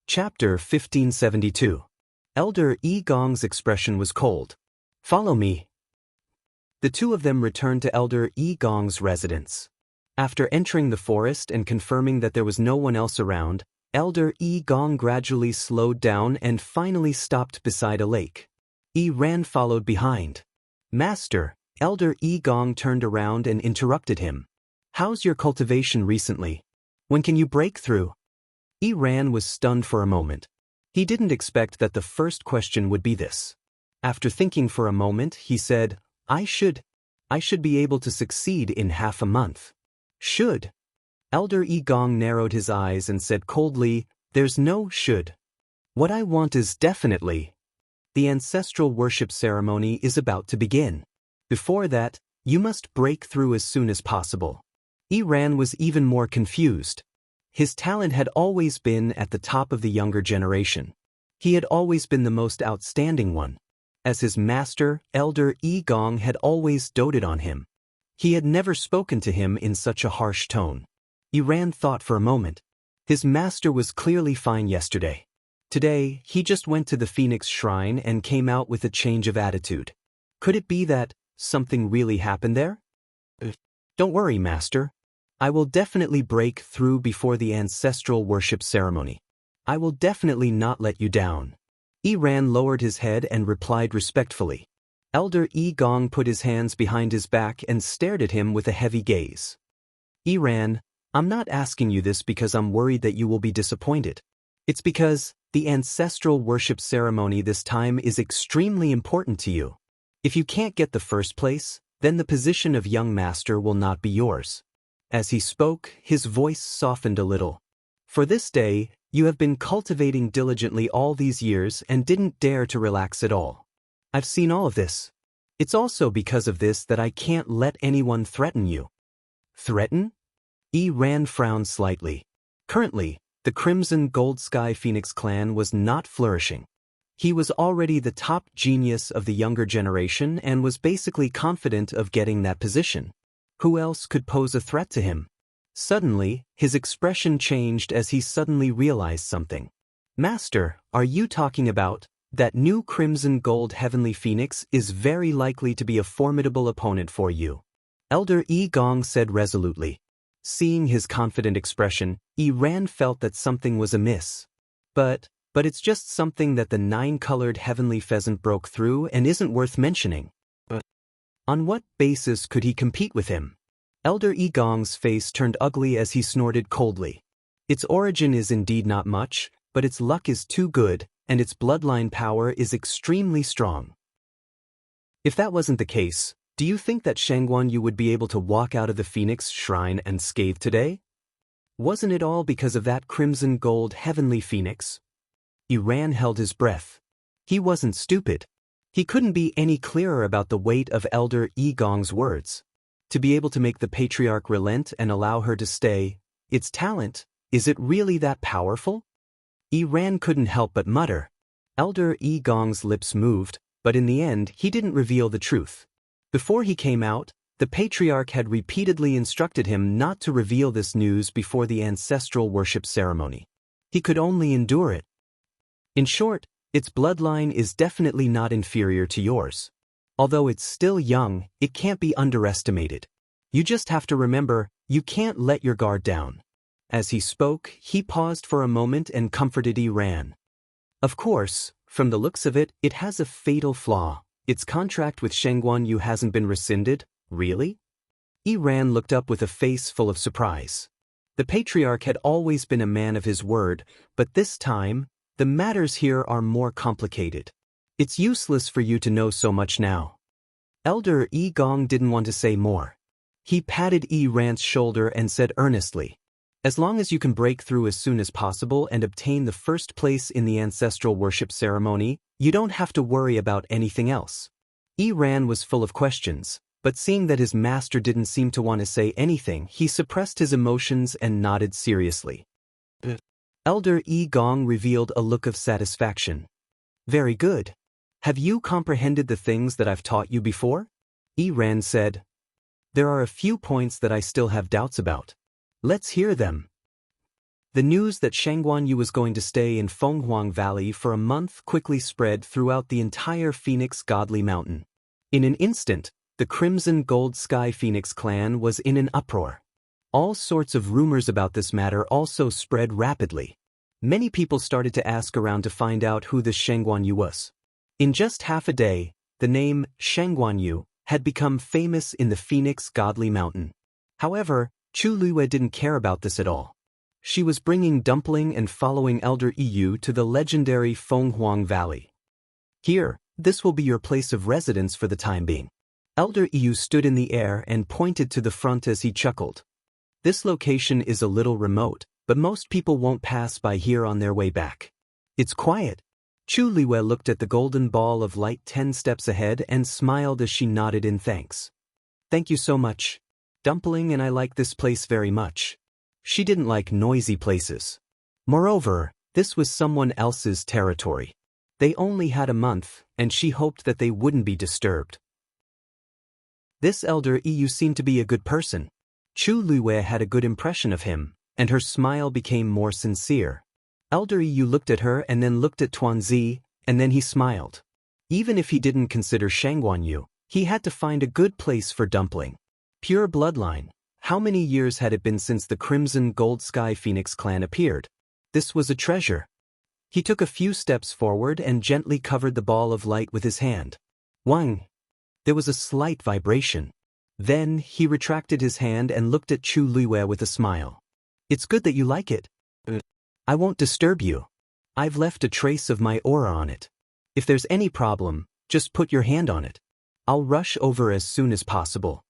Chapter 1572. Elder Yi Gong's expression was cold. Follow me. The two of them returned to Elder Yi Gong's residence. After entering the forest and confirming that there was no one else around, Elder Yi Gong gradually slowed down and finally stopped beside a lake. Yi Ran followed behind. Master, Elder Yi Gong turned around and interrupted him. How's your cultivation recently? When can you break through? Yi Ran was stunned for a moment. He didn't expect that the first question would be this. After thinking for a moment, he said, I should be able to succeed in half a month. Should? Elder Yi Gong narrowed his eyes and said coldly, There's no should. What I want is definitely. The ancestral worship ceremony is about to begin. Before that, you must break through as soon as possible. Yi Ran was even more confused. His talent had always been at the top of the younger generation. He had always been the most outstanding one. As his master, Elder Yi Gong had always doted on him. He had never spoken to him in such a harsh tone. Yi Ran thought for a moment. His master was clearly fine yesterday. Today, he just went to the Phoenix Shrine and came out with a change of attitude. Could it be that something really happened there? Don't worry, master. I will definitely break through before the ancestral worship ceremony. I will definitely not let you down. Yi Ran lowered his head and replied respectfully. Elder Yi Gong put his hands behind his back and stared at him with a heavy gaze. Yi Ran, I'm not asking you this because I'm worried that you will be disappointed. It's because the ancestral worship ceremony this time is extremely important to you. If you can't get the first place, then the position of young master will not be yours. As he spoke, his voice softened a little. For this day, you have been cultivating diligently all these years and didn't dare to relax at all. I've seen all of this. It's also because of this that I can't let anyone threaten you. Threaten? Yi Ran frowned slightly. Currently, the Crimson Gold Sky Phoenix clan was not flourishing. He was already the top genius of the younger generation and was basically confident of getting that position. Who else could pose a threat to him? Suddenly, his expression changed as he suddenly realized something. Master, are you talking about that new Crimson Gold Heavenly Phoenix is very likely to be a formidable opponent for you? Elder Yi Gong said resolutely. Seeing his confident expression, Yi Ran felt that something was amiss. But it's just something that the nine-colored heavenly pheasant broke through and isn't worth mentioning. On what basis could he compete with him? Elder Yi Gong's face turned ugly as he snorted coldly. Its origin is indeed not much, but its luck is too good, and its bloodline power is extremely strong. If that wasn't the case, do you think that Shangguan Yu would be able to walk out of the Phoenix Shrine unscathed today? Wasn't it all because of that Crimson Gold Heavenly Phoenix? Yi Ran held his breath. He wasn't stupid. He couldn't be any clearer about the weight of Elder Yi Gong's words. To be able to make the patriarch relent and allow her to stay, its talent, is it really that powerful? Yi Ran couldn't help but mutter. Elder Yi Gong's lips moved, but in the end he didn't reveal the truth. Before he came out, the patriarch had repeatedly instructed him not to reveal this news before the ancestral worship ceremony. He could only endure it. In short, its bloodline is definitely not inferior to yours. Although it's still young, it can't be underestimated. You just have to remember, you can't let your guard down. As he spoke, he paused for a moment and comforted Yi Ran. Of course, from the looks of it, it has a fatal flaw. Its contract with Shangguan Yu hasn't been rescinded, really? Yi Ran looked up with a face full of surprise. The patriarch had always been a man of his word, but this time, the matters here are more complicated. It's useless for you to know so much now. Elder Yi Gong didn't want to say more. He patted Yi Ran's shoulder and said earnestly, As long as you can break through as soon as possible and obtain the first place in the ancestral worship ceremony, you don't have to worry about anything else. Yi Ran was full of questions, but seeing that his master didn't seem to want to say anything, he suppressed his emotions and nodded seriously. Elder Yi Gong revealed a look of satisfaction. Very good. Have you comprehended the things that I've taught you before? Yi Ran said. There are a few points that I still have doubts about. Let's hear them. The news that Shangguanyu was going to stay in Fenghuang Valley for a month quickly spread throughout the entire Phoenix Godly Mountain. In an instant, the Crimson Gold Sky Phoenix clan was in an uproar. All sorts of rumors about this matter also spread rapidly. Many people started to ask around to find out who this Shangguanyu was. In just half a day, the name Shangguanyu had become famous in the Phoenix Godly Mountain. However, Chu Luiyue didn't care about this at all. She was bringing Dumpling and following Elder Yu to the legendary Fenghuang Valley. Here, this will be your place of residence for the time being. Elder Yu stood in the air and pointed to the front as he chuckled. This location is a little remote, but most people won't pass by here on their way back. It's quiet. Chu Luiyue looked at the golden ball of light 10 steps ahead and smiled as she nodded in thanks. Thank you so much. Dumpling and I like this place very much. She didn't like noisy places. Moreover, this was someone else's territory. They only had a month, and she hoped that they wouldn't be disturbed. This Elder Yu seemed to be a good person. Chu Luiyue had a good impression of him, and her smile became more sincere. Elder Yu looked at her and then looked at Tuanzi, and then he smiled. Even if he didn't consider Shangguanyu, he had to find a good place for Dumpling. Pure bloodline. How many years had it been since the Crimson Gold Sky Phoenix clan appeared? This was a treasure. He took a few steps forward and gently covered the ball of light with his hand. Wang! There was a slight vibration. Then, he retracted his hand and looked at Chu Luiyue with a smile. It's good that you like it. I won't disturb you. I've left a trace of my aura on it. If there's any problem, just put your hand on it. I'll rush over as soon as possible.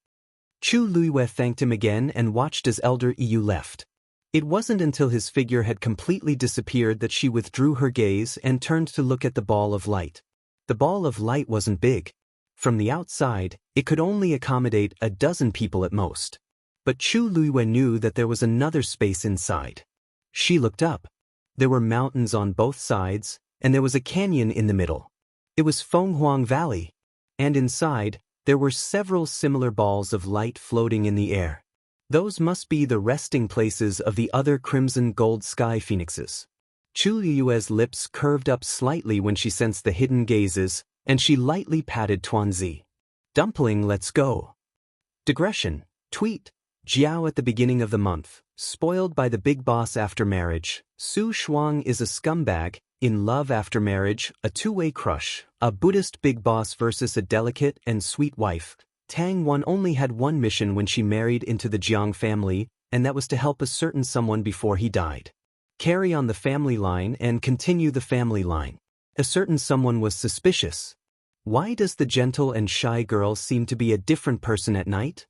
Chu Luiyue thanked him again and watched as Elder Yu left. It wasn't until his figure had completely disappeared that she withdrew her gaze and turned to look at the ball of light. The ball of light wasn't big. From the outside, it could only accommodate a dozen people at most. But Chu Luiyue knew that there was another space inside. She looked up. There were mountains on both sides, and there was a canyon in the middle. It was Fenghuang Valley. And inside, there were several similar balls of light floating in the air. Those must be the resting places of the other Crimson Gold Sky Phoenixes. Chu Luiyue's lips curved up slightly when she sensed the hidden gazes, and she lightly patted Tuanzi. Dumpling, let's go. Digression. Tweet. Jiao at the beginning of the month. Spoiled by the big boss after marriage. Su Shuang is a scumbag. In love after marriage. A two-way crush. A Buddhist big boss versus a delicate and sweet wife. Tang Wan only had one mission when she married into the Jianghu family, and that was to help a certain someone before he died. Carry on the family line and continue the family line. A certain someone was suspicious. Why does the gentle and shy girl seem to be a different person at night?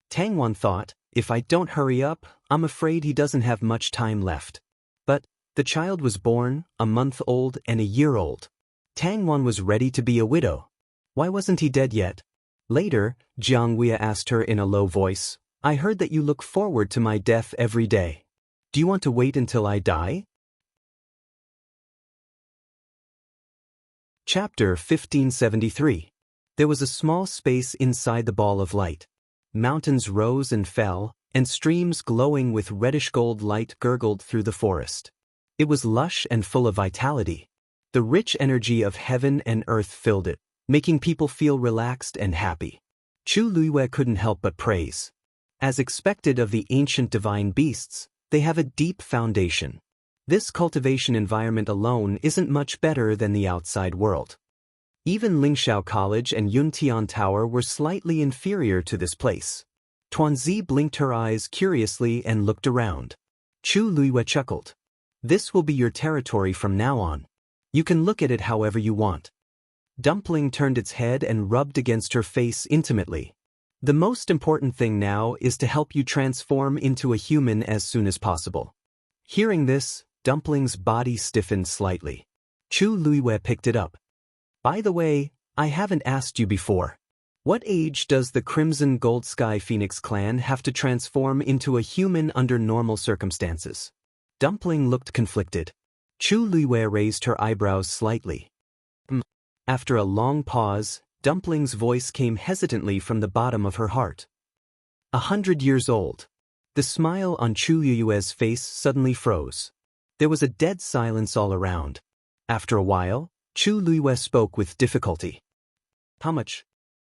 Tang Wan thought, if I don't hurry up, I'm afraid he doesn't have much time left. But the child was born, a month old and a year old. Tang Wan was ready to be a widow. Why wasn't he dead yet? Later, Jianghu asked her in a low voice, I heard that you look forward to my death every day. Do you want to wait until I die? Chapter 1573. There was a small space inside the ball of light. Mountains rose and fell, and streams glowing with reddish gold light gurgled through the forest. It was lush and full of vitality. The rich energy of heaven and earth filled it, making people feel relaxed and happy. Chu Luiyue couldn't help but praise. As expected of the ancient divine beasts, they have a deep foundation. This cultivation environment alone isn't much better than the outside world. Even Lingxiao College and Yuntian Tower were slightly inferior to this place. Tuanzi blinked her eyes curiously and looked around. Chu Luiyue chuckled. This will be your territory from now on. You can look at it however you want. Dumpling turned its head and rubbed against her face intimately. The most important thing now is to help you transform into a human as soon as possible. Hearing this, Dumpling's body stiffened slightly. Chu Luiyue picked it up. By the way, I haven't asked you before. What age does the Crimson Gold Sky Phoenix clan have to transform into a human under normal circumstances? Dumpling looked conflicted. Chu Luiyue raised her eyebrows slightly. After a long pause, Dumpling's voice came hesitantly from the bottom of her heart. 100 years old. The smile on Chu Liyue's face suddenly froze. There was a dead silence all around. After a while, Chu Liyue spoke with difficulty. How much?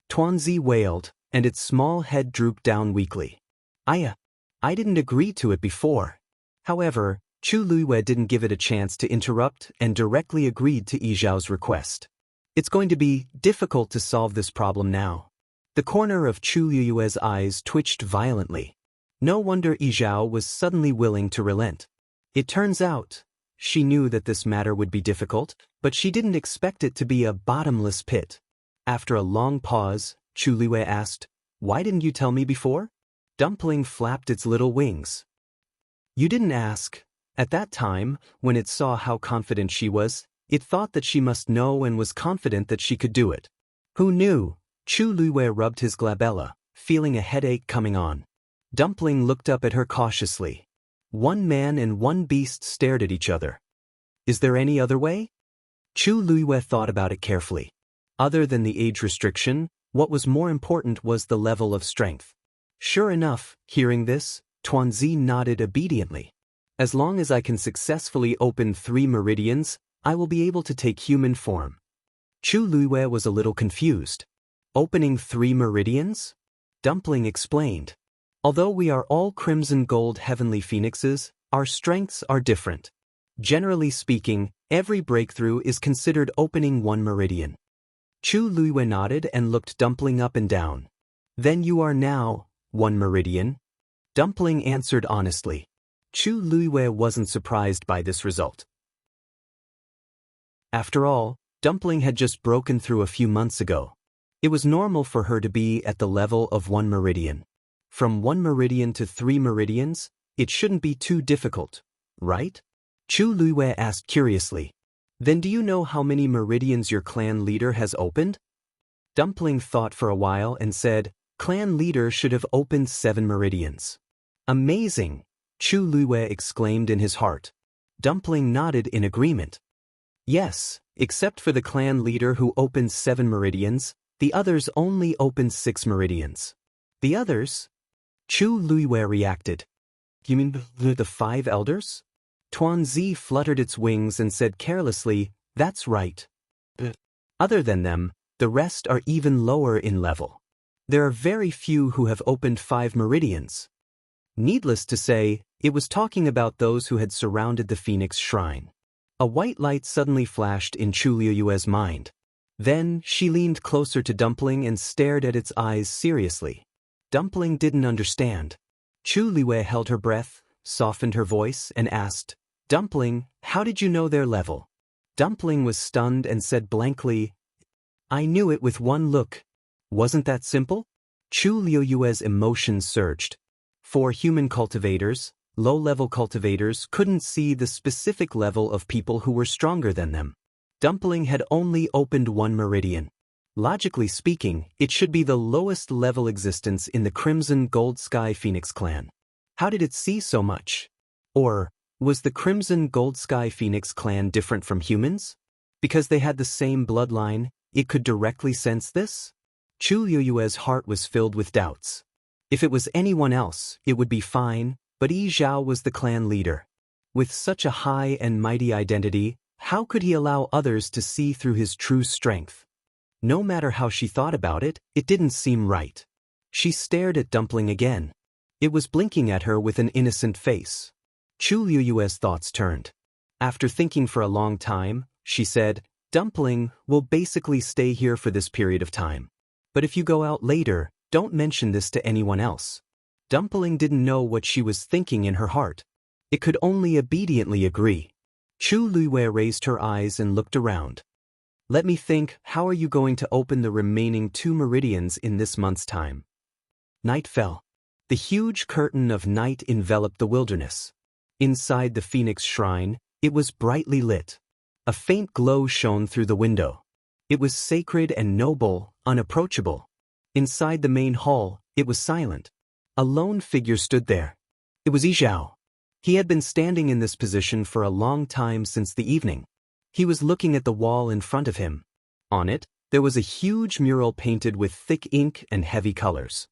Tuanzi wailed, and its small head drooped down weakly. I didn't agree to it before. However, Chu Liyue didn't give it a chance to interrupt and directly agreed to Yi Zhao's request. It's going to be difficult to solve this problem now. The corner of Chu Liyue's eyes twitched violently. No wonder Yi Zhao was suddenly willing to relent. It turns out, she knew that this matter would be difficult, but she didn't expect it to be a bottomless pit. After a long pause, Chu Liyue asked, "Why didn't you tell me before?" Dumpling flapped its little wings. "You didn't ask." At that time, when it saw how confident she was, it thought that she must know and was confident that she could do it. Who knew? Chu Liyue rubbed his glabella, feeling a headache coming on. Dumpling looked up at her cautiously. One man and one beast stared at each other. Is there any other way? Chu Liyue thought about it carefully. Other than the age restriction, what was more important was the level of strength. Sure enough, hearing this, Tuanzi nodded obediently. As long as I can successfully open 3 meridians, I will be able to take human form. Chu Liyue was a little confused. Opening 3 meridians? Dumpling explained. Although we are all crimson gold heavenly phoenixes, our strengths are different. Generally speaking, every breakthrough is considered opening 1 meridian. Chu Liyue nodded and looked Dumpling up and down. Then you are now 1 meridian? Dumpling answered honestly. Chu Liyue wasn't surprised by this result. After all, Dumpling had just broken through a few months ago. It was normal for her to be at the level of 1 meridian. From 1 meridian to 3 meridians, it shouldn't be too difficult, right? Chu Liyue asked curiously. Then do you know how many meridians your clan leader has opened? Dumpling thought for a while and said, Clan leader should have opened 7 meridians. Amazing! Chu Liyue exclaimed in his heart. Dumpling nodded in agreement. Yes, except for the clan leader who opened 7 meridians, the others only opened 6 meridians. The others? Chu Liyue reacted. You mean the 5 elders? Tuanzi fluttered its wings and said carelessly, That's right. Other than them, the rest are even lower in level. There are very few who have opened 5 meridians. Needless to say, it was talking about those who had surrounded the Phoenix Shrine. A white light suddenly flashed in Chu Liyue's mind. Then she leaned closer to Dumpling and stared at its eyes seriously. Dumpling didn't understand. Chu Liyue held her breath, softened her voice, and asked, Dumpling, how did you know their level? Dumpling was stunned and said blankly, I knew it with one look. Wasn't that simple? Chu Liyue's emotions surged. For human cultivators, low-level cultivators couldn't see the specific level of people who were stronger than them. Dumpling had only opened 1 meridian. Logically speaking, it should be the lowest level existence in the Crimson Gold Sky Phoenix clan. How did it see so much? Or, was the Crimson Gold Sky Phoenix clan different from humans? Because they had the same bloodline, it could directly sense this? Chu Liyue's heart was filled with doubts. If it was anyone else, it would be fine, but Yi Zhao was the clan leader. With such a high and mighty identity, how could he allow others to see through his true strength? No matter how she thought about it, it didn't seem right. She stared at Dumpling again. It was blinking at her with an innocent face. Chu Liyue's thoughts turned. After thinking for a long time, she said, Dumpling will basically stay here for this period of time. But if you go out later, don't mention this to anyone else. Dumpling didn't know what she was thinking in her heart. It could only obediently agree. Chu Liyue raised her eyes and looked around. Let me think, how are you going to open the remaining 2 meridians in this month's time? Night fell. The huge curtain of night enveloped the wilderness. Inside the Phoenix Shrine, it was brightly lit. A faint glow shone through the window. It was sacred and noble, unapproachable. Inside the main hall, it was silent. A lone figure stood there. It was Yi Zhao. He had been standing in this position for a long time since the evening. He was looking at the wall in front of him. On it, there was a huge mural painted with thick ink and heavy colors.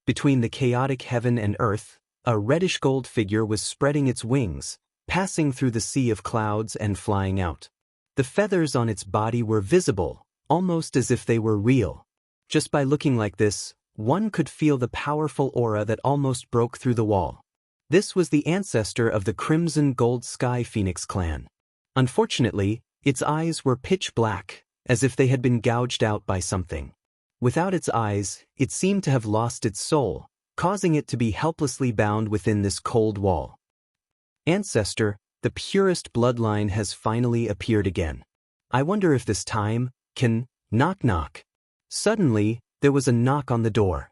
Between the chaotic heaven and earth, a reddish-gold figure was spreading its wings, passing through the sea of clouds and flying out. The feathers on its body were visible, almost as if they were real. Just by looking like this, one could feel the powerful aura that almost broke through the wall. This was the ancestor of the Crimson Gold Sky Phoenix clan. Unfortunately, its eyes were pitch black, as if they had been gouged out by something. Without its eyes, it seemed to have lost its soul, causing it to be helplessly bound within this cold wall. Ancestor, the purest bloodline has finally appeared again. I wonder if this time, can, knock knock. Suddenly, there was a knock on the door.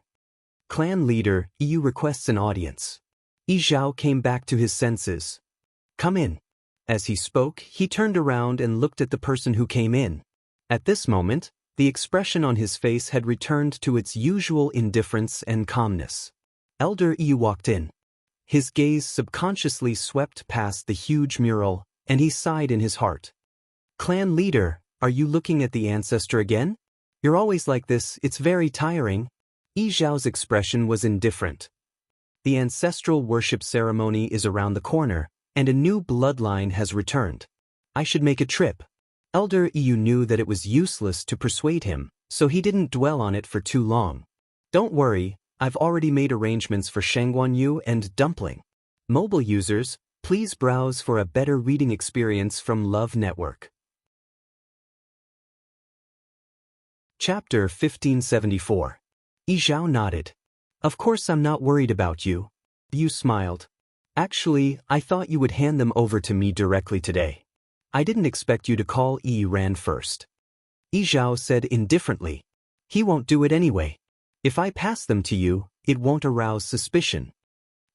Clan leader, Yu requests an audience. Yi Zhao came back to his senses. Come in. As he spoke, he turned around and looked at the person who came in. At this moment, the expression on his face had returned to its usual indifference and calmness. Elder Yu walked in. His gaze subconsciously swept past the huge mural, and he sighed in his heart. Clan leader, are you looking at the ancestor again? You're always like this, it's very tiring. Yi Zhao's expression was indifferent. The ancestral worship ceremony is around the corner, and a new bloodline has returned. I should make a trip. Elder Yu knew that it was useless to persuade him, so he didn't dwell on it for too long. Don't worry, I've already made arrangements for Shangguanyu and Dumpling. Mobile users, please browse for a better reading experience from Love Network. Chapter 1574. Yi Zhao nodded. Of course I'm not worried about you. Yu smiled. Actually, I thought you would hand them over to me directly today. I didn't expect you to call Yi Ran first. Yi Zhao said indifferently. He won't do it anyway. If I pass them to you, it won't arouse suspicion.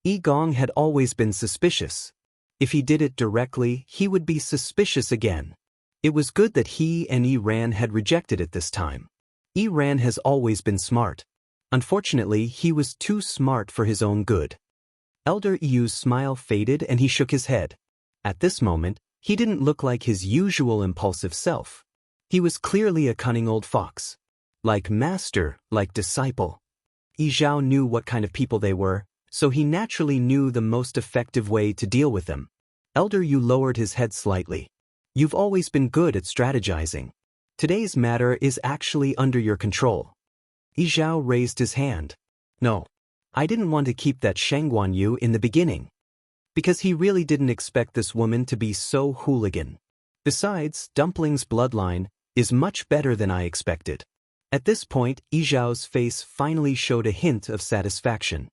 Yi Gong had always been suspicious. If he did it directly, he would be suspicious again. It was good that he and Yi Ran had rejected it this time. Yi Ran has always been smart. Unfortunately, he was too smart for his own good. Elder Yu's smile faded and he shook his head. At this moment, he didn't look like his usual impulsive self. He was clearly a cunning old fox. Like master, like disciple. Yi Zhao knew what kind of people they were, so he naturally knew the most effective way to deal with them. Elder Yu lowered his head slightly. You've always been good at strategizing. Today's matter is actually under your control. Yi Zhao raised his hand. No. I didn't want to keep that Shangguanyu in the beginning. Because he really didn't expect this woman to be so hooligan. Besides, Dumpling's bloodline is much better than I expected. At this point, Yi Zhao's face finally showed a hint of satisfaction.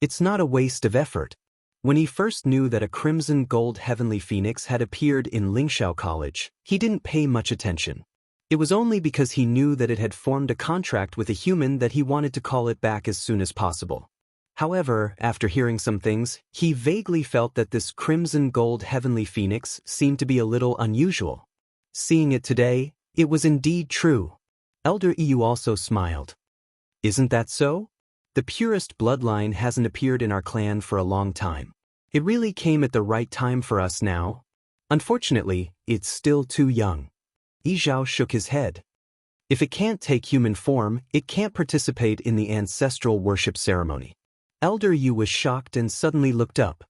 It's not a waste of effort. When he first knew that a crimson gold heavenly phoenix had appeared in Lingxiao College, he didn't pay much attention. It was only because he knew that it had formed a contract with a human that he wanted to call it back as soon as possible. However, after hearing some things, he vaguely felt that this crimson gold heavenly phoenix seemed to be a little unusual. Seeing it today, it was indeed true. Elder Yu also smiled. Isn't that so? The purest bloodline hasn't appeared in our clan for a long time. It really came at the right time for us now. Unfortunately, it's still too young. Yi Zhao shook his head. If it can't take human form, it can't participate in the ancestral worship ceremony. Elder Yu was shocked and suddenly looked up.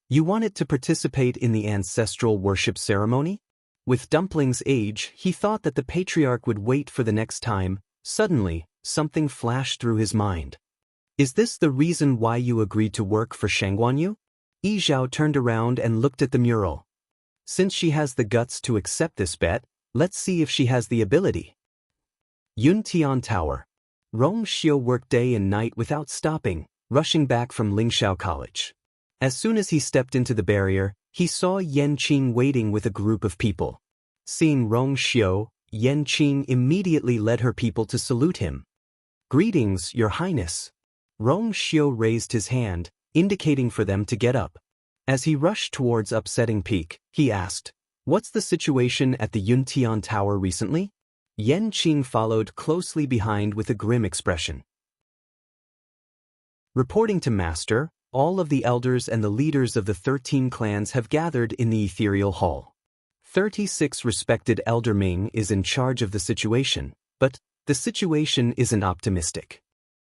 You want it to participate in the ancestral worship ceremony? With Dumpling's age, he thought that the patriarch would wait for the next time. Suddenly, something flashed through his mind. Is this the reason why you agreed to work for Shangguanyu? Yi Zhao turned around and looked at the mural. Since she has the guts to accept this bet, let's see if she has the ability. Yuntian Tower. Rong Xiu worked day and night without stopping, rushing back from Lingxiao College. As soon as he stepped into the barrier, he saw Yan Qing waiting with a group of people. Seeing Rong Xiu, Yan Qing immediately led her people to salute him. Greetings, Your Highness. Rong Xiu raised his hand, indicating for them to get up. As he rushed towards Upsetting Peak, he asked, What's the situation at the Yuntian Tower recently? Yan Qing followed closely behind with a grim expression. Reporting to Master, all of the elders and the leaders of the 13 clans have gathered in the Ethereal Hall. 36 respected Elder Ming is in charge of the situation, but the situation isn't optimistic.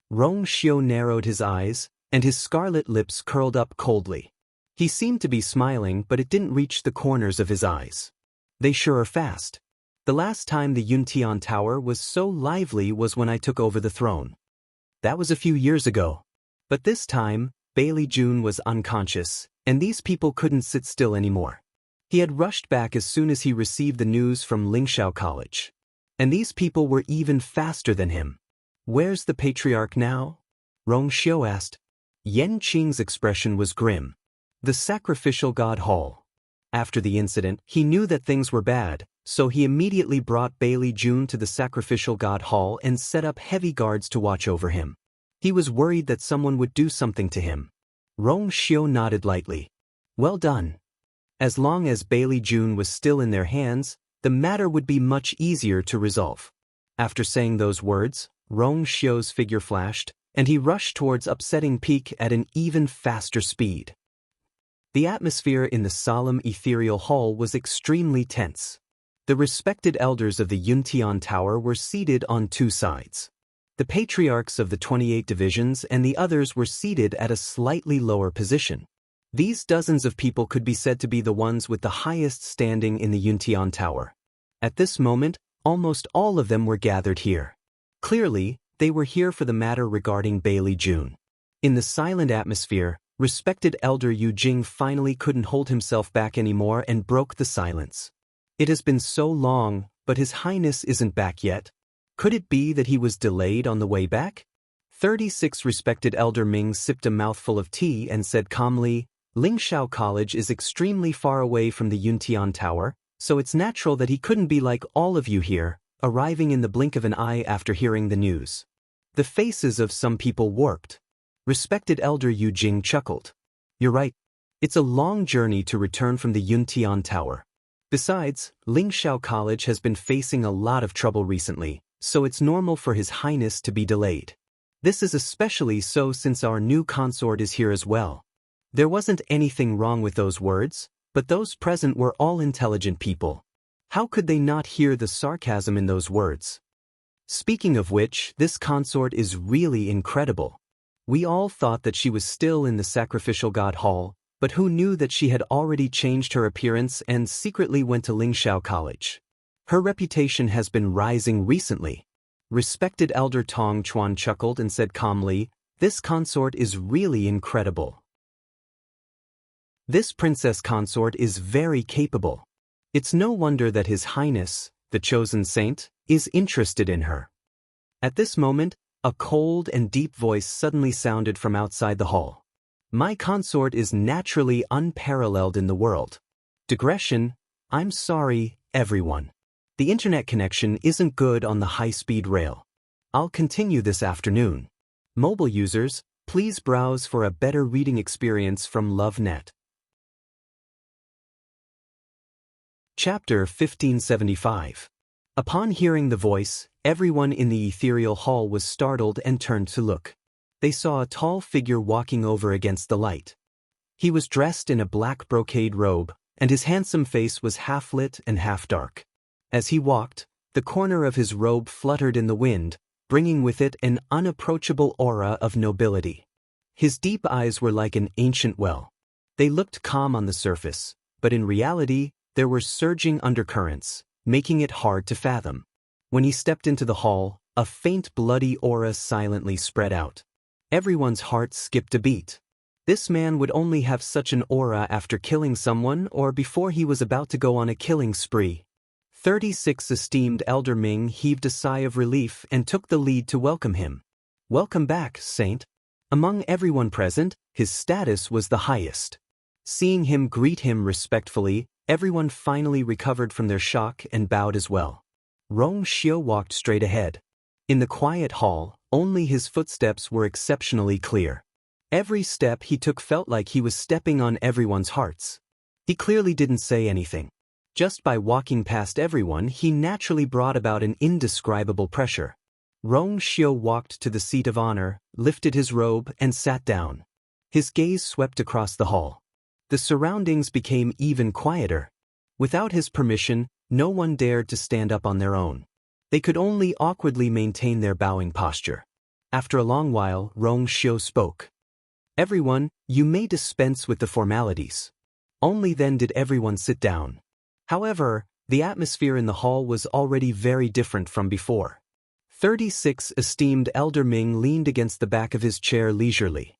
Rong Xiu narrowed his eyes, and his scarlet lips curled up coldly. He seemed to be smiling, but it didn't reach the corners of his eyes. They sure are fast. The last time the Yuntian Tower was so lively was when I took over the throne. That was a few years ago. But this time, Bailey Jun was unconscious, and these people couldn't sit still anymore. He had rushed back as soon as he received the news from Lingxiao College. And these people were even faster than him. Where's the patriarch now? Rong Xiu asked. Yan Qing's expression was grim. The sacrificial god hall. After the incident, he knew that things were bad, so he immediately brought Bailey Jun to the sacrificial god hall and set up heavy guards to watch over him. He was worried that someone would do something to him. Rong Xiu nodded lightly. Well done. As long as Bailey Jun was still in their hands, the matter would be much easier to resolve. After saying those words, Rong Xiu's figure flashed, and he rushed towards Upsetting Peak at an even faster speed. The atmosphere in the solemn ethereal hall was extremely tense. The respected elders of the Yuntian Tower were seated on two sides. The patriarchs of the 28 divisions and the others were seated at a slightly lower position. These dozens of people could be said to be the ones with the highest standing in the Yuntian Tower. At this moment, almost all of them were gathered here. Clearly, they were here for the matter regarding Bailey Jun. In the silent atmosphere, respected elder Yu Jing finally couldn't hold himself back anymore and broke the silence. It has been so long, but His Highness isn't back yet. Could it be that he was delayed on the way back? 36 respected elder Ming sipped a mouthful of tea and said calmly, Lingxiao College is extremely far away from the Yuntian Tower, so it's natural that he couldn't be like all of you here, arriving in the blink of an eye after hearing the news. The faces of some people warped. Respected elder Yu Jing chuckled. You're right. It's a long journey to return from the Yuntian Tower. Besides, Lingxiao College has been facing a lot of trouble recently, so it's normal for His Highness to be delayed. This is especially so since our new consort is here as well. There wasn't anything wrong with those words, but those present were all intelligent people. How could they not hear the sarcasm in those words? Speaking of which, this consort is really incredible. We all thought that she was still in the sacrificial god hall, but who knew that she had already changed her appearance and secretly went to Lingxiao College. Her reputation has been rising recently. Respected elder Tong Chuan chuckled and said calmly, this consort is really incredible. This princess consort is very capable. It's no wonder that His Highness, the chosen saint, is interested in her. At this moment, a cold and deep voice suddenly sounded from outside the hall. My consort is naturally unparalleled in the world. Digression, I'm sorry, everyone. The internet connection isn't good on the high-speed rail. I'll continue this afternoon. Mobile users, please browse for a better reading experience from LoveNet. Chapter 1575. Upon hearing the voice, everyone in the ethereal hall was startled and turned to look. They saw a tall figure walking over against the light. He was dressed in a black brocade robe, and his handsome face was half lit and half dark. As he walked, the corner of his robe fluttered in the wind, bringing with it an unapproachable aura of nobility. His deep eyes were like an ancient well. They looked calm on the surface, but in reality, there were surging undercurrents, making it hard to fathom. When he stepped into the hall, a faint bloody aura silently spread out. Everyone's heart skipped a beat. This man would only have such an aura after killing someone or before he was about to go on a killing spree. 36 esteemed elder Ming heaved a sigh of relief and took the lead to welcome him. Welcome back, Saint. Among everyone present, his status was the highest. Seeing him greet him respectfully, everyone finally recovered from their shock and bowed as well. Rong Xiu walked straight ahead. In the quiet hall, only his footsteps were exceptionally clear. Every step he took felt like he was stepping on everyone's hearts. He clearly didn't say anything. Just by walking past everyone, he naturally brought about an indescribable pressure. Rong Xiu walked to the seat of honor, lifted his robe, and sat down. His gaze swept across the hall. The surroundings became even quieter. Without his permission, no one dared to stand up on their own. They could only awkwardly maintain their bowing posture. After a long while, Rong Xiu spoke. Everyone, you may dispense with the formalities. Only then did everyone sit down. However, the atmosphere in the hall was already very different from before. 36 esteemed Elder Ming leaned against the back of his chair leisurely.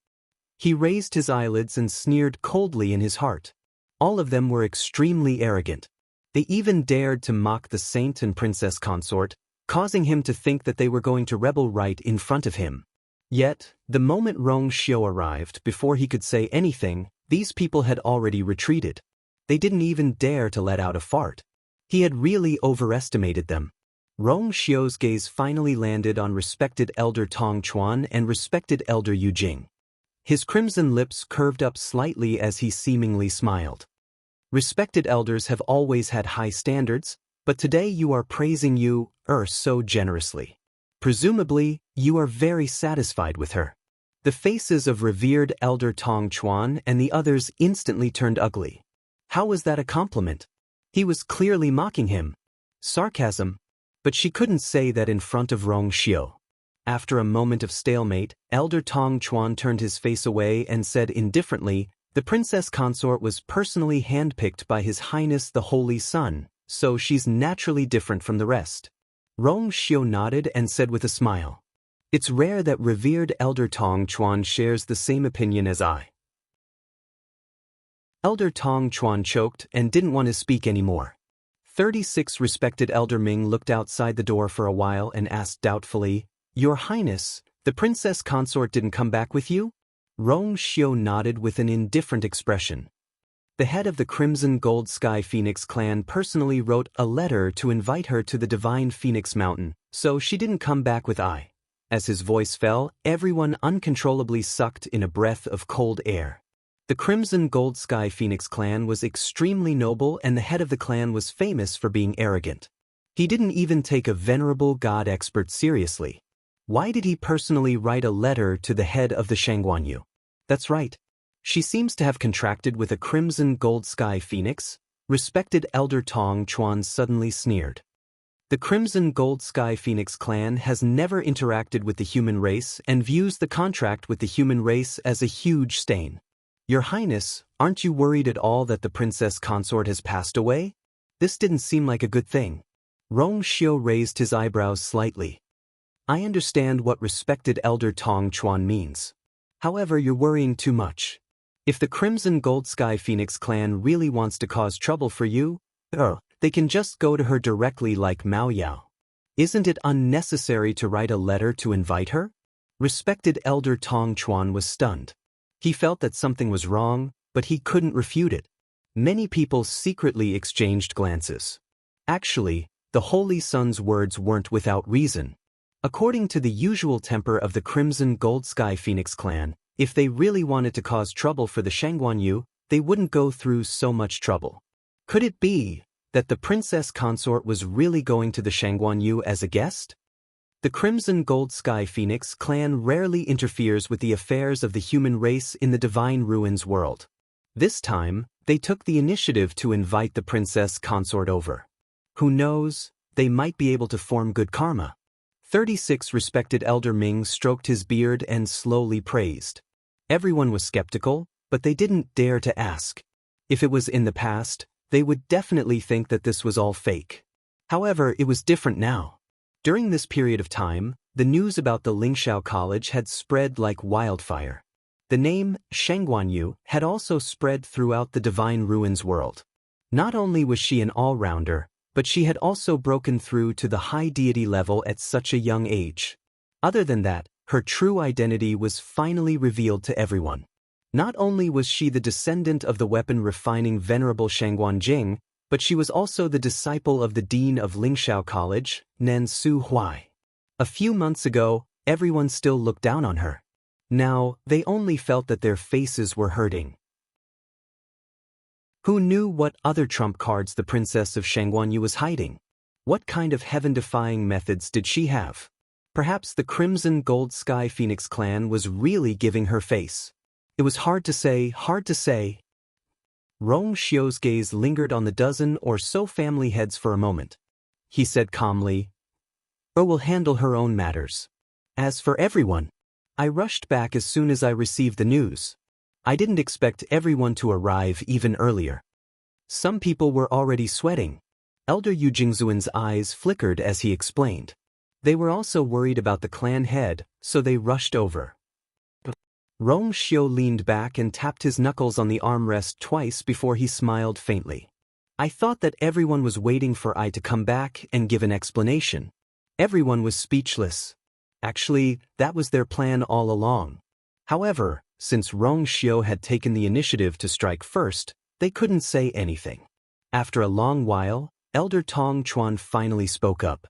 He raised his eyelids and sneered coldly in his heart. All of them were extremely arrogant. They even dared to mock the saint and princess consort, causing him to think that they were going to rebel right in front of him. Yet, the moment Rong Xiu arrived, before he could say anything, these people had already retreated. They didn't even dare to let out a fart. He had really overestimated them. Rong Xiu's gaze finally landed on respected Elder Tong Chuan and respected Elder Yu Jing. His crimson lips curved up slightly as he seemingly smiled. Respected elders have always had high standards, but today you are praising you, so generously. Presumably, you are very satisfied with her. The faces of revered Elder Tong Chuan and the others instantly turned ugly. How was that a compliment? He was clearly mocking him. Sarcasm. But she couldn't say that in front of Rong Xiu. After a moment of stalemate, Elder Tong Chuan turned his face away and said indifferently, the princess consort was personally handpicked by His Highness the Holy Sun, so she's naturally different from the rest. Rong Xiu nodded and said with a smile, it's rare that revered Elder Tong Chuan shares the same opinion as I. Elder Tong Chuan choked and didn't want to speak anymore. 36 respected Elder Ming looked outside the door for a while and asked doubtfully, Your Highness, the princess consort didn't come back with you? Rong Xiu nodded with an indifferent expression. The head of the Crimson Gold Sky Phoenix clan personally wrote a letter to invite her to the Divine Phoenix Mountain, so she didn't come back with I. As his voice fell, everyone uncontrollably sucked in a breath of cold air. The Crimson Gold Sky Phoenix clan was extremely noble and the head of the clan was famous for being arrogant. He didn't even take a venerable god expert seriously. Why did he personally write a letter to the head of the Shangguanyu? That's right. She seems to have contracted with a Crimson Gold Sky Phoenix. Respected Elder Tong Chuan suddenly sneered. The Crimson Gold Sky Phoenix clan has never interacted with the human race and views the contract with the human race as a huge stain. Your Highness, aren't you worried at all that the princess consort has passed away? This didn't seem like a good thing. Rong Xiu raised his eyebrows slightly. I understand what respected Elder Tong Chuan means. However, you're worrying too much. If the Crimson Gold Sky Phoenix clan really wants to cause trouble for you, they can just go to her directly like Mao Yao. Isn't it unnecessary to write a letter to invite her? Respected Elder Tong Chuan was stunned. He felt that something was wrong, but he couldn't refute it. Many people secretly exchanged glances. Actually, the Holy Sun's words weren't without reason. According to the usual temper of the Crimson Gold Sky Phoenix clan, if they really wanted to cause trouble for the Shangguanyu, they wouldn't go through so much trouble. Could it be that the princess consort was really going to the Shangguanyu as a guest? The Crimson Gold Sky Phoenix clan rarely interferes with the affairs of the human race in the Divine Ruins world. This time, they took the initiative to invite the princess consort over. Who knows, they might be able to form good karma. 36 respected Elder Ming stroked his beard and slowly praised. Everyone was skeptical, but they didn't dare to ask. If it was in the past, they would definitely think that this was all fake. However, it was different now. During this period of time, the news about the Lingxiao College had spread like wildfire. The name, Shangguanyu, had also spread throughout the Divine Ruins world. Not only was she an all-rounder, but she had also broken through to the high deity level at such a young age. Other than that, her true identity was finally revealed to everyone. Not only was she the descendant of the weapon-refining Venerable Shangguan Jing, but she was also the disciple of the Dean of Lingxiao College, Nen Su Huai. A few months ago, everyone still looked down on her. Now, they only felt that their faces were hurting. Who knew what other trump cards the princess of Shangguanyu was hiding? What kind of heaven-defying methods did she have? Perhaps the Crimson Gold Sky Phoenix clan was really giving her face. It was hard to say. Rong Xiu's gaze lingered on the dozen or so family heads for a moment. He said calmly, will handle her own matters. As for everyone, I rushed back as soon as I received the news. I didn't expect everyone to arrive even earlier. Some people were already sweating. Elder Yu Jingzuan's eyes flickered as he explained. They were also worried about the clan head, so they rushed over. Rong Xiu leaned back and tapped his knuckles on the armrest twice before he smiled faintly. I thought that everyone was waiting for I to come back and give an explanation. Everyone was speechless. Actually, that was their plan all along. However, since Rong Xiu had taken the initiative to strike first, they couldn't say anything. After a long while, Elder Tong Chuan finally spoke up.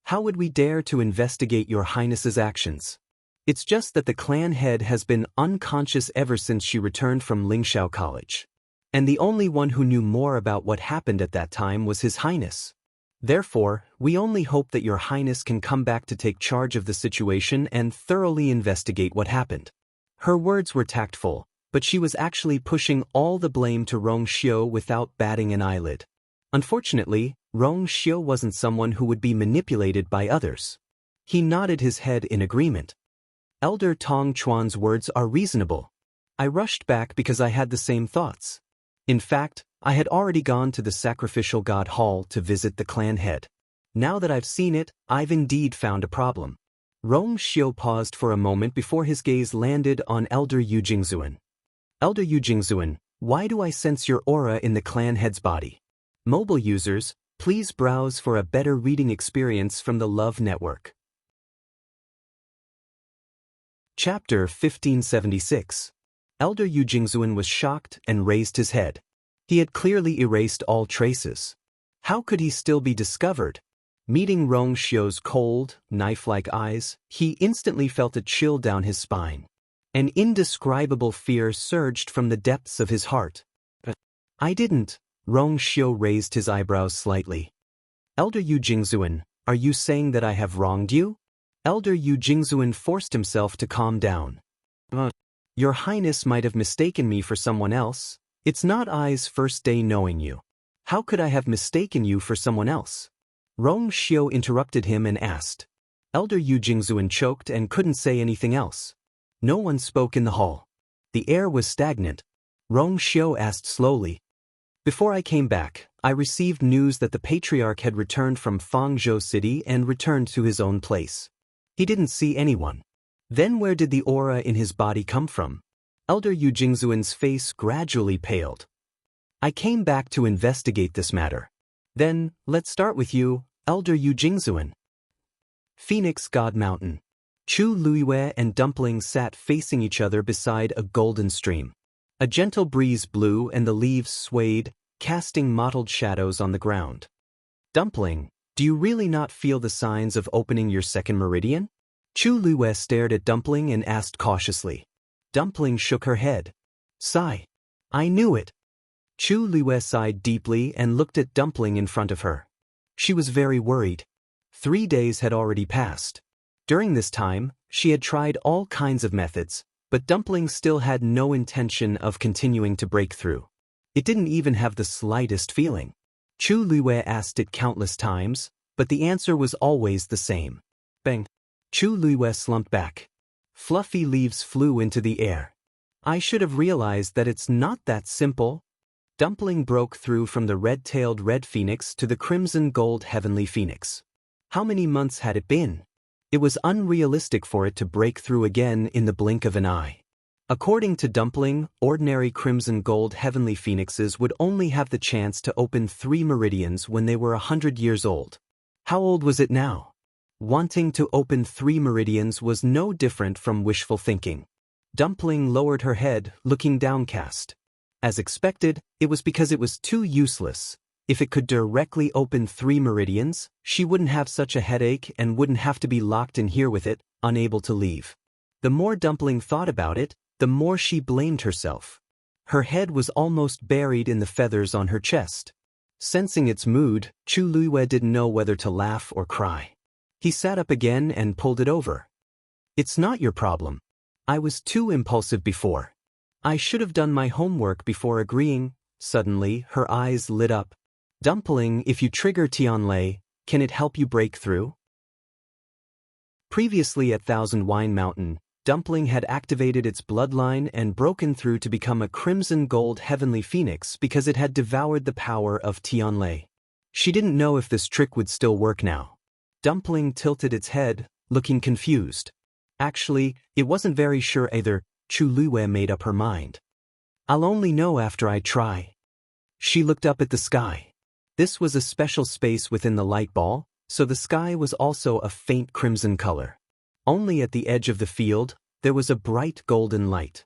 How would we dare to investigate your highness's actions? It's just that the clan head has been unconscious ever since she returned from Lingxiao College. And the only one who knew more about what happened at that time was His Highness. Therefore, we only hope that your highness can come back to take charge of the situation and thoroughly investigate what happened. Her words were tactful, but she was actually pushing all the blame to Rong Xiu without batting an eyelid. Unfortunately, Rong Xiu wasn't someone who would be manipulated by others. He nodded his head in agreement. Elder Tong Chuan's words are reasonable. I rushed back because I had the same thoughts. In fact, I had already gone to the sacrificial god hall to visit the clan head. Now that I've seen it, I've indeed found a problem. Rong Xiu paused for a moment before his gaze landed on Elder Yu Jingzuan. Elder Yu Jingzuan, why do I sense your aura in the clan head's body? Mobile users, please browse for a better reading experience from the Love Network. Chapter 1576. Elder Yu Jingzuan was shocked and raised his head. He had clearly erased all traces. How could he still be discovered? Meeting Rong Xiu's cold, knife-like eyes, he instantly felt a chill down his spine. An indescribable fear surged from the depths of his heart. I didn't. Rong Xiu raised his eyebrows slightly. Elder Yu Jingzuan, are you saying that I have wronged you? Elder Yu Jingzuan forced himself to calm down. Your Highness might have mistaken me for someone else. It's not I's first day knowing you. How could I have mistaken you for someone else? Rong Xiu interrupted him and asked. Elder Yu Jingzuan choked and couldn't say anything else. No one spoke in the hall. The air was stagnant. Rong Xiu asked slowly. Before I came back, I received news that the patriarch had returned from Fangzhou City and returned to his own place. He didn't see anyone. Then where did the aura in his body come from? Elder Yu Jingzuan's face gradually paled. I came back to investigate this matter. Then, let's start with you, Elder Yu Jingzuan. Phoenix God Mountain. Chu Luiwei and Dumpling sat facing each other beside a golden stream. A gentle breeze blew and the leaves swayed, casting mottled shadows on the ground. Dumpling, do you really not feel the signs of opening your second meridian? Chu Luiwei stared at Dumpling and asked cautiously. Dumpling shook her head. Sigh. I knew it. Chu Luiwei sighed deeply and looked at Dumpling in front of her. She was very worried. 3 days had already passed. During this time, she had tried all kinds of methods, but Dumpling still had no intention of continuing to break through. It didn't even have the slightest feeling. Chu Luiwei asked it countless times, but the answer was always the same. Bang. Chu Luiwei slumped back. Fluffy leaves flew into the air. I should have realized that it's not that simple. Dumpling broke through from the red-tailed red phoenix to the crimson-gold heavenly phoenix. How many months had it been? It was unrealistic for it to break through again in the blink of an eye. According to Dumpling, ordinary crimson-gold heavenly phoenixes would only have the chance to open 3 meridians when they were 100 years old. How old was it now? Wanting to open 3 meridians was no different from wishful thinking. Dumpling lowered her head, looking downcast. As expected, it was because it was too useless. If it could directly open 3 meridians, she wouldn't have such a headache and wouldn't have to be locked in here with it, unable to leave. The more Dumpling thought about it, the more she blamed herself. Her head was almost buried in the feathers on her chest. Sensing its mood, Chu Luiwei didn't know whether to laugh or cry. He sat up again and pulled it over. It's not your problem. I was too impulsive before. I should have done my homework before agreeing. Suddenly, her eyes lit up. Dumpling, if you trigger Tianlei, can it help you break through? Previously at Thousand Wine Mountain, Dumpling had activated its bloodline and broken through to become a crimson gold heavenly phoenix because it had devoured the power of Tianlei. She didn't know if this trick would still work now. Dumpling tilted its head, looking confused. Actually, it wasn't very sure either. Chu Luiwei made up her mind. I'll only know after I try. She looked up at the sky. This was a special space within the light ball, so the sky was also a faint crimson color. Only at the edge of the field, there was a bright golden light.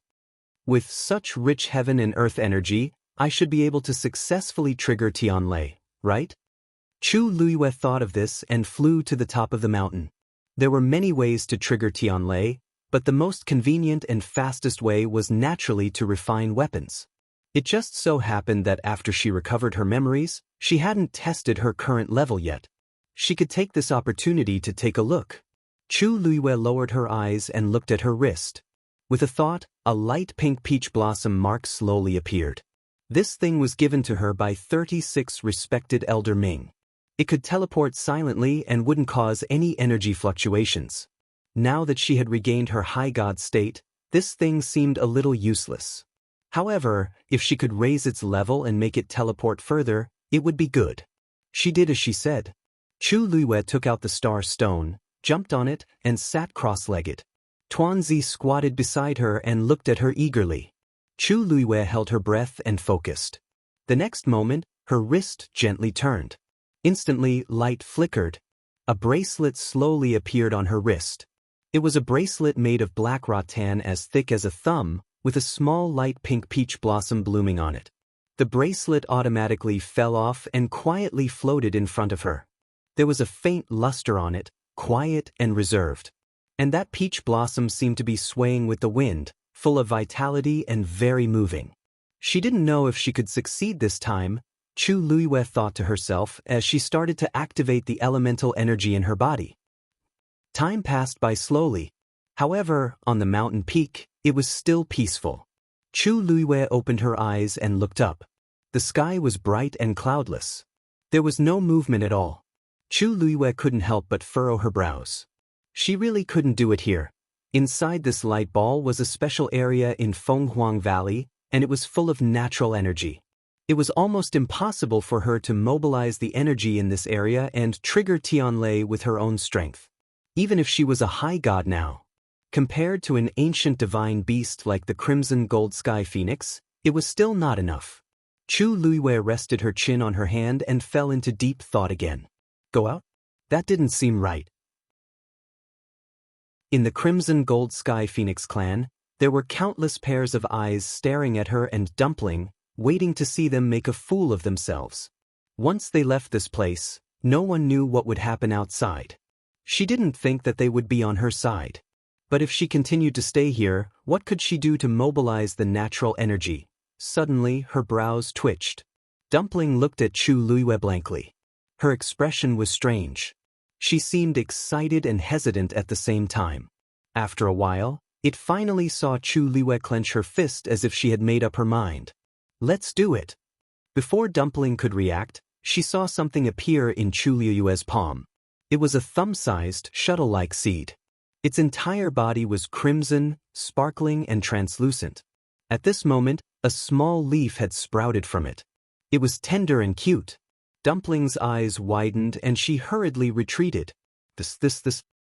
With such rich heaven and earth energy, I should be able to successfully trigger Tianlei, right? Chu Luiwei thought of this and flew to the top of the mountain. There were many ways to trigger Tianlei, but the most convenient and fastest way was naturally to refine weapons. It just so happened that after she recovered her memories, she hadn't tested her current level yet. She could take this opportunity to take a look. Chu Luiwei lowered her eyes and looked at her wrist. With a thought, a light pink peach blossom mark slowly appeared. This thing was given to her by 36 respected Elder Ming. It could teleport silently and wouldn't cause any energy fluctuations. Now that she had regained her high god state, this thing seemed a little useless. However, if she could raise its level and make it teleport further, it would be good. She did as she said. Chu Luiwei took out the star stone, jumped on it, and sat cross-legged. Tuanzi squatted beside her and looked at her eagerly. Chu Luiwei held her breath and focused. The next moment, her wrist gently turned. Instantly, light flickered. A bracelet slowly appeared on her wrist. It was a bracelet made of black rattan as thick as a thumb, with a small light pink peach blossom blooming on it. The bracelet automatically fell off and quietly floated in front of her. There was a faint luster on it, quiet and reserved. And that peach blossom seemed to be swaying with the wind, full of vitality and very moving. She didn't know if she could succeed this time, Chu Luiwei thought to herself as she started to activate the elemental energy in her body. Time passed by slowly. However, on the mountain peak, it was still peaceful. Chu Luiwei opened her eyes and looked up. The sky was bright and cloudless. There was no movement at all. Chu Luiwei couldn't help but furrow her brows. She really couldn't do it here. Inside this light ball was a special area in Fenghuang Valley, and it was full of natural energy. It was almost impossible for her to mobilize the energy in this area and trigger Tianlei with her own strength. Even if she was a high god now. Compared to an ancient divine beast like the Crimson Gold Sky Phoenix, it was still not enough. Chu Luiwei rested her chin on her hand and fell into deep thought again. Go out? That didn't seem right. In the Crimson Gold Sky Phoenix clan, there were countless pairs of eyes staring at her and Dumpling, waiting to see them make a fool of themselves. Once they left this place, no one knew what would happen outside. She didn't think that they would be on her side. But if she continued to stay here, what could she do to mobilize the natural energy? Suddenly, her brows twitched. Dumpling looked at Chu Luiwei blankly. Her expression was strange. She seemed excited and hesitant at the same time. After a while, it finally saw Chu Luiwei clench her fist as if she had made up her mind. Let's do it. Before Dumpling could react, she saw something appear in Chu Luiwei's palm. It was a thumb-sized, shuttle-like seed. Its entire body was crimson, sparkling, and translucent. At this moment, a small leaf had sprouted from it. It was tender and cute. Dumpling's eyes widened and she hurriedly retreated.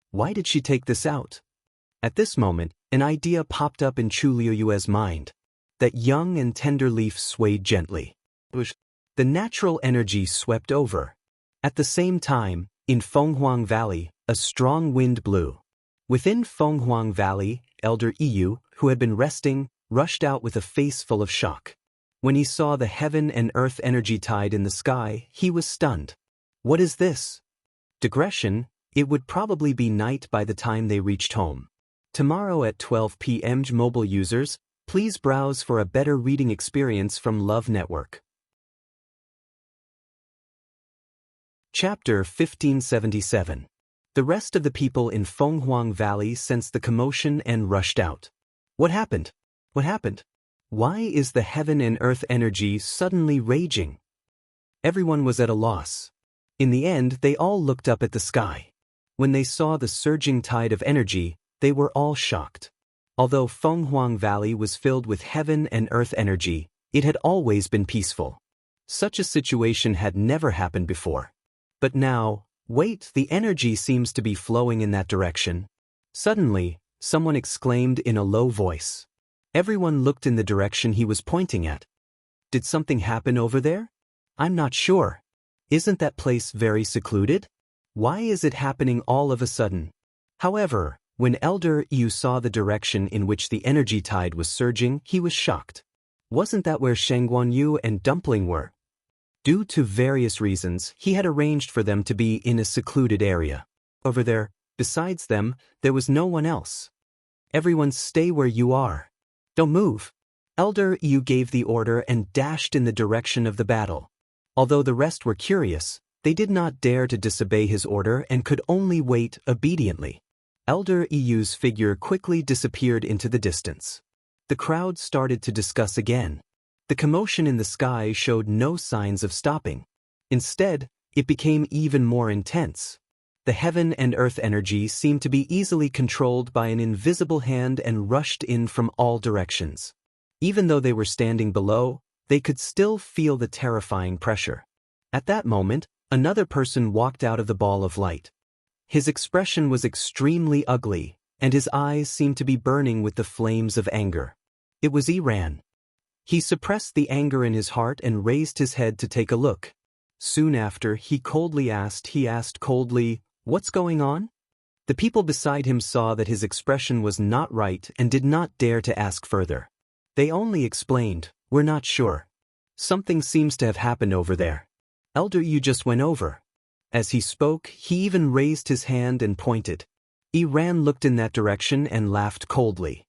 Why did she take this out? At this moment, an idea popped up in Chu Luiwei's mind. That young and tender leaf swayed gently. The natural energy swept over. At the same time, in Fenghuang Valley, a strong wind blew. Within Fenghuang Valley, Elder Yu, who had been resting, rushed out with a face full of shock. When he saw the heaven and earth energy tide in the sky, he was stunned. What is this? Digression, it would probably be night by the time they reached home. Tomorrow at 12 p.m. Mobile users, please browse for a better reading experience from Love Network. Chapter 1577. The rest of the people in Fenghuang Valley sensed the commotion and rushed out. What happened? What happened? Why is the heaven and earth energy suddenly raging? Everyone was at a loss. In the end, they all looked up at the sky. When they saw the surging tide of energy, they were all shocked. Although Fenghuang Valley was filled with heaven and earth energy, it had always been peaceful. Such a situation had never happened before. But now, wait, the energy seems to be flowing in that direction. Suddenly, someone exclaimed in a low voice. Everyone looked in the direction he was pointing at. Did something happen over there? I'm not sure. Isn't that place very secluded? Why is it happening all of a sudden? However, when Elder Yu saw the direction in which the energy tide was surging, he was shocked. Wasn't that where Shangguanyu and Dumpling were? Due to various reasons, he had arranged for them to be in a secluded area. Over there, besides them, there was no one else. Everyone stay where you are. Don't move. Elder Yu gave the order and dashed in the direction of the battle. Although the rest were curious, they did not dare to disobey his order and could only wait obediently. Elder Yu's figure quickly disappeared into the distance. The crowd started to discuss again. The commotion in the sky showed no signs of stopping. Instead, it became even more intense. The heaven and earth energy seemed to be easily controlled by an invisible hand and rushed in from all directions. Even though they were standing below, they could still feel the terrifying pressure. At that moment, another person walked out of the ball of light. His expression was extremely ugly, and his eyes seemed to be burning with the flames of anger. It was Iran. He suppressed the anger in his heart and raised his head to take a look. Soon after, he asked coldly, "What's going on?" The people beside him saw that his expression was not right and did not dare to ask further. They only explained, "We're not sure. Something seems to have happened over there. Elder Yu just went over." As he spoke, he even raised his hand and pointed. Iran looked in that direction and laughed coldly.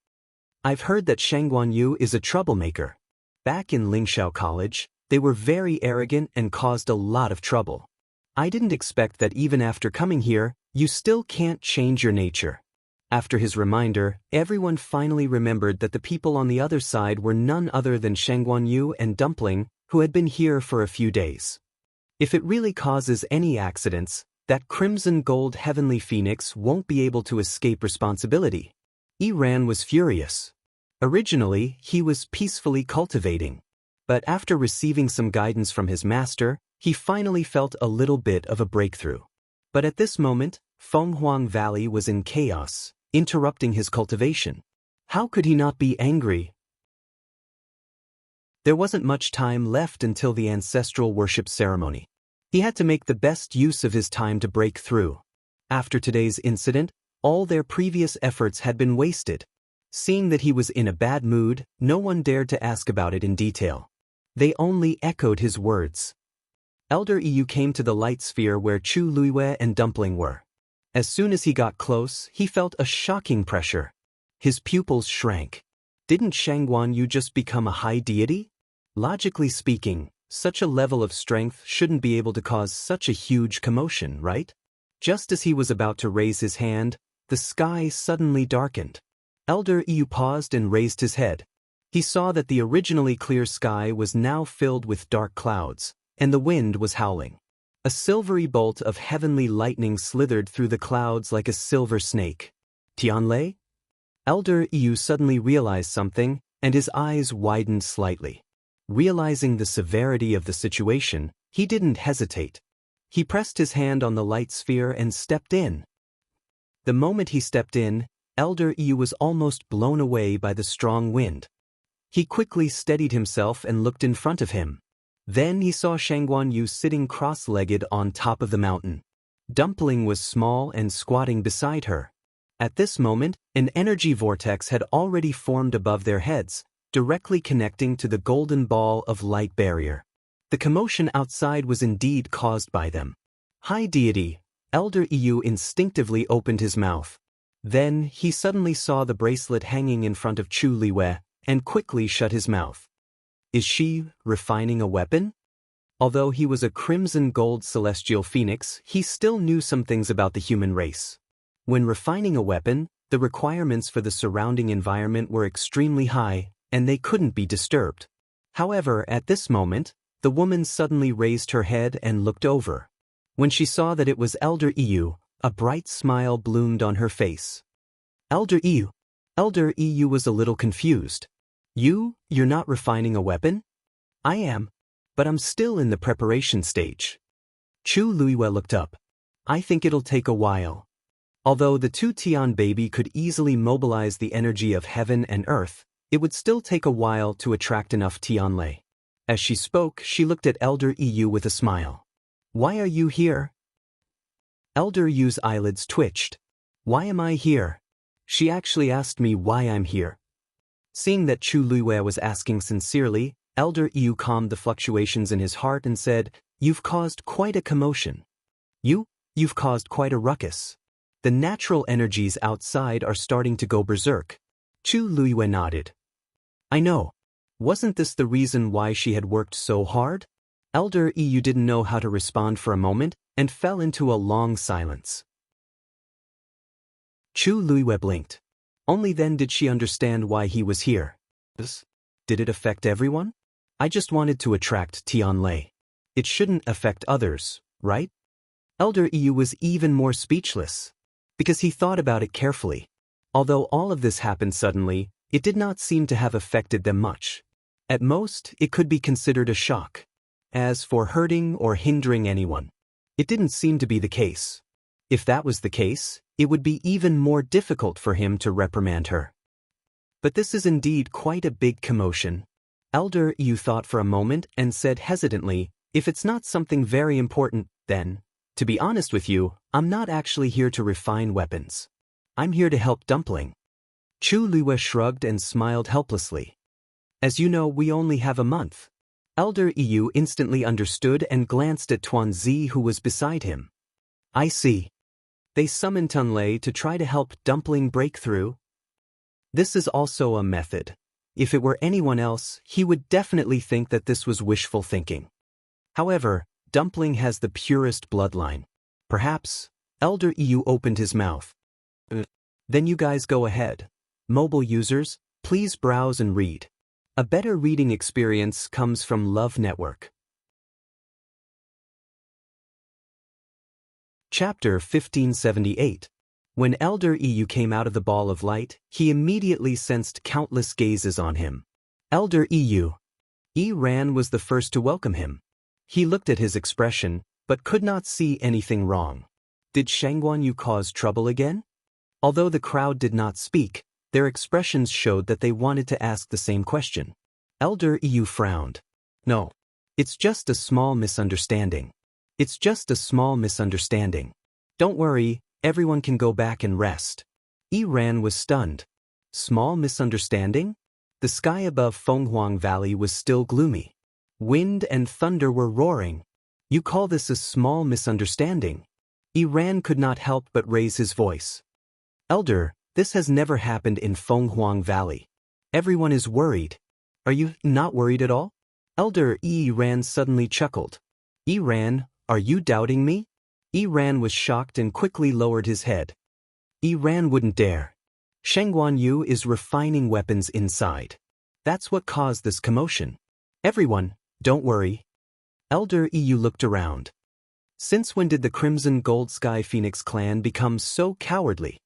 "I've heard that Shangguanyu is a troublemaker. Back in Lingxiao College, they were very arrogant and caused a lot of trouble. I didn't expect that even after coming here, you still can't change your nature." After his reminder, everyone finally remembered that the people on the other side were none other than Shangguanyu and Dumpling, who had been here for a few days. If it really causes any accidents, that crimson gold heavenly phoenix won't be able to escape responsibility. Iran was furious. Originally, he was peacefully cultivating. But after receiving some guidance from his master, he finally felt a little bit of a breakthrough. But at this moment, Fenghuang Valley was in chaos, interrupting his cultivation. How could he not be angry? There wasn't much time left until the ancestral worship ceremony. He had to make the best use of his time to break through. After today's incident, all their previous efforts had been wasted. Seeing that he was in a bad mood, no one dared to ask about it in detail. They only echoed his words. Elder Yu came to the light sphere where Chu Luiwei and Dumpling were. As soon as he got close, he felt a shocking pressure. His pupils shrank. Didn't Shangguanyu just become a high deity? Logically speaking, such a level of strength shouldn't be able to cause such a huge commotion, right? Just as he was about to raise his hand, the sky suddenly darkened. Elder Yu paused and raised his head. He saw that the originally clear sky was now filled with dark clouds, and the wind was howling. A silvery bolt of heavenly lightning slithered through the clouds like a silver snake. Tianlei? Elder Yu suddenly realized something, and his eyes widened slightly. Realizing the severity of the situation, he didn't hesitate. He pressed his hand on the light sphere and stepped in. The moment he stepped in, Elder Yu was almost blown away by the strong wind. He quickly steadied himself and looked in front of him. Then he saw Shangguanyu sitting cross-legged on top of the mountain. Dumpling was small and squatting beside her. At this moment, an energy vortex had already formed above their heads, directly connecting to the golden ball of light barrier. The commotion outside was indeed caused by them. "High deity," Elder Yu instinctively opened his mouth. Then he suddenly saw the bracelet hanging in front of Chu Liwei and quickly shut his mouth. Is she refining a weapon? Although he was a crimson gold celestial phoenix, he still knew some things about the human race. When refining a weapon, the requirements for the surrounding environment were extremely high, and they couldn't be disturbed. However, at this moment, the woman suddenly raised her head and looked over. When she saw that it was Elder Yu, A bright smile bloomed on her face. Elder Yu. Elder Yu was a little confused. You're not refining a weapon? I am. But I'm still in the preparation stage. Chu Luiwe looked up. I think it'll take a while. Although the two Tian baby could easily mobilize the energy of heaven and earth, it would still take a while to attract enough Tianlei. As she spoke, she looked at Elder Yu with a smile. Why are you here? Elder Yu's eyelids twitched. Why am I here? She actually asked me why I'm here. Seeing that Chu Luiwe was asking sincerely, Elder Yu calmed the fluctuations in his heart and said, You've caused quite a commotion. You've caused quite a ruckus. The natural energies outside are starting to go berserk. Chu Luiwe nodded. I know. Wasn't this the reason why she had worked so hard? Elder Yu didn't know how to respond for a moment and fell into a long silence. Chu Luiwe blinked. Only then did she understand why he was here. Did it affect everyone? I just wanted to attract Tianlei. It shouldn't affect others, right? Elder Yu was even more speechless. Because he thought about it carefully. Although all of this happened suddenly, it did not seem to have affected them much. At most, it could be considered a shock. As for hurting or hindering anyone, it didn't seem to be the case. If that was the case, it would be even more difficult for him to reprimand her. But this is indeed quite a big commotion. Elder Yu thought for a moment and said hesitantly, if it's not something very important, then, to be honest with you, I'm not actually here to refine weapons. I'm here to help Dumpling. Chu Luiwe shrugged and smiled helplessly. As you know, we only have a month. Elder Yu instantly understood and glanced at Tuanzi who was beside him. I see. They summoned Tunlei to try to help Dumpling break through. This is also a method. If it were anyone else, he would definitely think that this was wishful thinking. However, Dumpling has the purest bloodline. Perhaps. Elder Yu opened his mouth. Then you guys go ahead. Mobile users, please browse and read. A better reading experience comes from Love Network. Chapter 1578. When Elder Yu came out of the ball of light, he immediately sensed countless gazes on him. Elder Yu. Ran was the first to welcome him. He looked at his expression, but could not see anything wrong. Did Shangguan Yu cause trouble again? Although the crowd did not speak, their expressions showed that they wanted to ask the same question. Elder Yu frowned. No. It's just a small misunderstanding. It's just a small misunderstanding. Don't worry, everyone can go back and rest. Ran was stunned. Small misunderstanding? The sky above Fenghuang Valley was still gloomy. Wind and thunder were roaring. You call this a small misunderstanding? Ran could not help but raise his voice. Elder, this has never happened in Fenghuang Valley. Everyone is worried. Are you not worried at all? Elder Ran suddenly chuckled. Ran, are you doubting me? Ran was shocked and quickly lowered his head. Ran wouldn't dare. Shangguan Yu is refining weapons inside. That's what caused this commotion. Everyone, don't worry. Elder Yu looked around. Since when did the Crimson Gold Sky Phoenix clan become so cowardly?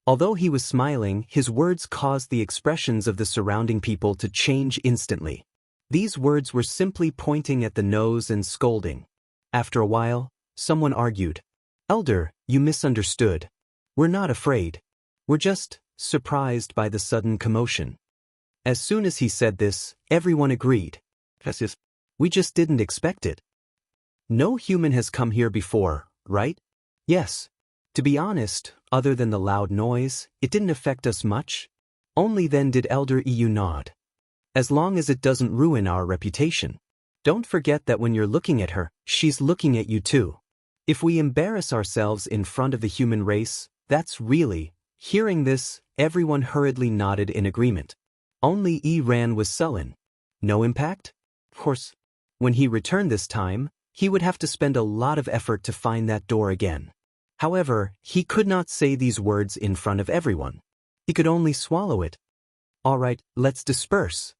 Although he was smiling, his words caused the expressions of the surrounding people to change instantly. These words were simply pointing at the nose and scolding. After a while, someone argued. Elder, you misunderstood. We're not afraid. We're just surprised by the sudden commotion. As soon as he said this, everyone agreed. We just didn't expect it. No human has come here before, right? Yes. To be honest, other than the loud noise, it didn't affect us much. Only then did Elder Yu nod. As long as it doesn't ruin our reputation. Don't forget that when you're looking at her, she's looking at you too. If we embarrass ourselves in front of the human race, that's really. Hearing this, everyone hurriedly nodded in agreement. Only Ran was sullen. No impact? Of course. When he returned this time, he would have to spend a lot of effort to find that door again. However, he could not say these words in front of everyone. He could only swallow it. All right, let's disperse.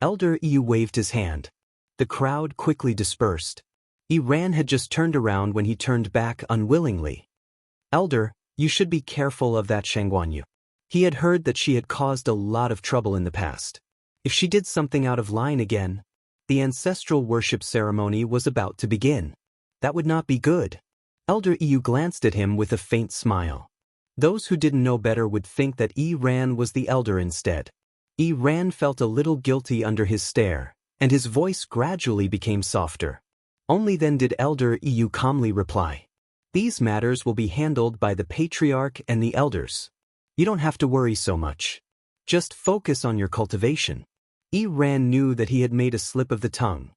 Elder Yu waved his hand. The crowd quickly dispersed. Ran had just turned around when he turned back unwillingly. "Elder, you should be careful of that Shangguanyu. He had heard that she had caused a lot of trouble in the past. If she did something out of line again, the ancestral worship ceremony was about to begin. That would not be good." Elder Yu glanced at him with a faint smile. Those who didn't know better would think that Ran was the elder instead. Ran felt a little guilty under his stare, and his voice gradually became softer. Only then did Elder Yu calmly reply, "These matters will be handled by the patriarch and the elders. You don't have to worry so much. Just focus on your cultivation." Ran knew that he had made a slip of the tongue.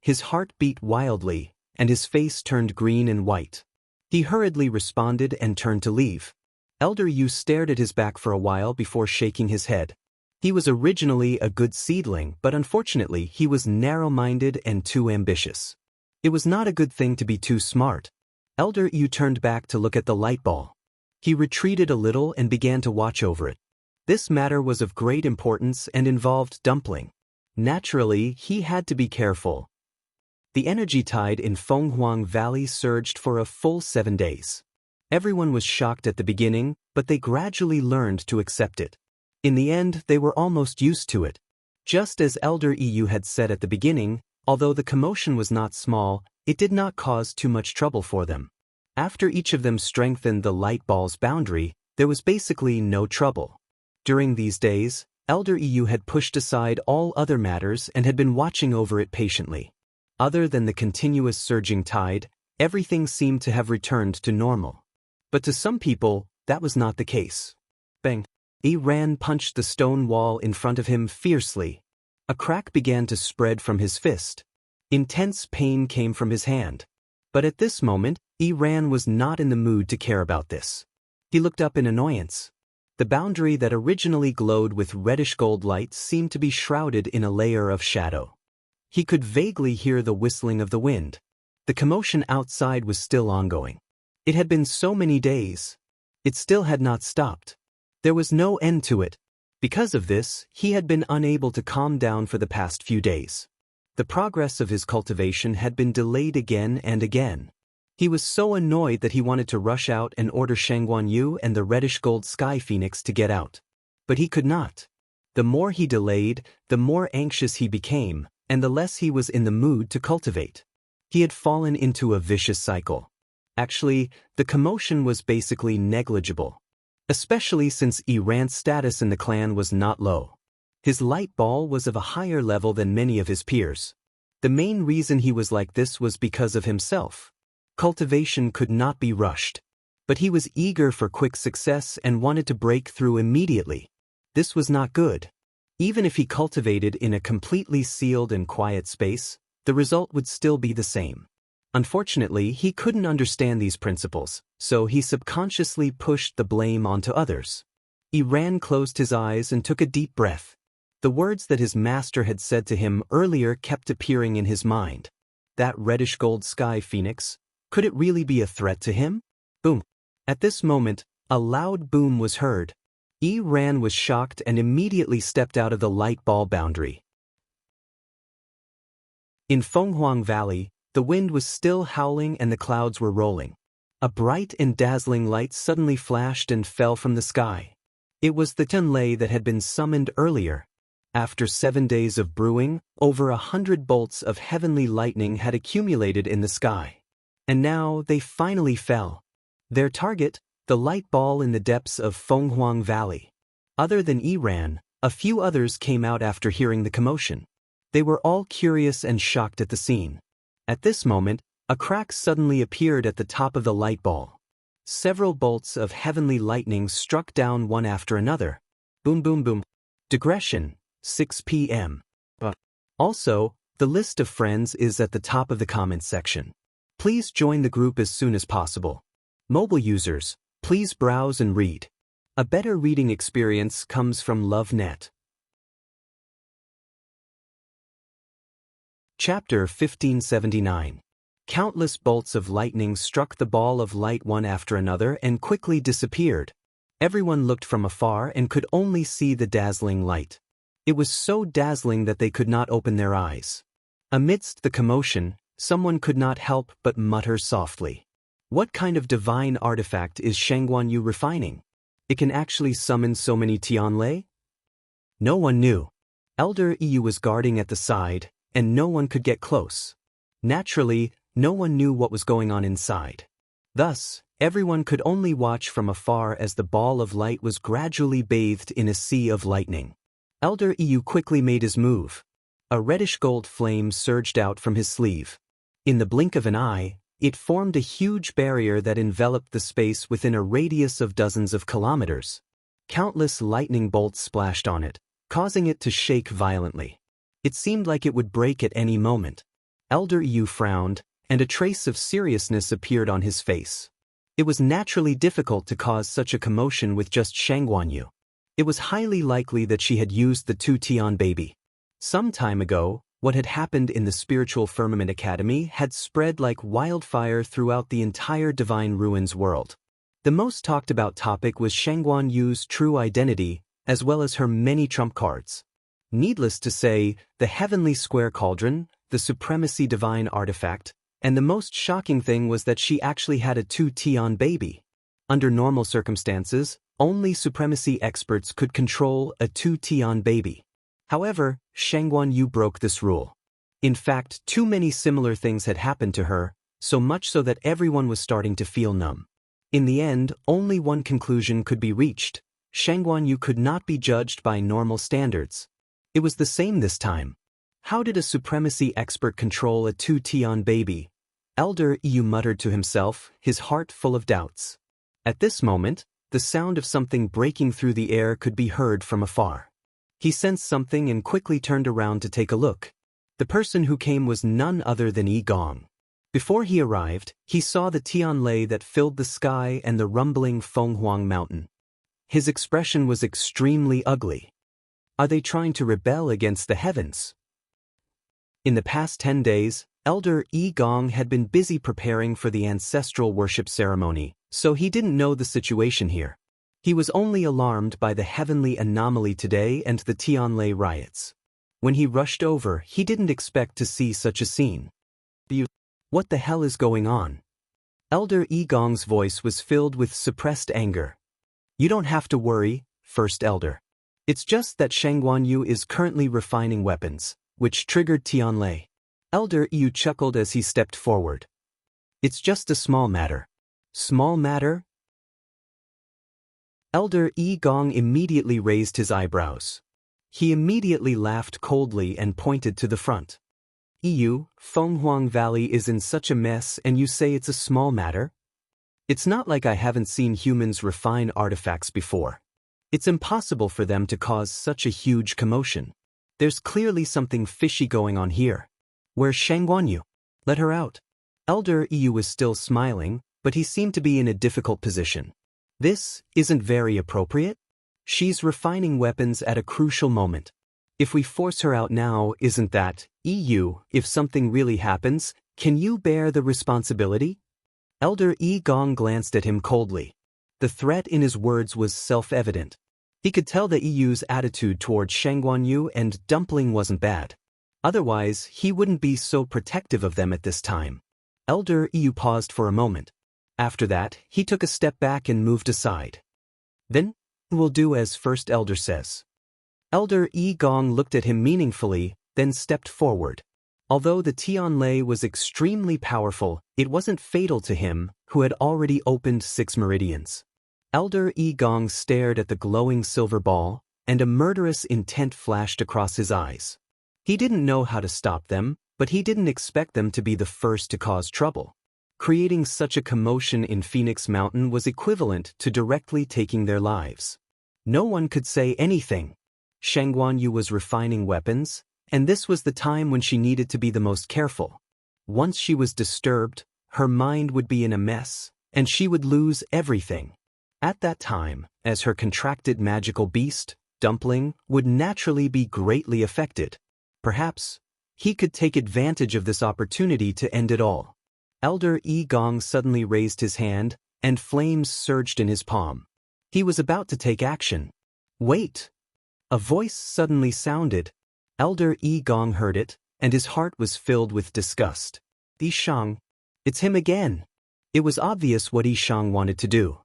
His heart beat wildly, and his face turned green and white. He hurriedly responded and turned to leave. Elder Yu stared at his back for a while before shaking his head. He was originally a good seedling, but unfortunately he was narrow-minded and too ambitious. It was not a good thing to be too smart. Elder Yu turned back to look at the light ball. He retreated a little and began to watch over it. This matter was of great importance and involved Dumpling. Naturally, he had to be careful. The energy tide in Fenghuang Valley surged for a full 7 days. Everyone was shocked at the beginning, but they gradually learned to accept it. In the end, they were almost used to it. Just as Elder Yu had said at the beginning, although the commotion was not small, it did not cause too much trouble for them. After each of them strengthened the light ball's boundary, there was basically no trouble. During these days, Elder Yu had pushed aside all other matters and had been watching over it patiently. Other than the continuous surging tide, everything seemed to have returned to normal. But to some people, that was not the case. Bang! Ran punched the stone wall in front of him fiercely. A crack began to spread from his fist. Intense pain came from his hand. But at this moment, Ran was not in the mood to care about this. He looked up in annoyance. The boundary that originally glowed with reddish-gold light seemed to be shrouded in a layer of shadow. He could vaguely hear the whistling of the wind. The commotion outside was still ongoing. It had been so many days. It still had not stopped. There was no end to it. Because of this, he had been unable to calm down for the past few days. The progress of his cultivation had been delayed again and again. He was so annoyed that he wanted to rush out and order Shangguanyu and the reddish-gold sky phoenix to get out. But he could not. The more he delayed, the more anxious he became, and the less he was in the mood to cultivate. He had fallen into a vicious cycle. Actually, the commotion was basically negligible. Especially since Ran's status in the clan was not low. His light ball was of a higher level than many of his peers. The main reason he was like this was because of himself. Cultivation could not be rushed. But he was eager for quick success and wanted to break through immediately. This was not good. Even if he cultivated in a completely sealed and quiet space, the result would still be the same. Unfortunately, he couldn't understand these principles, so he subconsciously pushed the blame onto others. Ran closed his eyes and took a deep breath. The words that his master had said to him earlier kept appearing in his mind. That reddish-gold sky phoenix, could it really be a threat to him? Boom! At this moment, a loud boom was heard. Ran was shocked and immediately stepped out of the light ball boundary. In Fenghuang Valley, the wind was still howling and the clouds were rolling. A bright and dazzling light suddenly flashed and fell from the sky. It was the Tenlei that had been summoned earlier. After 7 days of brewing, over 100 bolts of heavenly lightning had accumulated in the sky. And now they finally fell. Their target, the light ball in the depths of Fenghuang Valley. Other than Ran, a few others came out after hearing the commotion. They were all curious and shocked at the scene. At this moment, a crack suddenly appeared at the top of the light ball. Several bolts of heavenly lightning struck down one after another. Boom boom boom. Digression, 6 p.m. Also, the list of friends is at the top of the comments section. Please join the group as soon as possible. Mobile users, please browse and read. A better reading experience comes from LoveNet. Chapter 1579. Countless bolts of lightning struck the ball of light one after another and quickly disappeared. Everyone looked from afar and could only see the dazzling light. It was so dazzling that they could not open their eyes. Amidst the commotion, someone could not help but mutter softly. What kind of divine artifact is Shangguan Yu refining? It can actually summon so many Tianlei? No one knew. Elder Yu was guarding at the side, and no one could get close. Naturally, no one knew what was going on inside. Thus, everyone could only watch from afar as the ball of light was gradually bathed in a sea of lightning. Elder Yu quickly made his move. A reddish-gold flame surged out from his sleeve. In the blink of an eye, it formed a huge barrier that enveloped the space within a radius of dozens of kilometers. Countless lightning bolts splashed on it, causing it to shake violently. It seemed like it would break at any moment. Elder Yu frowned, and a trace of seriousness appeared on his face. It was naturally difficult to cause such a commotion with just Shangguan Yu. It was highly likely that she had used the 2 Tian baby. Some time ago, what had happened in the Spiritual Firmament Academy had spread like wildfire throughout the entire Divine Ruins world. The most talked about topic was Shangguan Yu's true identity, as well as her many trump cards. Needless to say, the Heavenly Square Cauldron, the Supremacy Divine Artifact, and the most shocking thing was that she actually had a 2 Tian baby. Under normal circumstances, only Supremacy experts could control a 2 Tian baby. However, Shangguan Yu broke this rule. In fact, too many similar things had happened to her, so much so that everyone was starting to feel numb. In the end, only one conclusion could be reached. Shangguan Yu could not be judged by normal standards. It was the same this time. How did a Supremacy expert control a 2 Tian baby? Elder Yu muttered to himself, his heart full of doubts. At this moment, the sound of something breaking through the air could be heard from afar. He sensed something and quickly turned around to take a look. The person who came was none other than Yi Gong. Before he arrived, he saw the Tianlei that filled the sky and the rumbling Fenghuang mountain. His expression was extremely ugly. Are they trying to rebel against the heavens? In the past 10 days, Elder Yi Gong had been busy preparing for the ancestral worship ceremony, so he didn't know the situation here. He was only alarmed by the heavenly anomaly today and the Tianlei riots. When he rushed over, he didn't expect to see such a scene. What the hell is going on? Elder Yi Gong's voice was filled with suppressed anger. You don't have to worry, First Elder. It's just that Shangguan Yu is currently refining weapons, which triggered Tianlei. Elder Yu chuckled as he stepped forward. It's just a small matter. Small matter? Elder Yi Gong immediately raised his eyebrows. He immediately laughed coldly and pointed to the front. Yu, Fenghuang Valley is in such a mess and you say it's a small matter? It's not like I haven't seen humans refine artifacts before. It's impossible for them to cause such a huge commotion. There's clearly something fishy going on here. Where's Shangguan Yu? Let her out. Elder Yu was still smiling, but he seemed to be in a difficult position. This isn't very appropriate. She's refining weapons at a crucial moment. If we force her out now, isn't that, Yu, if something really happens, can you bear the responsibility? Elder Yi Gong glanced at him coldly. The threat in his words was self-evident. He could tell that Yu's attitude toward Shangguan Yu and Dumpling wasn't bad. Otherwise, he wouldn't be so protective of them at this time. Elder Yu paused for a moment. After that, he took a step back and moved aside. Then, we'll do as First Elder says. Elder Yi Gong looked at him meaningfully, then stepped forward. Although the Tianlei was extremely powerful, it wasn't fatal to him, who had already opened 6 meridians. Elder Yi Gong stared at the glowing silver ball, and a murderous intent flashed across his eyes. He didn't know how to stop them, but he didn't expect them to be the first to cause trouble. Creating such a commotion in Phoenix Mountain was equivalent to directly taking their lives. No one could say anything. Shangguan Yu was refining weapons, and this was the time when she needed to be the most careful. Once she was disturbed, her mind would be in a mess, and she would lose everything. At that time, as her contracted magical beast, Dumpling, would naturally be greatly affected. Perhaps, he could take advantage of this opportunity to end it all. Elder Yi Gong suddenly raised his hand, and flames surged in his palm. He was about to take action. Wait! A voice suddenly sounded. Elder Yi Gong heard it, and his heart was filled with disgust. Yi Shang. It's him again. It was obvious what Yi Shang wanted to do.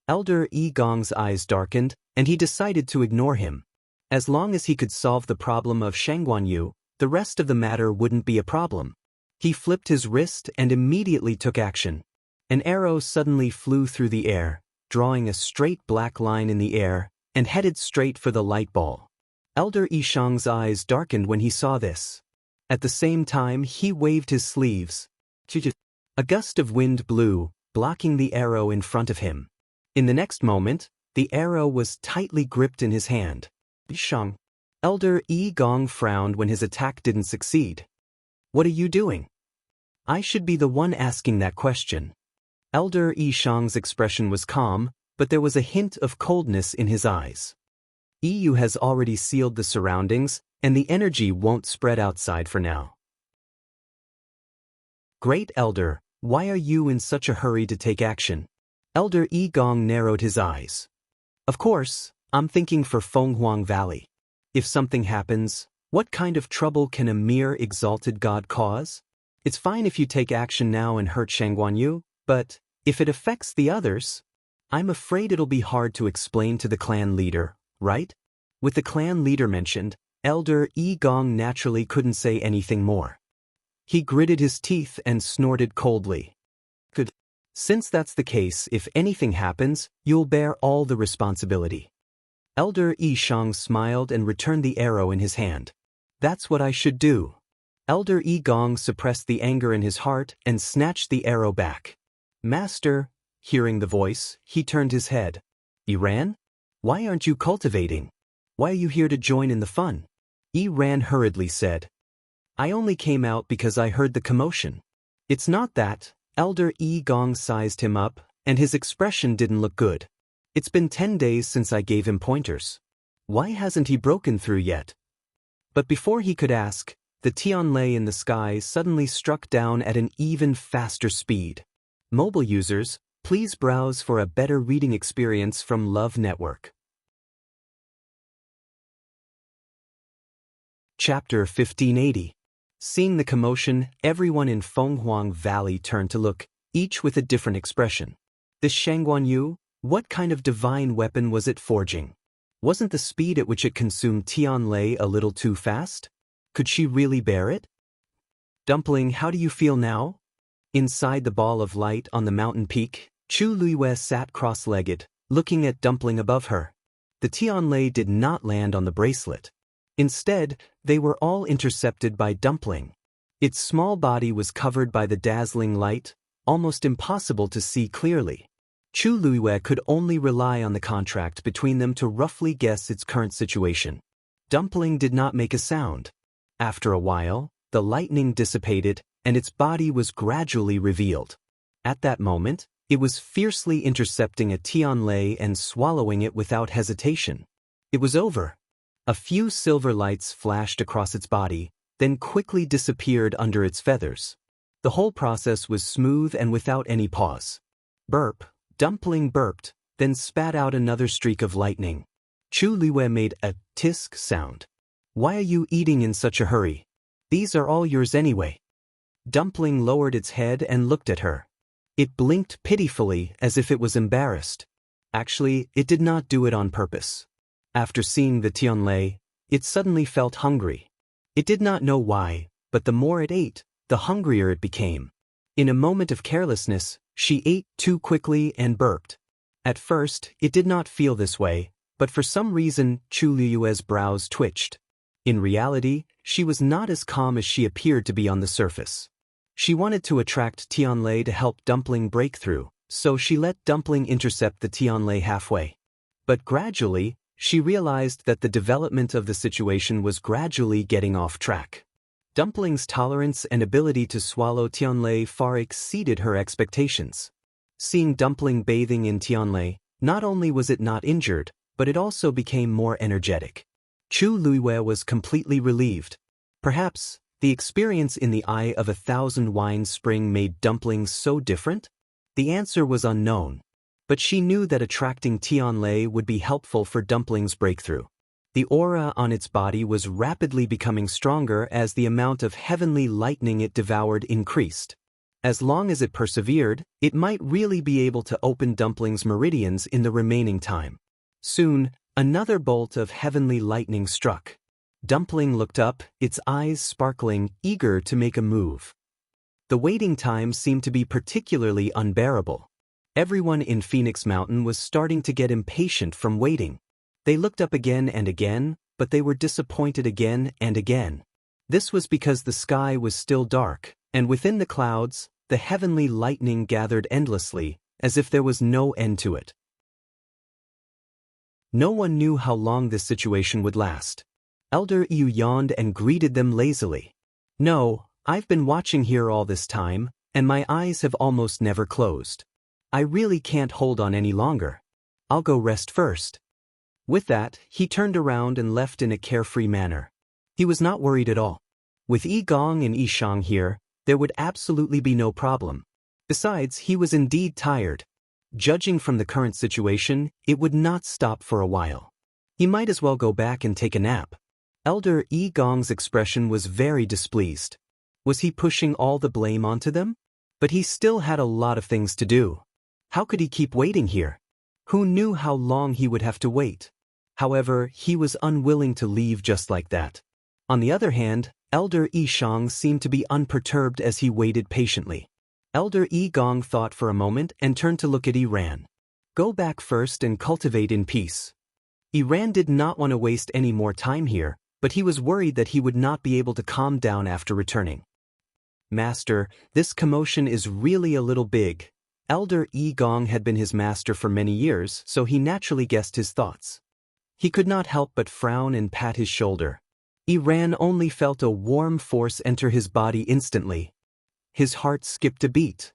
Elder Yi Gong's eyes darkened, and he decided to ignore him. As long as he could solve the problem of Shangguanyu, the rest of the matter wouldn't be a problem. He flipped his wrist and immediately took action. An arrow suddenly flew through the air, drawing a straight black line in the air, and headed straight for the light ball. Elder Yi Shang's eyes darkened when he saw this. At the same time, he waved his sleeves. A gust of wind blew, blocking the arrow in front of him. In the next moment, the arrow was tightly gripped in his hand. Yi Shang. Elder Yi Gong frowned when his attack didn't succeed. What are you doing? I should be the one asking that question. Elder Yi Shang's expression was calm, but there was a hint of coldness in his eyes. EU has already sealed the surroundings, and the energy won't spread outside for now. Great Elder, why are you in such a hurry to take action? Elder Yi Gong narrowed his eyes. Of course, I'm thinking for Fenghuang Valley. If something happens, what kind of trouble can a mere exalted god cause? It's fine if you take action now and hurt Shangguanyu, but if it affects the others, I'm afraid it'll be hard to explain to the clan leader, right? With the clan leader mentioned, Elder Yi Gong naturally couldn't say anything more. He gritted his teeth and snorted coldly. Good. Since that's the case, if anything happens, you'll bear all the responsibility. Elder Yi Shang smiled and returned the arrow in his hand. That's what I should do. Elder Yi Gong suppressed the anger in his heart and snatched the arrow back. Master, hearing the voice, he turned his head. Iran? Why aren't you cultivating? Why are you here to join in the fun? Iran hurriedly said. I only came out because I heard the commotion. It's not that. Elder Yi Gong sized him up, and his expression didn't look good. It's been 10 days since I gave him pointers. Why hasn't he broken through yet? But before he could ask, the Tianlei in the sky suddenly struck down at an even faster speed. Mobile users, please browse for a better reading experience from Love Network. Chapter 1580. Seeing the commotion, everyone in Fenghuang Valley turned to look, each with a different expression. This Shangguanyu, what kind of divine weapon was it forging? Wasn't the speed at which it consumed Tianlei a little too fast? Could she really bear it? Dumpling, how do you feel now? Inside the ball of light on the mountain peak, Chu Luiyue sat cross-legged, looking at Dumpling above her. The Tianlei did not land on the bracelet. Instead, they were all intercepted by Dumpling. Its small body was covered by the dazzling light, almost impossible to see clearly. Chu Luiyue could only rely on the contract between them to roughly guess its current situation. Dumpling did not make a sound. After a while, the lightning dissipated, and its body was gradually revealed. At that moment, it was fiercely intercepting a Tianlei and swallowing it without hesitation. It was over. A few silver lights flashed across its body, then quickly disappeared under its feathers. The whole process was smooth and without any pause. Burp, Dumpling burped, then spat out another streak of lightning. Chu Luiyue made a tisk sound. Why are you eating in such a hurry? These are all yours anyway. Dumpling lowered its head and looked at her. It blinked pitifully as if it was embarrassed. Actually, it did not do it on purpose. After seeing the Tianlei, it suddenly felt hungry. It did not know why, but the more it ate, the hungrier it became. In a moment of carelessness, she ate too quickly and burped. At first, it did not feel this way, but for some reason, Chu Luiyue's brows twitched. In reality, she was not as calm as she appeared to be on the surface. She wanted to attract Tianlei to help Dumpling break through, so she let Dumpling intercept the Tianlei halfway. But gradually, she realized that the development of the situation was gradually getting off track. Dumpling's tolerance and ability to swallow Tianlei far exceeded her expectations. Seeing Dumpling bathing in Tianlei, not only was it not injured, but it also became more energetic. Chu Luiyue was completely relieved. Perhaps, the experience in the Eye of 1,000 Wine Spring made Dumplings so different? The answer was unknown. But she knew that attracting Tianlei would be helpful for Dumpling's breakthrough. The aura on its body was rapidly becoming stronger as the amount of heavenly lightning it devoured increased. As long as it persevered, it might really be able to open Dumpling's meridians in the remaining time. Soon, another bolt of heavenly lightning struck. Dumpling looked up, its eyes sparkling, eager to make a move. The waiting time seemed to be particularly unbearable. Everyone in Phoenix Mountain was starting to get impatient from waiting. They looked up again and again, but they were disappointed again and again. This was because the sky was still dark, and within the clouds, the heavenly lightning gathered endlessly, as if there was no end to it. No one knew how long this situation would last. Elder Yu yawned and greeted them lazily. "No, I've been watching here all this time, and my eyes have almost never closed. I really can't hold on any longer. I'll go rest first." With that, he turned around and left in a carefree manner. He was not worried at all. With Yi Gong and Yi Shang here, there would absolutely be no problem. Besides, he was indeed tired. Judging from the current situation, it would not stop for a while. He might as well go back and take a nap. Elder Yi Gong's expression was very displeased. Was he pushing all the blame onto them? But he still had a lot of things to do. How could he keep waiting here? Who knew how long he would have to wait? However, he was unwilling to leave just like that. On the other hand, Elder Yi Shang seemed to be unperturbed as he waited patiently. Elder Yi Gong thought for a moment and turned to look at Iran. "Go back first and cultivate in peace." Iran did not want to waste any more time here, but he was worried that he would not be able to calm down after returning. "Master, this commotion is really a little big." Elder Yi Gong had been his master for many years, so he naturally guessed his thoughts. He could not help but frown and pat his shoulder. Iran only felt a warm force enter his body instantly. His heart skipped a beat.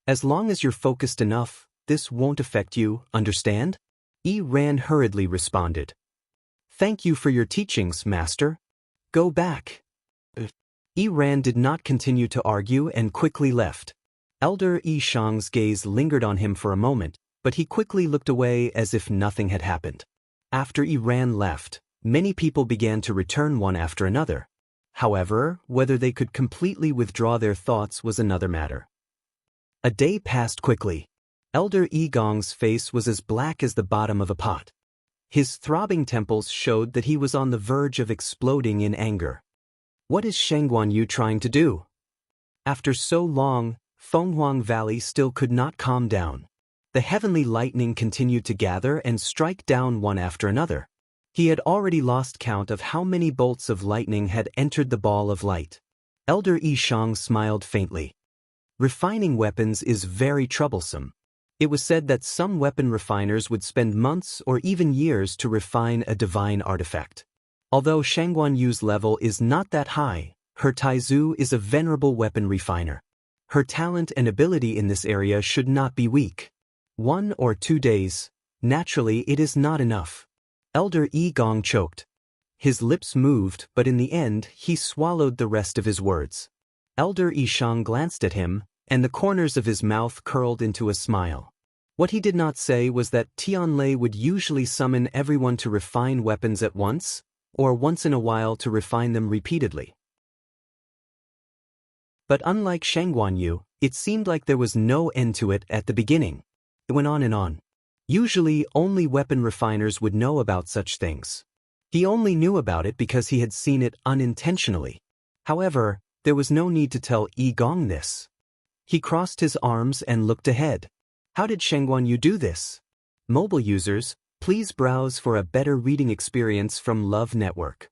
"As long as you're focused enough, this won't affect you, understand?" Iran hurriedly responded. "Thank you for your teachings, master. Go back." Iran did not continue to argue and quickly left. Elder Yi Shang's gaze lingered on him for a moment, but he quickly looked away as if nothing had happened. After Iran left, many people began to return one after another. However, whether they could completely withdraw their thoughts was another matter. A day passed quickly. Elder Yi Gong's face was as black as the bottom of a pot. His throbbing temples showed that he was on the verge of exploding in anger. What is Shengguan Yu trying to do? After so long, Fenghuang Valley still could not calm down. The heavenly lightning continued to gather and strike down one after another. He had already lost count of how many bolts of lightning had entered the ball of light. Elder Yi Shang smiled faintly. Refining weapons is very troublesome. It was said that some weapon refiners would spend months or even years to refine a divine artifact. Although Shengguan Yu's level is not that high, her Taizu is a venerable weapon refiner. Her talent and ability in this area should not be weak. 1 or 2 days, naturally it is not enough. Elder Yi Gong choked. His lips moved, but in the end, he swallowed the rest of his words. Elder Yi Shang glanced at him, and the corners of his mouth curled into a smile. What he did not say was that Tianlei would usually summon everyone to refine weapons at once, or once in a while to refine them repeatedly. But unlike Shengguan Yu, it seemed like there was no end to it at the beginning. It went on and on. Usually, only weapon refiners would know about such things. He only knew about it because he had seen it unintentionally. However, there was no need to tell Yi Gong this. He crossed his arms and looked ahead. How did Shengguan Yu do this? Mobile users, please browse for a better reading experience from Love Network.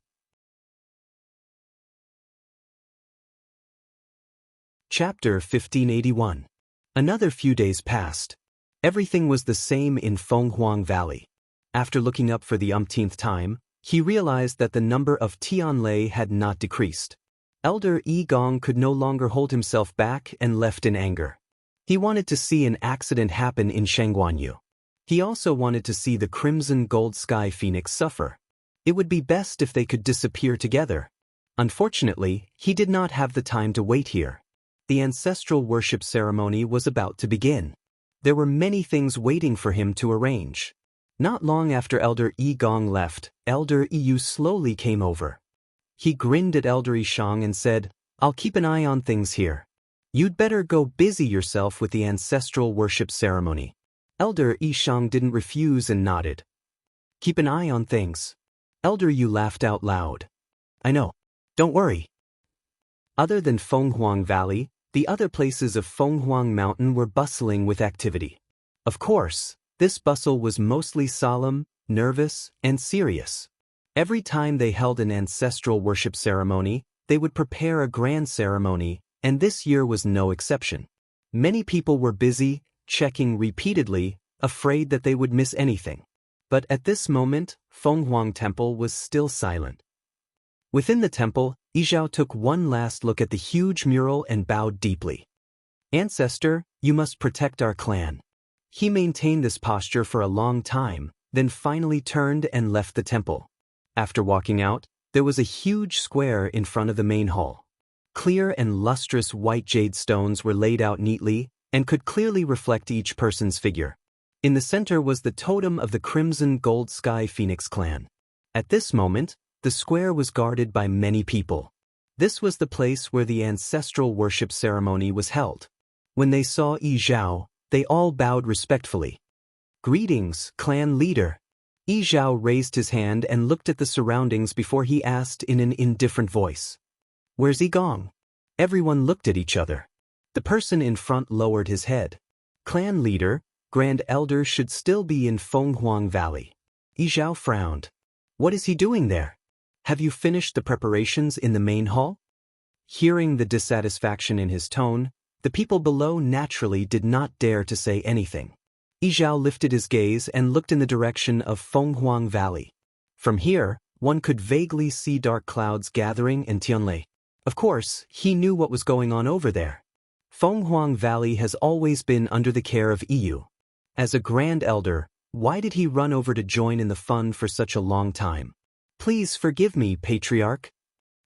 Chapter 1581. Another few days passed. Everything was the same in Fenghuang Valley. After looking up for the umpteenth time, he realized that the number of Tianlei had not decreased. Elder Yi Gong could no longer hold himself back and left in anger. He wanted to see an accident happen in Shengguan Yu. He also wanted to see the Crimson Gold Sky Phoenix suffer. It would be best if they could disappear together. Unfortunately, he did not have the time to wait here. The ancestral worship ceremony was about to begin. There were many things waiting for him to arrange. Not long after Elder Yi Gong left, Elder Yi Yu slowly came over. He grinned at Elder Yi Shang and said, "I'll keep an eye on things here." You'd better go busy yourself with the ancestral worship ceremony. Elder Yishang didn't refuse and nodded. Keep an eye on things. Elder Yu laughed out loud. I know. Don't worry. Other than Fenghuang Valley, the other places of Fenghuang Mountain were bustling with activity. Of course, this bustle was mostly solemn, nervous, and serious. Every time they held an ancestral worship ceremony, they would prepare a grand ceremony, and this year was no exception. Many people were busy, checking repeatedly, afraid that they would miss anything. But at this moment, Fenghuang Temple was still silent. Within the temple, Yizhao took one last look at the huge mural and bowed deeply. Ancestor, you must protect our clan. He maintained this posture for a long time, then finally turned and left the temple. After walking out, there was a huge square in front of the main hall. Clear and lustrous white jade stones were laid out neatly and could clearly reflect each person's figure. In the center was the totem of the Crimson Gold Sky Phoenix clan. At this moment, the square was guarded by many people. This was the place where the ancestral worship ceremony was held. When they saw Yi Zhao, they all bowed respectfully. Greetings, clan leader. Yi Zhao raised his hand and looked at the surroundings before he asked in an indifferent voice. Where's Yi Gong? Everyone looked at each other. The person in front lowered his head. Clan leader, Grand Elder should still be in Fenghuang Valley. Yi Zhao frowned. What is he doing there? Have you finished the preparations in the main hall? Hearing the dissatisfaction in his tone, the people below naturally did not dare to say anything. Yi Zhao lifted his gaze and looked in the direction of Fenghuang Valley. From here, one could vaguely see dark clouds gathering in Tianlei. Of course, he knew what was going on over there. Fenghuang Valley has always been under the care of Yu. As a Grand Elder, why did he run over to join in the fun for such a long time? Please forgive me, Patriarch.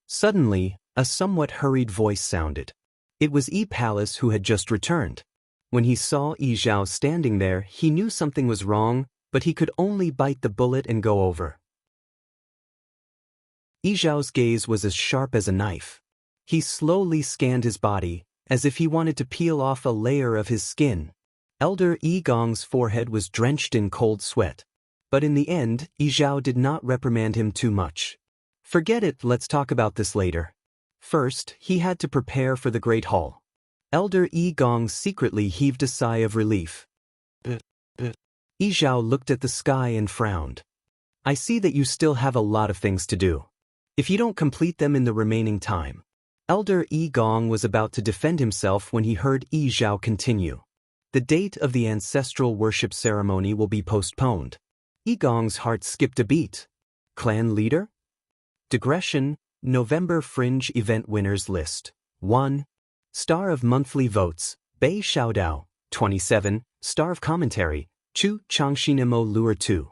Suddenly, a somewhat hurried voice sounded. It was Yi Palace who had just returned. When he saw Yi Zhao standing there, he knew something was wrong, but he could only bite the bullet and go over. Yi Zhao's gaze was as sharp as a knife. He slowly scanned his body, as if he wanted to peel off a layer of his skin. Elder Yi Gong's forehead was drenched in cold sweat. But in the end, Yi Zhao did not reprimand him too much. Forget it, let's talk about this later. First, he had to prepare for the Great Hall. Elder Yi Gong secretly heaved a sigh of relief. Yi Zhao looked at the sky and frowned. I see that you still have a lot of things to do. If you don't complete them in the remaining time. Elder Yi Gong was about to defend himself when he heard Yi Zhao continue. The date of the ancestral worship ceremony will be postponed. Yi Gong's heart skipped a beat. Clan leader? Digression, November Fringe Event Winners List. 1. Star of Monthly Votes, Bei Xiaodao, 27, Star of Commentary, Chu Changshinimo Lure 2.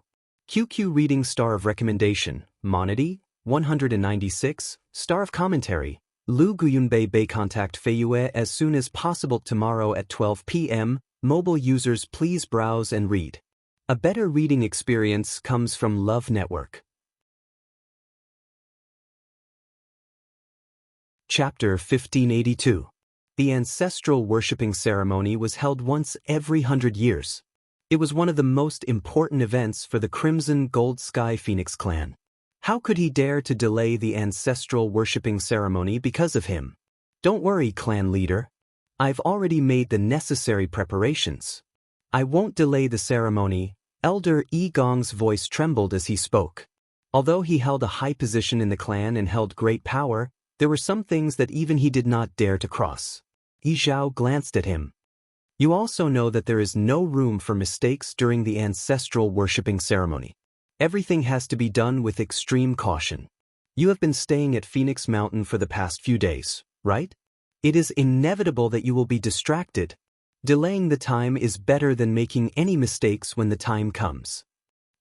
QQ Reading Star of Recommendation, Monody, 196, Star of Commentary, Lu Guyunbei Bei Contact Feiyue as soon as possible tomorrow at 12 p.m. Mobile users please browse and read. A better reading experience comes from Love Network. Chapter 1582. The ancestral worshipping ceremony was held once every 100 years. It was one of the most important events for the Crimson Gold Sky Phoenix clan. How could he dare to delay the ancestral worshipping ceremony because of him? Don't worry, clan leader. I've already made the necessary preparations. I won't delay the ceremony. Elder Yi Gong's voice trembled as he spoke. Although he held a high position in the clan and held great power, there were some things that even he did not dare to cross. Yi Zhao glanced at him. You also know that there is no room for mistakes during the ancestral worshipping ceremony. Everything has to be done with extreme caution. You have been staying at Phoenix Mountain for the past few days, right? It is inevitable that you will be distracted. Delaying the time is better than making any mistakes when the time comes.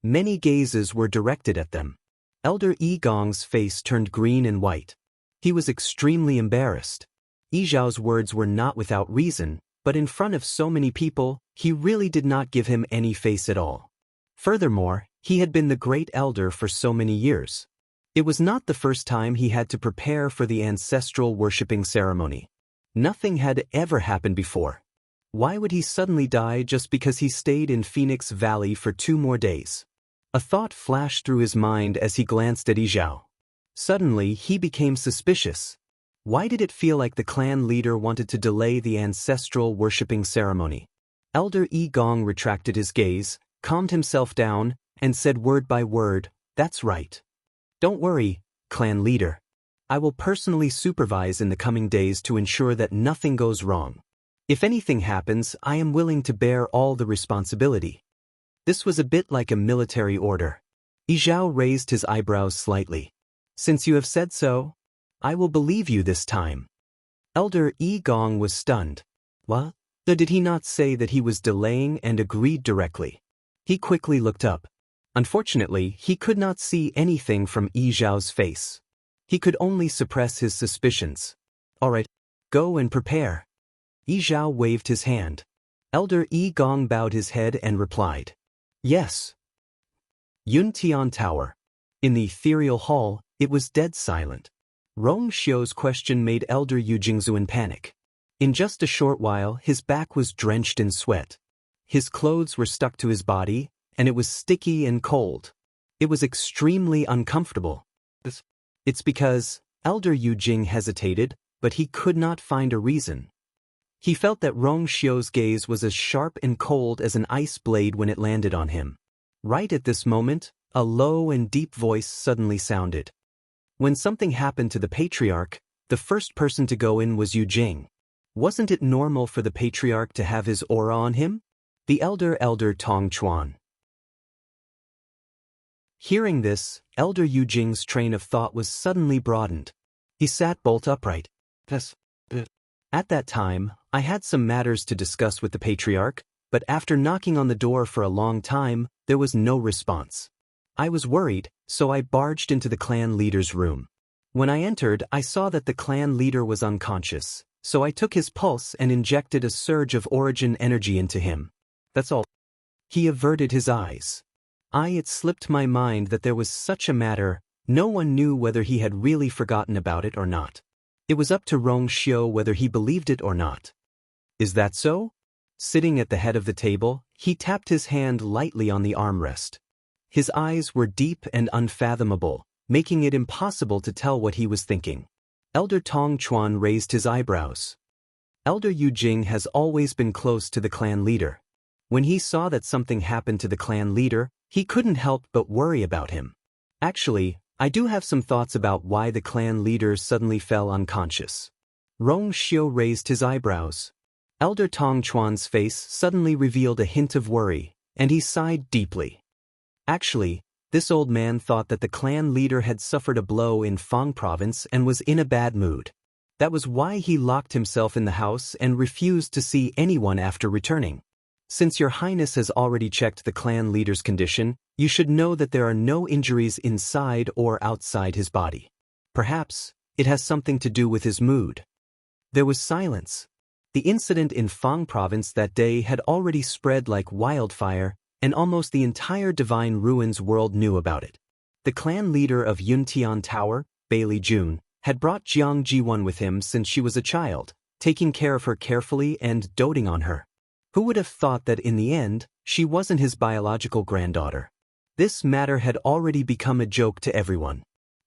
Many gazes were directed at them. Elder Yi Gong's face turned green and white. He was extremely embarrassed. Yi Zhao's words were not without reason, but in front of so many people, he really did not give him any face at all. Furthermore, he had been the great elder for so many years. It was not the first time he had to prepare for the ancestral worshipping ceremony. Nothing had ever happened before. Why would he suddenly die just because he stayed in Phoenix Valley for 2 more days? A thought flashed through his mind as he glanced at Yizhao. Suddenly, he became suspicious. Why did it feel like the clan leader wanted to delay the ancestral worshipping ceremony? Elder Yi Gong retracted his gaze, calmed himself down, and said word by word, "That's right. Don't worry, clan leader. I will personally supervise in the coming days to ensure that nothing goes wrong. If anything happens, I am willing to bear all the responsibility." This was a bit like a military order. Yizhao raised his eyebrows slightly. "Since you have said so, I will believe you this time." Elder Yi Gong was stunned. What? Did he not say that he was delaying and agreed directly? He quickly looked up. Unfortunately, he could not see anything from Yizhao's face. He could only suppress his suspicions. "All right, go and prepare." Yizhao waved his hand. Elder Yi Gong bowed his head and replied, "Yes." Yuntian Tower. In the ethereal hall, it was dead silent. Rong Xiu's question made Elder Yu Jingzuan panic. In just a short while, his back was drenched in sweat. His clothes were stuck to his body, and it was sticky and cold. It was extremely uncomfortable. It's because Elder Yu Jing hesitated, but he could not find a reason. He felt that Rong Xiu's gaze was as sharp and cold as an ice blade when it landed on him. Right at this moment, a low and deep voice suddenly sounded. When something happened to the patriarch, the first person to go in was Yu Jing. Wasn't it normal for the patriarch to have his aura on him? The elder Tong Chuan. Hearing this, Elder Yu Jing's train of thought was suddenly broadened. He sat bolt upright. At that time, I had some matters to discuss with the patriarch, but after knocking on the door for a long time, there was no response. I was worried, so I barged into the clan leader's room. When I entered, I saw that the clan leader was unconscious, so I took his pulse and injected a surge of origin energy into him. That's all. He averted his eyes. It slipped my mind that there was such a matter. No one knew whether he had really forgotten about it or not. It was up to Rong Xiu whether he believed it or not. Is that so? Sitting at the head of the table, he tapped his hand lightly on the armrest. His eyes were deep and unfathomable, making it impossible to tell what he was thinking. Elder Tong Chuan raised his eyebrows. Elder Yu Jing has always been close to the clan leader. When he saw that something happened to the clan leader, he couldn't help but worry about him. Actually, I do have some thoughts about why the clan leader suddenly fell unconscious. Rong Xiu raised his eyebrows. Elder Tong Chuan's face suddenly revealed a hint of worry, and he sighed deeply. Actually, this old man thought that the clan leader had suffered a blow in Fang province and was in a bad mood. That was why he locked himself in the house and refused to see anyone after returning. Since your highness has already checked the clan leader's condition, you should know that there are no injuries inside or outside his body. Perhaps it has something to do with his mood. There was silence. The incident in Fang province that day had already spread like wildfire, and almost the entire Divine Ruins world knew about it. The clan leader of Yuntian Tower, Bailey June, had brought Jianghu with him since she was a child, taking care of her carefully and doting on her. Who would have thought that in the end, she wasn't his biological granddaughter? This matter had already become a joke to everyone.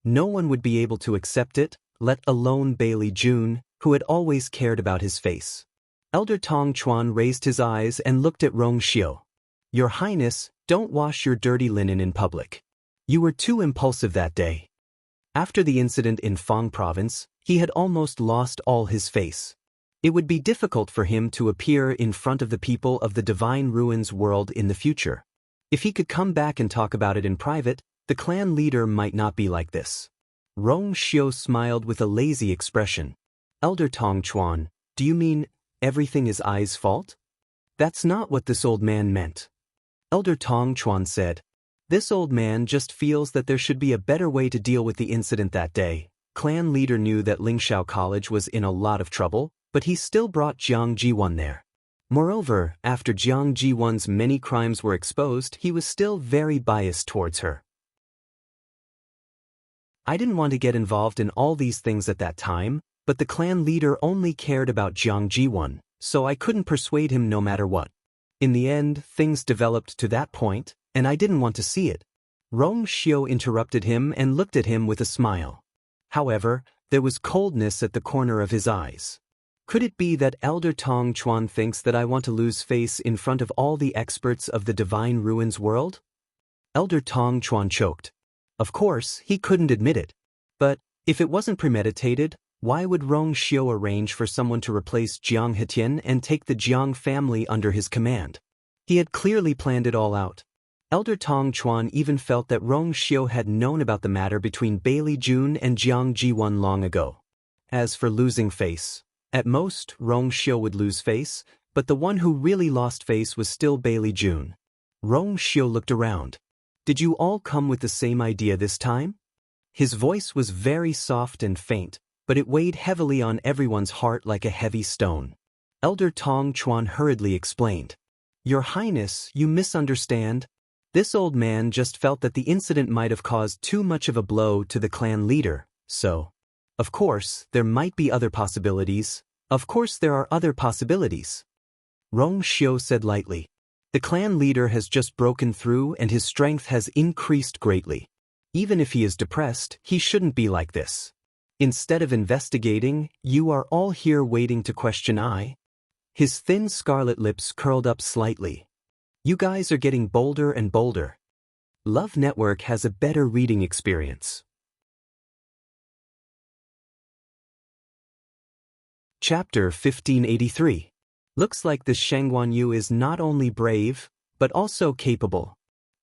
No one would be able to accept it, let alone Bailey June, who had always cared about his face. Elder Tong Chuan raised his eyes and looked at Rong Xiu. Your Highness, don't wash your dirty linen in public. You were too impulsive that day. After the incident in Fang province, he had almost lost all his face. It would be difficult for him to appear in front of the people of the Divine Ruins world in the future. If he could come back and talk about it in private, the clan leader might not be like this. Rong Xiu smiled with a lazy expression. Elder Tong Chuan, do you mean everything is Ai's fault? That's not what this old man meant. Elder Tong Chuan said, this old man just feels that there should be a better way to deal with the incident that day. Clan leader knew that Lingxiao College was in a lot of trouble, but he still brought Jianghu there. Moreover, after Jianghu's many crimes were exposed, he was still very biased towards her. I didn't want to get involved in all these things at that time, but the clan leader only cared about Jianghu, so I couldn't persuade him no matter what. In the end, things developed to that point, and I didn't want to see it. Rong Xiu interrupted him and looked at him with a smile. However, there was coldness at the corner of his eyes. Could it be that Elder Tong Chuan thinks that I want to lose face in front of all the experts of the Divine Ruins world? Elder Tong Chuan choked. Of course, he couldn't admit it. But, if it wasn't premeditated, why would Rong Xiu arrange for someone to replace Jiang Hetian and take the Jiang family under his command? He had clearly planned it all out. Elder Tong Chuan even felt that Rong Xiu had known about the matter between Bailey Jun and Jiang Jiwan long ago. As for losing face, at most, Rong Xiu would lose face, but the one who really lost face was still Bailey Jun. Rong Xiu looked around. Did you all come with the same idea this time? His voice was very soft and faint, but it weighed heavily on everyone's heart like a heavy stone. Elder Tong Chuan hurriedly explained. Your Highness, you misunderstand. This old man just felt that the incident might have caused too much of a blow to the clan leader, so. Of course, there might be other possibilities. Of course there are other possibilities. Rong Xiu said lightly. The clan leader has just broken through and his strength has increased greatly. Even if he is depressed, he shouldn't be like this. Instead of investigating, you are all here waiting to question I. His thin scarlet lips curled up slightly. You guys are getting bolder and bolder. Love Network has a better reading experience. Chapter 1583. Looks like this Shang Guanyu is not only brave, but also capable.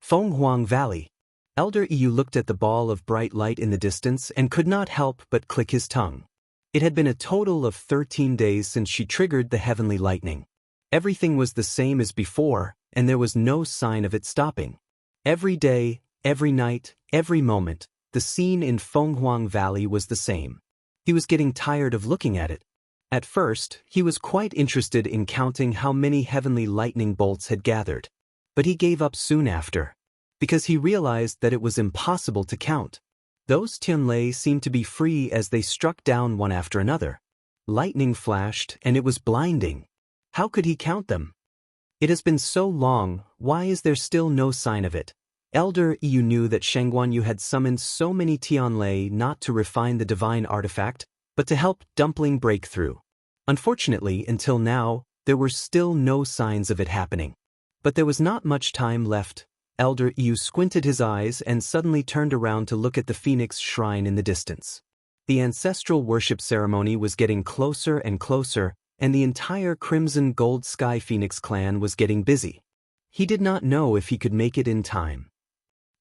Fenghuang Valley. Elder Yu looked at the ball of bright light in the distance and could not help but click his tongue. It had been a total of 13 days since she triggered the heavenly lightning. Everything was the same as before, and there was no sign of it stopping. Every day, every night, every moment, the scene in Fenghuang Valley was the same. He was getting tired of looking at it. At first, he was quite interested in counting how many heavenly lightning bolts had gathered. But he gave up soon after, because he realized that it was impossible to count. Those Tianlei seemed to be free as they struck down one after another. Lightning flashed, and it was blinding. How could he count them? It has been so long, why is there still no sign of it? Elder Yu knew that Shang Guanyu had summoned so many Tianlei not to refine the divine artifact, but to help Dumpling break through. Unfortunately, until now, there were still no signs of it happening. But there was not much time left. Elder Yu squinted his eyes and suddenly turned around to look at the Phoenix Shrine in the distance. The ancestral worship ceremony was getting closer and closer, and the entire Crimson Gold Sky Phoenix clan was getting busy. He did not know if he could make it in time.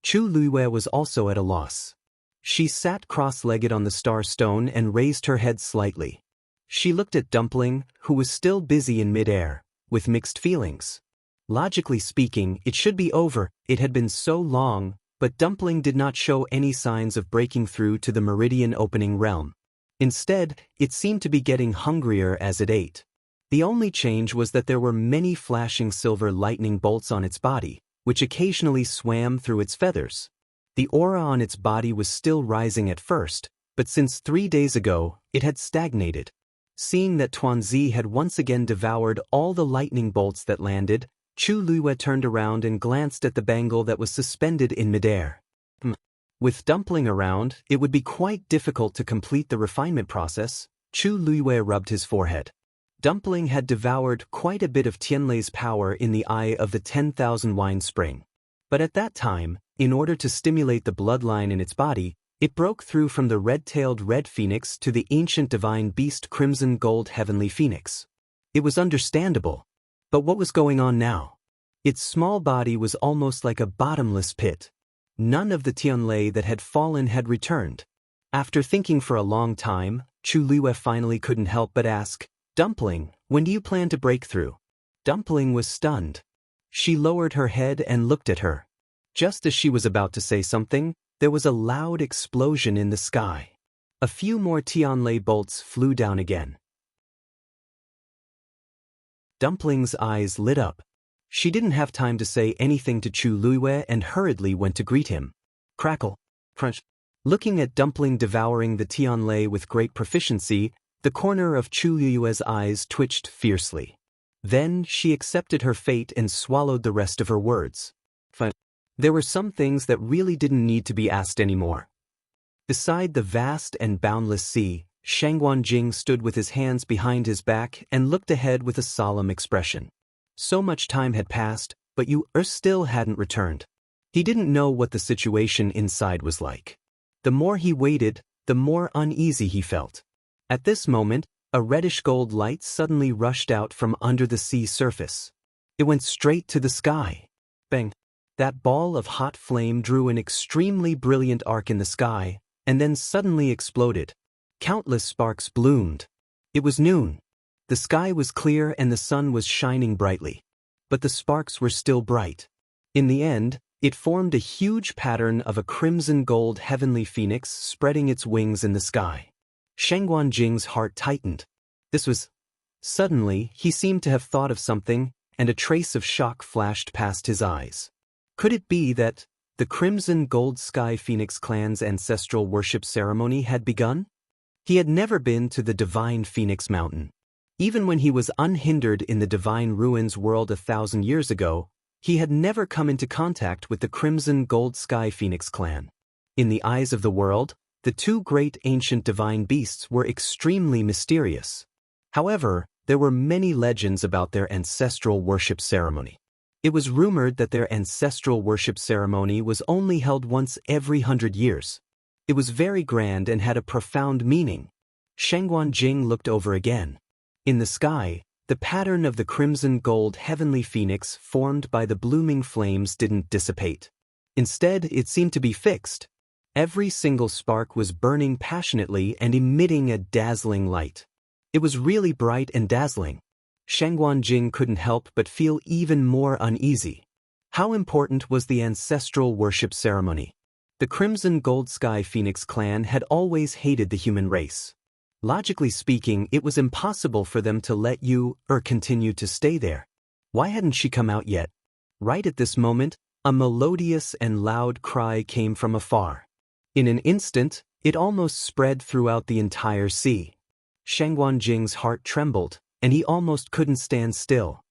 Chu Luiwei was also at a loss. She sat cross-legged on the star stone and raised her head slightly. She looked at Dumpling, who was still busy in midair, with mixed feelings. Logically speaking, it should be over, it had been so long, but Dumpling did not show any signs of breaking through to the meridian opening realm. Instead, it seemed to be getting hungrier as it ate. The only change was that there were many flashing silver lightning bolts on its body, which occasionally swam through its feathers. The aura on its body was still rising at first, but since 3 days ago, it had stagnated. Seeing that Tuanzi had once again devoured all the lightning bolts that landed, Chu Luiwei turned around and glanced at the bangle that was suspended in midair. With Dumpling around, it would be quite difficult to complete the refinement process. Chu Luiwei rubbed his forehead. Dumpling had devoured quite a bit of Tianlei's power in the eye of the 10,000 wine spring. But at that time, in order to stimulate the bloodline in its body, it broke through from the red-tailed red phoenix to the ancient divine beast crimson gold heavenly phoenix. It was understandable. But what was going on now? Its small body was almost like a bottomless pit. None of the Tianlei that had fallen had returned. After thinking for a long time, Chu Luiwei finally couldn't help but ask, Dumpling, when do you plan to break through? Dumpling was stunned. She lowered her head and looked at her. Just as she was about to say something, there was a loud explosion in the sky. A few more Tianlei bolts flew down again. Dumpling's eyes lit up. She didn't have time to say anything to Chu Luiwei and hurriedly went to greet him. Crackle, crunch. Looking at Dumpling devouring the Tianlei with great proficiency, The corner of Chu Yue's eyes twitched fiercely. Then she accepted her fate and swallowed the rest of her words. There were some things that really didn't need to be asked anymore. Beside the vast and boundless sea, Shangguanjing stood with his hands behind his back and looked ahead with a solemn expression. So much time had passed, but Yu still hadn't returned. He didn't know what the situation inside was like. The more he waited, the more uneasy he felt. At this moment, a reddish-gold light suddenly rushed out from under the sea surface. It went straight to the sky. Bang! That ball of hot flame drew an extremely brilliant arc in the sky, and then suddenly exploded. Countless sparks bloomed. It was noon. The sky was clear and the sun was shining brightly. But the sparks were still bright. In the end, it formed a huge pattern of a crimson-gold heavenly phoenix spreading its wings in the sky. Shangguanjing's heart tightened. This was... Suddenly, he seemed to have thought of something, and a trace of shock flashed past his eyes. Could it be that the Crimson Gold Sky Phoenix clan's ancestral worship ceremony had begun? He had never been to the Divine Phoenix Mountain. Even when he was unhindered in the Divine Ruins world 1,000 years ago, he had never come into contact with the Crimson Gold Sky Phoenix clan. In the eyes of the world, the two great ancient divine beasts were extremely mysterious. However, there were many legends about their ancestral worship ceremony. It was rumored that their ancestral worship ceremony was only held once every 100 years. It was very grand and had a profound meaning. Shangguanjing looked over again. In the sky, the pattern of the crimson gold heavenly phoenix formed by the blooming flames didn't dissipate. Instead, it seemed to be fixed. Every single spark was burning passionately and emitting a dazzling light. It was really bright and dazzling. Shangguanjing couldn't help but feel even more uneasy. How important was the ancestral worship ceremony? The Crimson Gold Sky Phoenix clan had always hated the human race. Logically speaking, it was impossible for them to let Yu continue to stay there. Why hadn't she come out yet? Right at this moment, a melodious and loud cry came from afar. In an instant, it almost spread throughout the entire sea. Shangguanjing's heart trembled, and he almost couldn't stand still.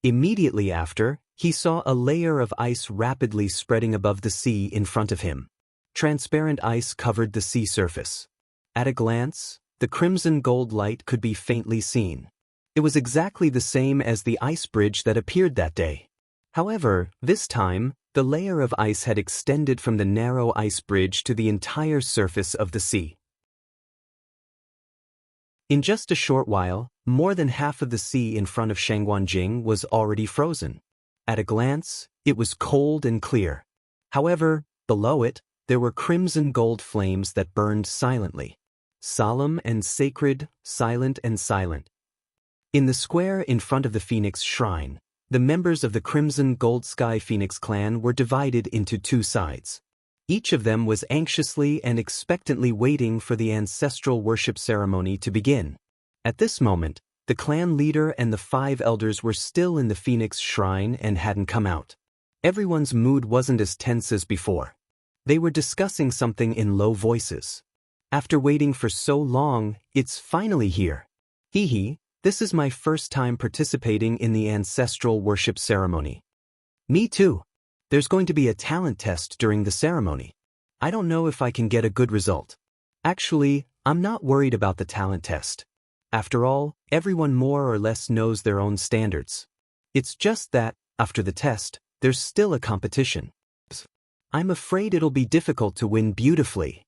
Immediately after, he saw a layer of ice rapidly spreading above the sea in front of him. Transparent ice covered the sea surface. At a glance, the crimson gold light could be faintly seen. It was exactly the same as the ice bridge that appeared that day. However, this time, the layer of ice had extended from the narrow ice bridge to the entire surface of the sea. In just a short while, more than half of the sea in front of Shangguanjing was already frozen. At a glance, it was cold and clear. However, below it, there were crimson gold flames that burned silently. Solemn and sacred, silent and silent. In the square in front of the Phoenix Shrine, the members of the Crimson Gold Sky Phoenix clan were divided into two sides. Each of them was anxiously and expectantly waiting for the ancestral worship ceremony to begin. At this moment, the clan leader and the 5 elders were still in the Phoenix Shrine and hadn't come out. Everyone's mood wasn't as tense as before. They were discussing something in low voices. After waiting for so long, it's finally here. Hee, this is my first time participating in the ancestral worship ceremony. Me too. There's going to be a talent test during the ceremony. I don't know if I can get a good result. Actually, I'm not worried about the talent test. After all, everyone more or less knows their own standards. It's just that, after the test, there's still a competition. I'm afraid it'll be difficult to win beautifully.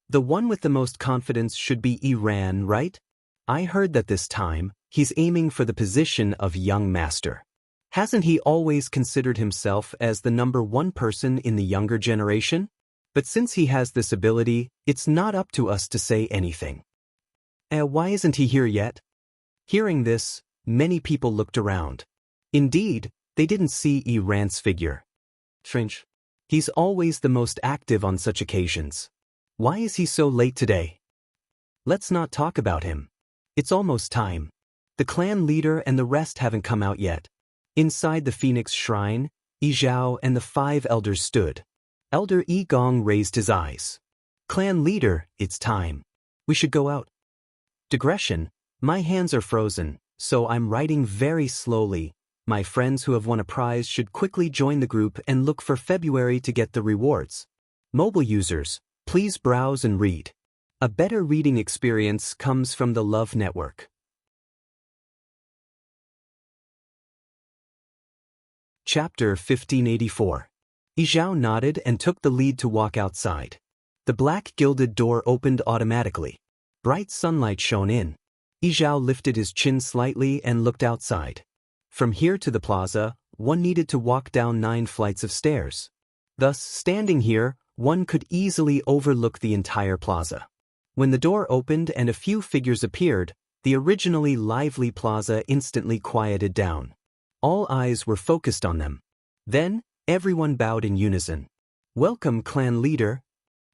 The one with the most confidence should be Iran, right? I heard that this time, he's aiming for the position of young master. Hasn't he always considered himself as the number 1 person in the younger generation? But since he has this ability, it's not up to us to say anything. Why isn't he here yet? Hearing this, many people looked around. Indeed, they didn't see Iran's figure. Strange. He's always the most active on such occasions. Why is he so late today? Let's not talk about him. It's almost time. The clan leader and the rest haven't come out yet. Inside the Phoenix Shrine, Yi Zhao and the 5 elders stood. Elder Yi Gong raised his eyes. Clan leader, it's time. We should go out. Digression, My hands are frozen, so I'm writing very slowly. My friends who have won a prize should quickly join the group and look for February to get the rewards. Mobile users, please browse and read. A better reading experience comes from the Love Network. Chapter 1584. Yizhao nodded and took the lead to walk outside. The black gilded door opened automatically. Bright sunlight shone in. Yizhao lifted his chin slightly and looked outside. From here to the plaza, one needed to walk down 9 flights of stairs. Thus, standing here, one could easily overlook the entire plaza. When the door opened and a few figures appeared, the originally lively plaza instantly quieted down. All eyes were focused on them. Then, everyone bowed in unison. Welcome, clan leader.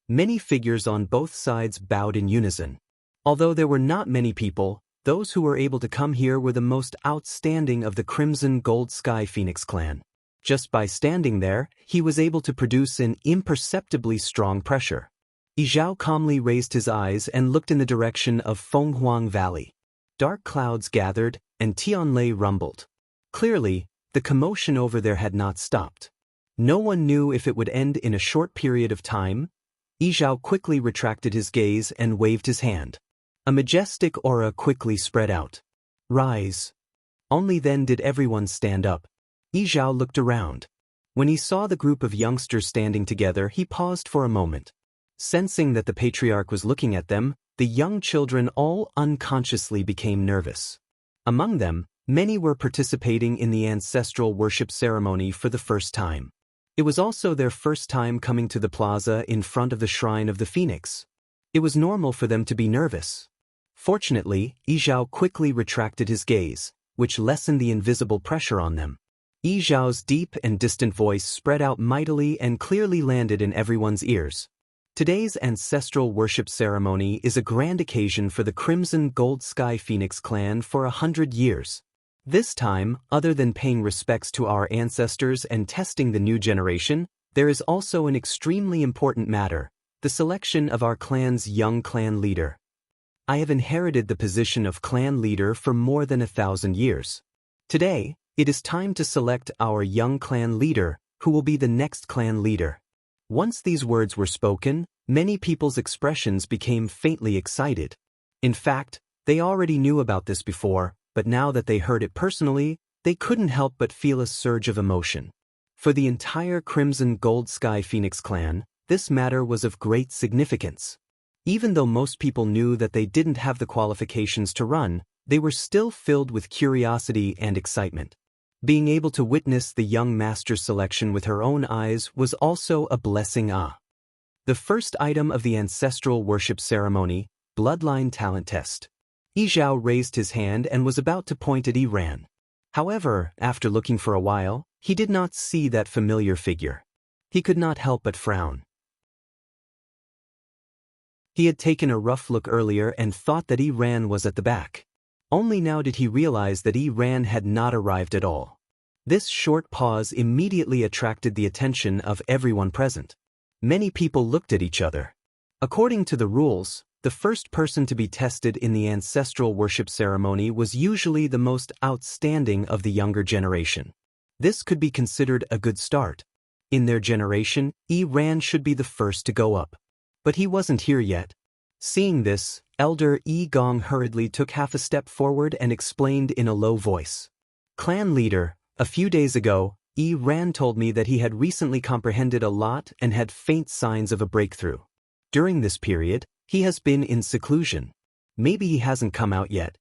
Many figures on both sides bowed in unison. Although there were not many people, those who were able to come here were the most outstanding of the Crimson Gold Sky Phoenix clan. Just by standing there, he was able to produce an imperceptibly strong pressure. Yizhao calmly raised his eyes and looked in the direction of Fenghuang Valley. Dark clouds gathered, and Tianlei rumbled. Clearly, the commotion over there had not stopped. No one knew if it would end in a short period of time. Yizhao quickly retracted his gaze and waved his hand. A majestic aura quickly spread out. Rise. Only then did everyone stand up. Yizhao looked around. When he saw the group of youngsters standing together, he paused for a moment. Sensing that the patriarch was looking at them, the young children all unconsciously became nervous. Among them, many were participating in the ancestral worship ceremony for the first time. It was also their first time coming to the plaza in front of the shrine of the Phoenix. It was normal for them to be nervous. Fortunately, Yizhao quickly retracted his gaze, which lessened the invisible pressure on them. Yizhao's deep and distant voice spread out mightily and clearly landed in everyone's ears. Today's ancestral worship ceremony is a grand occasion for the Crimson Gold Sky Phoenix clan for 100 years. This time, other than paying respects to our ancestors and testing the new generation, there is also an extremely important matter: the selection of our clan's young clan leader. I have inherited the position of clan leader for more than 1,000 years. Today, it is time to select our young clan leader, who will be the next clan leader. Once these words were spoken, many people's expressions became faintly excited. In fact, they already knew about this before, but now that they heard it personally, they couldn't help but feel a surge of emotion. For the entire Crimson Gold Sky Phoenix clan, this matter was of great significance. Even though most people knew that they didn't have the qualifications to run, they were still filled with curiosity and excitement. Being able to witness the young master's selection with her own eyes was also a blessing. The first item of the ancestral worship ceremony, bloodline talent test. Yizhao raised his hand and was about to point at Yiran. However, after looking for a while, he did not see that familiar figure. He could not help but frown. He had taken a rough look earlier and thought that Yiran was at the back. Only now did he realize that Yiran had not arrived at all. This short pause immediately attracted the attention of everyone present. Many people looked at each other. According to the rules, the first person to be tested in the ancestral worship ceremony was usually the most outstanding of the younger generation. This could be considered a good start. In their generation, Yiran should be the first to go up. But he wasn't here yet. Seeing this, Elder Yi Gong hurriedly took half a step forward and explained in a low voice. Clan leader, a few days ago, Yiran told me that he had recently comprehended a lot and had faint signs of a breakthrough. During this period, he has been in seclusion. Maybe he hasn't come out yet.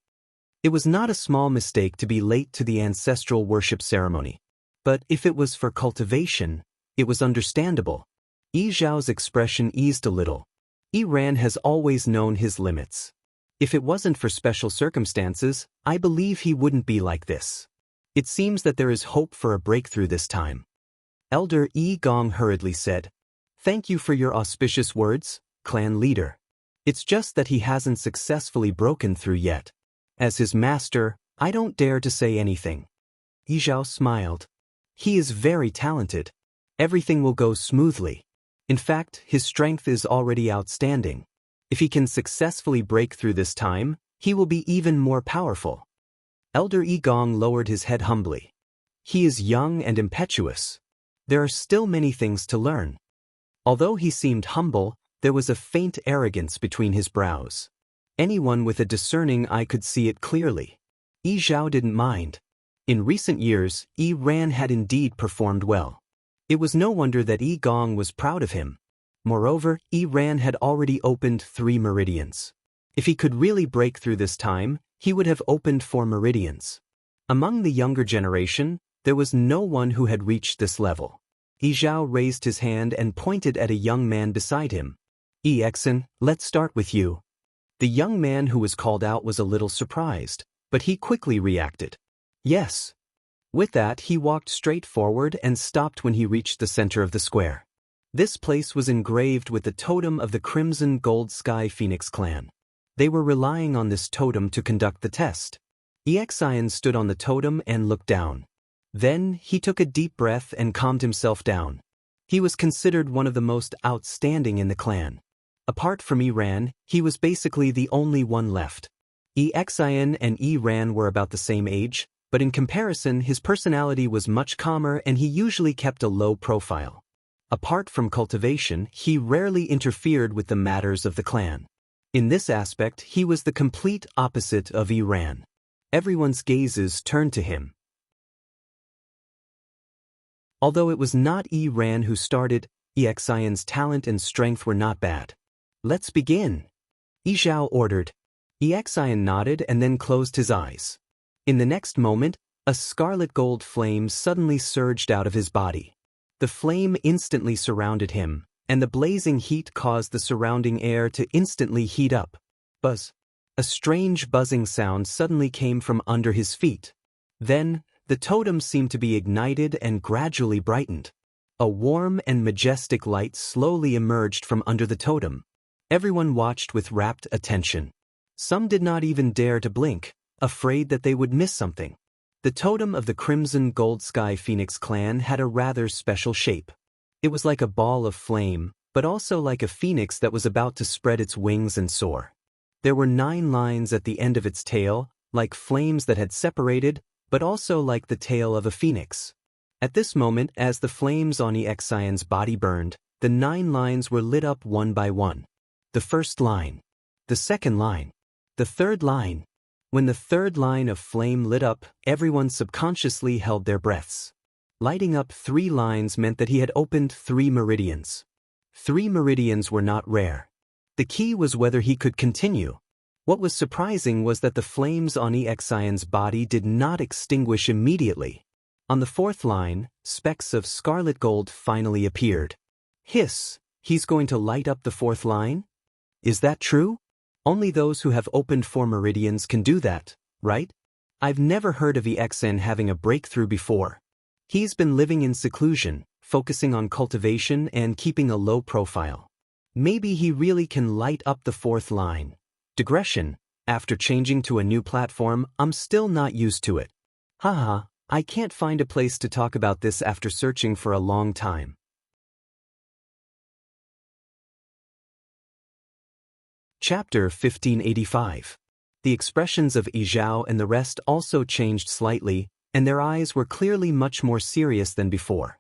It was not a small mistake to be late to the ancestral worship ceremony. But if it was for cultivation, it was understandable. Yizhao's expression eased a little. Yiran has always known his limits. If it wasn't for special circumstances, I believe he wouldn't be like this. It seems that there is hope for a breakthrough this time. Elder Yi Gong hurriedly said, "Thank you for your auspicious words, clan leader. It's just that he hasn't successfully broken through yet. As his master, I don't dare to say anything." Yizhao smiled. He is very talented. Everything will go smoothly. In fact, his strength is already outstanding. If he can successfully break through this time, he will be even more powerful. Elder Yi Gong lowered his head humbly. He is young and impetuous. There are still many things to learn. Although he seemed humble, there was a faint arrogance between his brows. Anyone with a discerning eye could see it clearly. Yi Zhao didn't mind. In recent years, Yi Ran had indeed performed well. It was no wonder that Yi Gong was proud of him. Moreover, Yi Ran had already opened 3 meridians. If he could really break through this time, he would have opened 4 meridians. Among the younger generation, there was no one who had reached this level. Yi Zhao raised his hand and pointed at a young man beside him. Yi Exen, let's start with you. The young man who was called out was a little surprised, but he quickly reacted. Yes. With that, he walked straight forward and stopped when he reached the center of the square. This place was engraved with the totem of the Crimson Gold Sky Phoenix clan. They were relying on this totem to conduct the test. Exian stood on the totem and looked down. Then, he took a deep breath and calmed himself down. He was considered one of the most outstanding in the clan. Apart from Yi Ran, he was basically the only one left. Exian and Yi Ran were about the same age, but in comparison his personality was much calmer and he usually kept a low profile. Apart from cultivation, he rarely interfered with the matters of the clan. In this aspect, he was the complete opposite of Yi Ran. Everyone's gazes turned to him. Although it was not Yi Ran who started, Exian's talent and strength were not bad. Let's begin, Yi Zhao ordered. Exian nodded and then closed his eyes. In the next moment, a scarlet gold flame suddenly surged out of his body. The flame instantly surrounded him, and the blazing heat caused the surrounding air to instantly heat up. Buzz. A strange buzzing sound suddenly came from under his feet. Then, the totem seemed to be ignited and gradually brightened. A warm and majestic light slowly emerged from under the totem. Everyone watched with rapt attention. Some did not even dare to blink, afraid that they would miss something. The totem of the Crimson Gold Sky Phoenix clan had a rather special shape. It was like a ball of flame, but also like a phoenix that was about to spread its wings and soar. There were 9 lines at the end of its tail, like flames that had separated, but also like the tail of a phoenix. At this moment, as the flames on Exian's body burned, the 9 lines were lit up one by one. The first line. The second line. The third line. When the third line of flame lit up, everyone subconsciously held their breaths. Lighting up 3 lines meant that he had opened 3 meridians. 3 meridians were not rare. The key was whether he could continue. What was surprising was that the flames on Exian's body did not extinguish immediately. On the 4th line, specks of scarlet gold finally appeared. Hiss, he's going to light up the 4th line? Is that true? Only those who have opened 4 meridians can do that, right? I've never heard of Exen having a breakthrough before. He's been living in seclusion, focusing on cultivation and keeping a low profile. Maybe he really can light up the 4th line. Digression, after changing to a new platform, I'm still not used to it. Haha, I can't find a place to talk about this after searching for a long time. Chapter 1585. The expressions of Yi Zhao and the rest also changed slightly, and their eyes were clearly much more serious than before.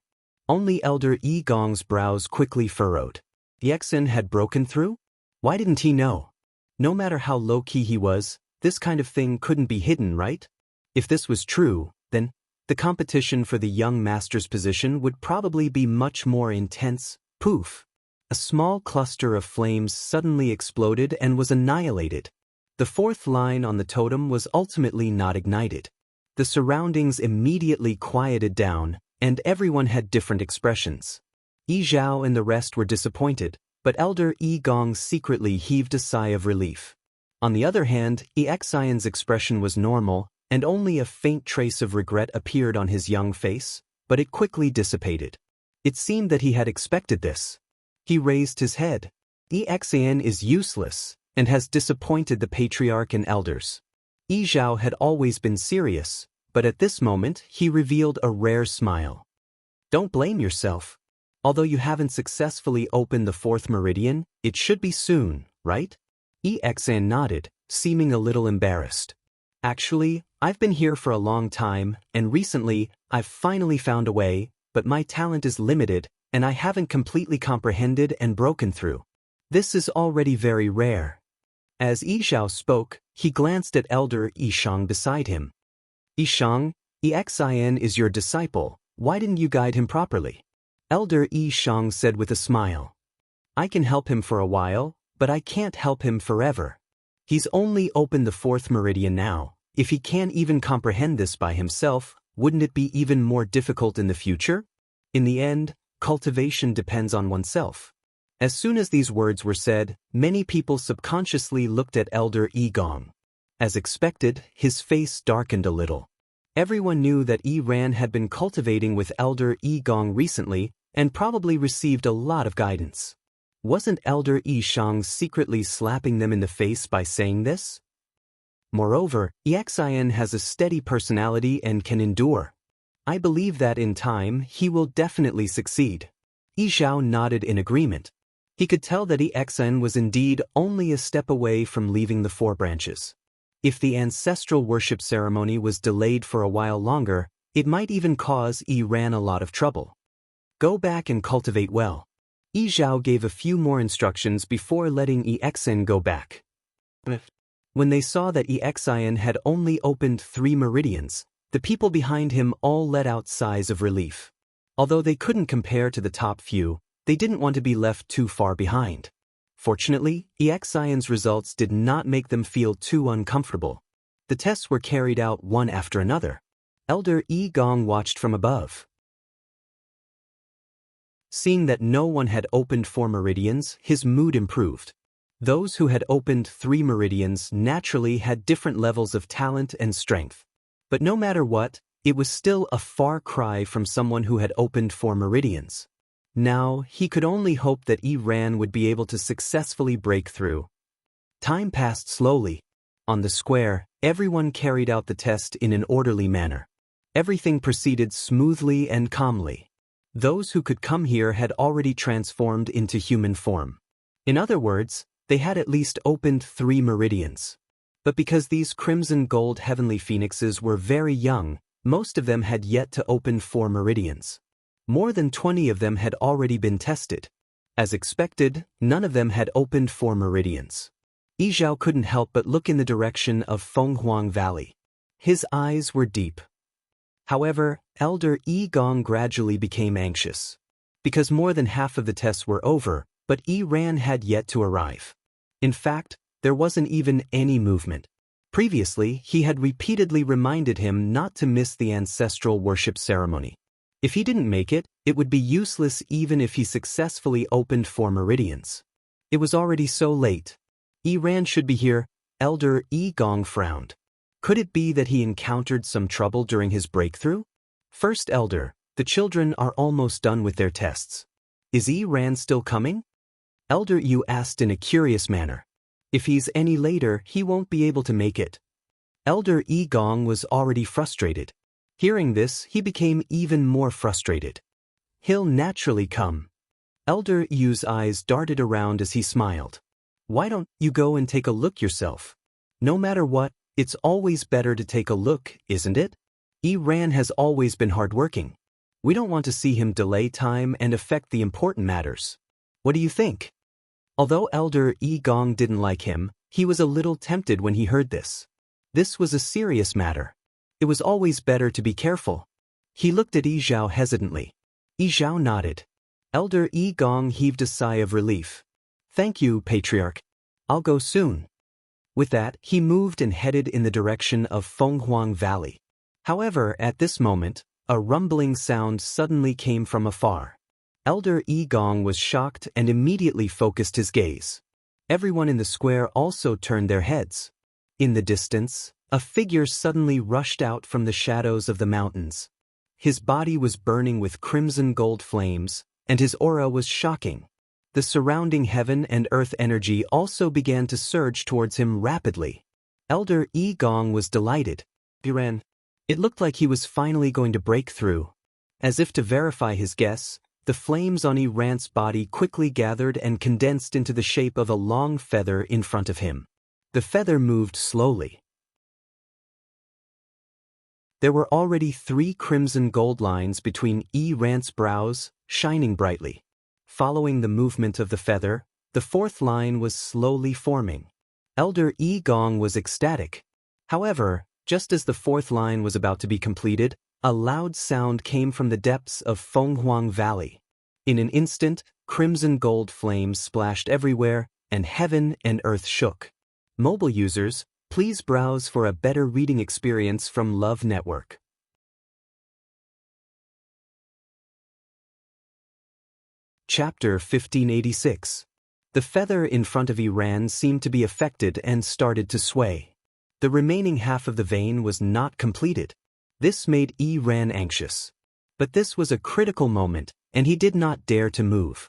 Only Elder Yi Gong's brows quickly furrowed. Exen had broken through? Why didn't he know? No matter how low-key he was, this kind of thing couldn't be hidden, right? If this was true, then the competition for the young master's position would probably be much more intense. Poof! A small cluster of flames suddenly exploded and was annihilated. The 4th line on the totem was ultimately not ignited. The surroundings immediately quieted down, and everyone had different expressions. Yi Zhao and the rest were disappointed, but Elder Yi Gong secretly heaved a sigh of relief. On the other hand, Exian's expression was normal, and only a faint trace of regret appeared on his young face, but it quickly dissipated. It seemed that he had expected this. He raised his head. Exian is useless, and has disappointed the patriarch and elders. Yi Zhao had always been serious, but at this moment he revealed a rare smile. Don't blame yourself. Although you haven't successfully opened the 4th meridian, it should be soon, right? Exian nodded, seeming a little embarrassed. Actually, I've been here for a long time, and recently, I've finally found a way, but my talent is limited, and I haven't completely comprehended and broken through. This is already very rare. As Yi Zhao spoke, he glanced at Elder Yi Shang beside him. Yi Shang, Xin is your disciple, why didn't you guide him properly? Elder Yi Shang said with a smile. I can help him for a while, but I can't help him forever. He's only opened the 4th meridian now. If he can't even comprehend this by himself, wouldn't it be even more difficult in the future? In the end, cultivation depends on oneself. As soon as these words were said, many people subconsciously looked at Elder Yi Gong. As expected, his face darkened a little. Everyone knew that Yi Ran had been cultivating with Elder Yi Gong recently and probably received a lot of guidance. Wasn't Elder Yi Shang secretly slapping them in the face by saying this? Moreover, Xin has a steady personality and can endure. I believe that in time he will definitely succeed. Yi Zhao nodded in agreement. He could tell that Xin was indeed only a step away from leaving the 4 branches. If the ancestral worship ceremony was delayed for a while longer, it might even cause Yi Ran a lot of trouble. Go back and cultivate well. Yi Zhao gave a few more instructions before letting Xin go back. When they saw that Xin had only opened 3 meridians, the people behind him all let out sighs of relief. Although they couldn't compare to the top few, they didn't want to be left too far behind. Fortunately, Xion's results did not make them feel too uncomfortable. The tests were carried out one after another. Elder Yi Gong watched from above. Seeing that no one had opened 4 meridians, his mood improved. Those who had opened 3 meridians naturally had different levels of talent and strength. But no matter what, it was still a far cry from someone who had opened 4 meridians. Now, he could only hope that Yi Ran would be able to successfully break through. Time passed slowly. On the square, everyone carried out the test in an orderly manner. Everything proceeded smoothly and calmly. Those who could come here had already transformed into human form. In other words, they had at least opened 3 meridians. But because these crimson gold heavenly phoenixes were very young, most of them had yet to open 4 meridians. More than 20 of them had already been tested. As expected, none of them had opened 4 meridians. Yi Zhao couldn't help but look in the direction of Fenghuang Valley. His eyes were deep. However, Elder Yi Gong gradually became anxious. Because more than half of the tests were over, but Yi Ran had yet to arrive. In fact, there wasn't even any movement. Previously, he had repeatedly reminded him not to miss the ancestral worship ceremony. If he didn't make it, it would be useless even if he successfully opened 4 meridians. It was already so late. Yi Ran should be here. Elder Yi Gong frowned. Could it be that he encountered some trouble during his breakthrough? First Elder, the children are almost done with their tests. Is Yi Ran still coming? Elder Yu asked in a curious manner. If he's any later, he won't be able to make it. Elder Yi Gong was already frustrated. Hearing this, he became even more frustrated. He'll naturally come. Elder Yu's eyes darted around as he smiled. Why don't you go and take a look yourself? No matter what, it's always better to take a look, isn't it? Yi Ran has always been hardworking. We don't want to see him delay time and affect the important matters. What do you think? Although Elder Yi Gong didn't like him, he was a little tempted when he heard this. This was a serious matter. It was always better to be careful. He looked at Yi Zhao hesitantly. Yi Zhao nodded. Elder Yi Gong heaved a sigh of relief. Thank you, Patriarch. I'll go soon. With that, he moved and headed in the direction of Fenghuang Valley. However, at this moment, a rumbling sound suddenly came from afar. Elder Yi Gong was shocked and immediately focused his gaze. Everyone in the square also turned their heads. In the distance, a figure suddenly rushed out from the shadows of the mountains. His body was burning with crimson gold flames, and his aura was shocking. The surrounding heaven and earth energy also began to surge towards him rapidly. Elder Yi Gong was delighted. It looked like he was finally going to break through. As if to verify his guess, the flames on Yi Ran's body quickly gathered and condensed into the shape of a long feather in front of him. The feather moved slowly. There were already 3 crimson gold lines between Rant's brows, shining brightly. Following the movement of the feather, the 4th line was slowly forming. Elder Gong was ecstatic. However, just as the 4th line was about to be completed, a loud sound came from the depths of Fenghuang Valley. In an instant, crimson gold flames splashed everywhere, and heaven and earth shook. Mobile users, please browse for a better reading experience from Love Network. Chapter 1586. The feather in front of Ran seemed to be affected and started to sway. The remaining half of the vein was not completed. This made Ran anxious. But this was a critical moment, and he did not dare to move.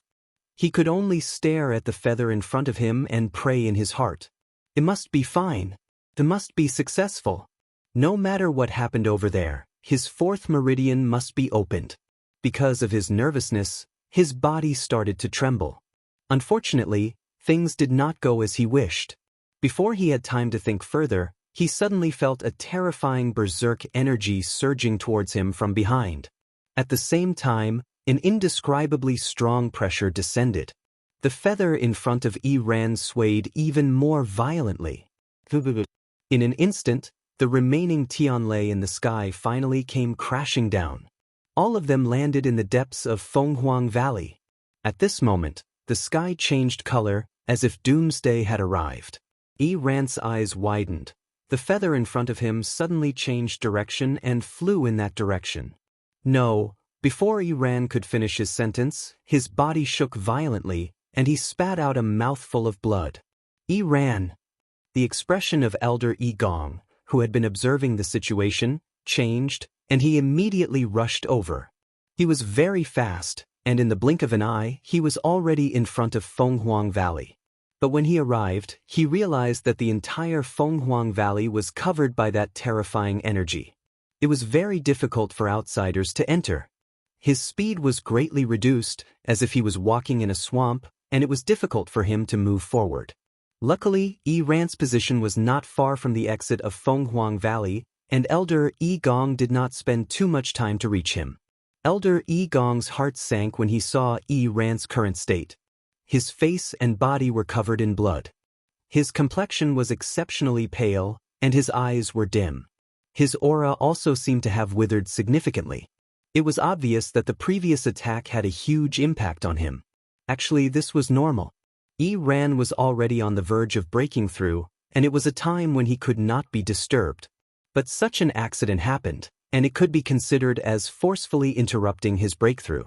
He could only stare at the feather in front of him and pray in his heart. It must be fine. It must be successful. No matter what happened over there, his 4th meridian must be opened. Because of his nervousness, his body started to tremble. Unfortunately, things did not go as he wished. Before he had time to think further, he suddenly felt a terrifying berserk energy surging towards him from behind. At the same time, an indescribably strong pressure descended. The feather in front of Ran swayed even more violently. In an instant, the remaining Tianlei in the sky finally came crashing down. All of them landed in the depths of Fenghuang Valley. At this moment, the sky changed color, as if doomsday had arrived. Ran's eyes widened. The feather in front of him suddenly changed direction and flew in that direction. No, before Ran could finish his sentence, his body shook violently, and he spat out a mouthful of blood. Ran! The expression of Elder Gong, who had been observing the situation, changed, and he immediately rushed over. He was very fast, and in the blink of an eye, he was already in front of Fenghuang Valley. But when he arrived, he realized that the entire Fenghuang Valley was covered by that terrifying energy. It was very difficult for outsiders to enter. His speed was greatly reduced, as if he was walking in a swamp, and it was difficult for him to move forward. Luckily, Ran's position was not far from the exit of Fenghuang Valley, and Elder Gong did not spend too much time to reach him. Elder Gong's heart sank when he saw Ran's current state. His face and body were covered in blood. His complexion was exceptionally pale, and his eyes were dim. His aura also seemed to have withered significantly. It was obvious that the previous attack had a huge impact on him. Actually, this was normal. Ran was already on the verge of breaking through, and it was a time when he could not be disturbed. But such an accident happened, and it could be considered as forcefully interrupting his breakthrough.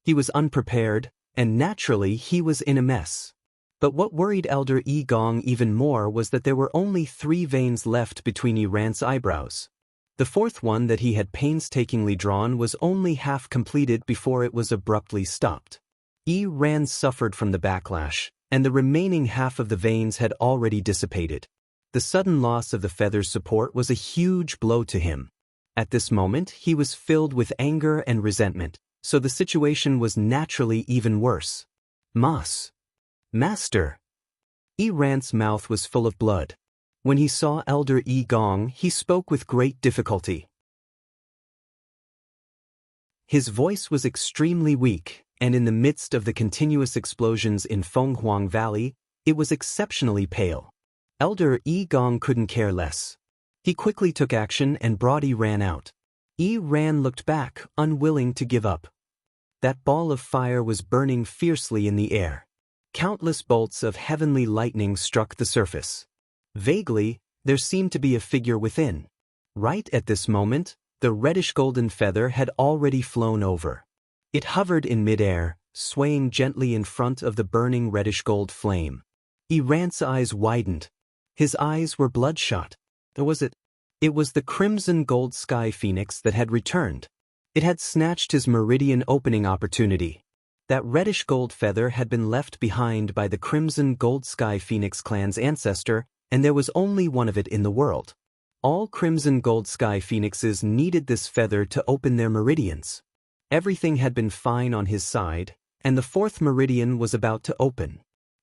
He was unprepared, and naturally he was in a mess. But what worried Elder Gong even more was that there were only 3 veins left between Ran's eyebrows. The 4th one that he had painstakingly drawn was only half completed before it was abruptly stopped. Ran suffered from the backlash, and the remaining half of the veins had already dissipated. The sudden loss of the feather's support was a huge blow to him. At this moment, he was filled with anger and resentment, so the situation was naturally even worse. Master! Ran's mouth was full of blood. When he saw Elder Gong, he spoke with great difficulty. His voice was extremely weak, and in the midst of the continuous explosions in Fenghuang Valley, it was exceptionally pale. Elder Gong couldn't care less. He quickly took action and brought Ran out. Ran looked back, unwilling to give up. That ball of fire was burning fiercely in the air. Countless bolts of heavenly lightning struck the surface. Vaguely, there seemed to be a figure within. Right at this moment, the reddish-golden feather had already flown over. It hovered in midair, swaying gently in front of the burning reddish-gold flame. Ran's eyes widened. His eyes were bloodshot. It was the crimson gold sky phoenix that had returned. It had snatched his meridian opening opportunity. That reddish-gold feather had been left behind by the crimson gold sky phoenix clan's ancestor, and there was only one of it in the world. All crimson gold sky phoenixes needed this feather to open their meridians. Everything had been fine on his side, and the 4th meridian was about to open.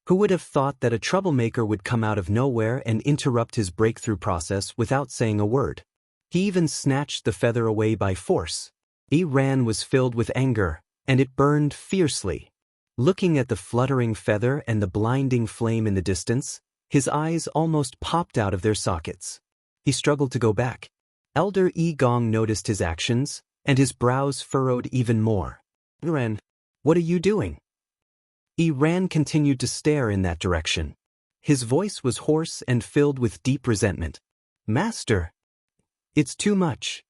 Who would have thought that a troublemaker would come out of nowhere and interrupt his breakthrough process without saying a word? He even snatched the feather away by force. Ran was filled with anger, and it burned fiercely. Looking at the fluttering feather and the blinding flame in the distance, his eyes almost popped out of their sockets. He struggled to go back. Elder Gong noticed his actions, and his brows furrowed even more. Ran, what are you doing? Ran continued to stare in that direction. His voice was hoarse and filled with deep resentment. Master! It's too much.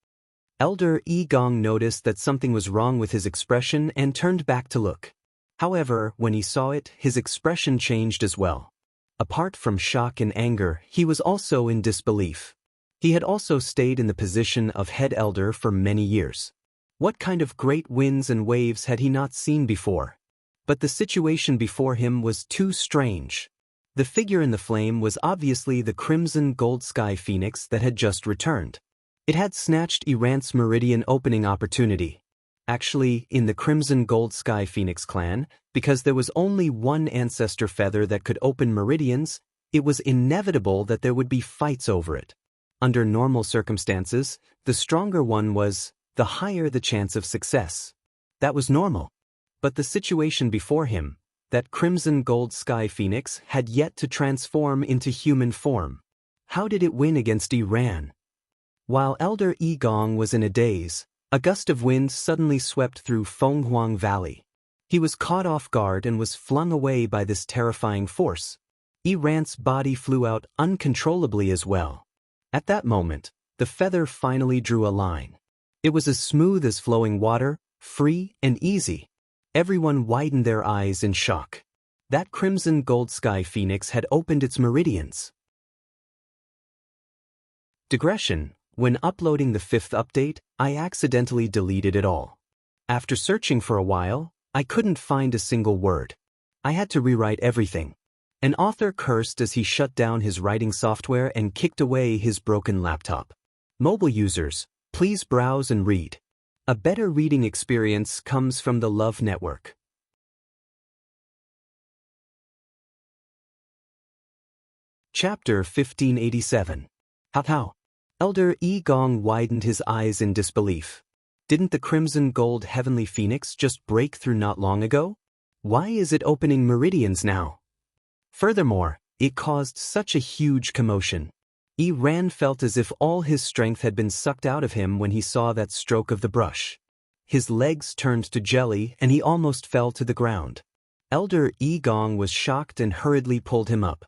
Elder Gong noticed that something was wrong with his expression and turned back to look. However, when he saw it, his expression changed as well. Apart from shock and anger, he was also in disbelief. He had also stayed in the position of head elder for many years. What kind of great winds and waves had he not seen before? But the situation before him was too strange. The figure in the flame was obviously the crimson gold sky phoenix that had just returned. It had snatched Ran's meridian opening opportunity. Actually, in the crimson gold sky phoenix clan, because there was only one ancestor feather that could open meridians, it was inevitable that there would be fights over it. Under normal circumstances, the stronger one was, the higher the chance of success. That was normal. But the situation before him, that crimson gold sky phoenix had yet to transform into human form. How did it win against Ran? While Elder Gong was in a daze, a gust of wind suddenly swept through Fenghuang Valley. He was caught off guard and was flung away by this terrifying force. Ran's body flew out uncontrollably as well. At that moment, the feather finally drew a line. It was as smooth as flowing water, free and easy. Everyone widened their eyes in shock. That crimson gold sky phoenix had opened its meridians. Digression: when uploading the 5th update, I accidentally deleted it all. After searching for a while, I couldn't find a single word. I had to rewrite everything. An author cursed as he shut down his writing software and kicked away his broken laptop. Mobile users, please browse and read. A better reading experience comes from the Love Network. Chapter 1587. How? Elder Gong widened his eyes in disbelief. Didn't the crimson gold heavenly phoenix just break through not long ago? Why is it opening meridians now? Furthermore, it caused such a huge commotion. Ran felt as if all his strength had been sucked out of him when he saw that stroke of the brush. His legs turned to jelly and he almost fell to the ground. Elder Gong was shocked and hurriedly pulled him up.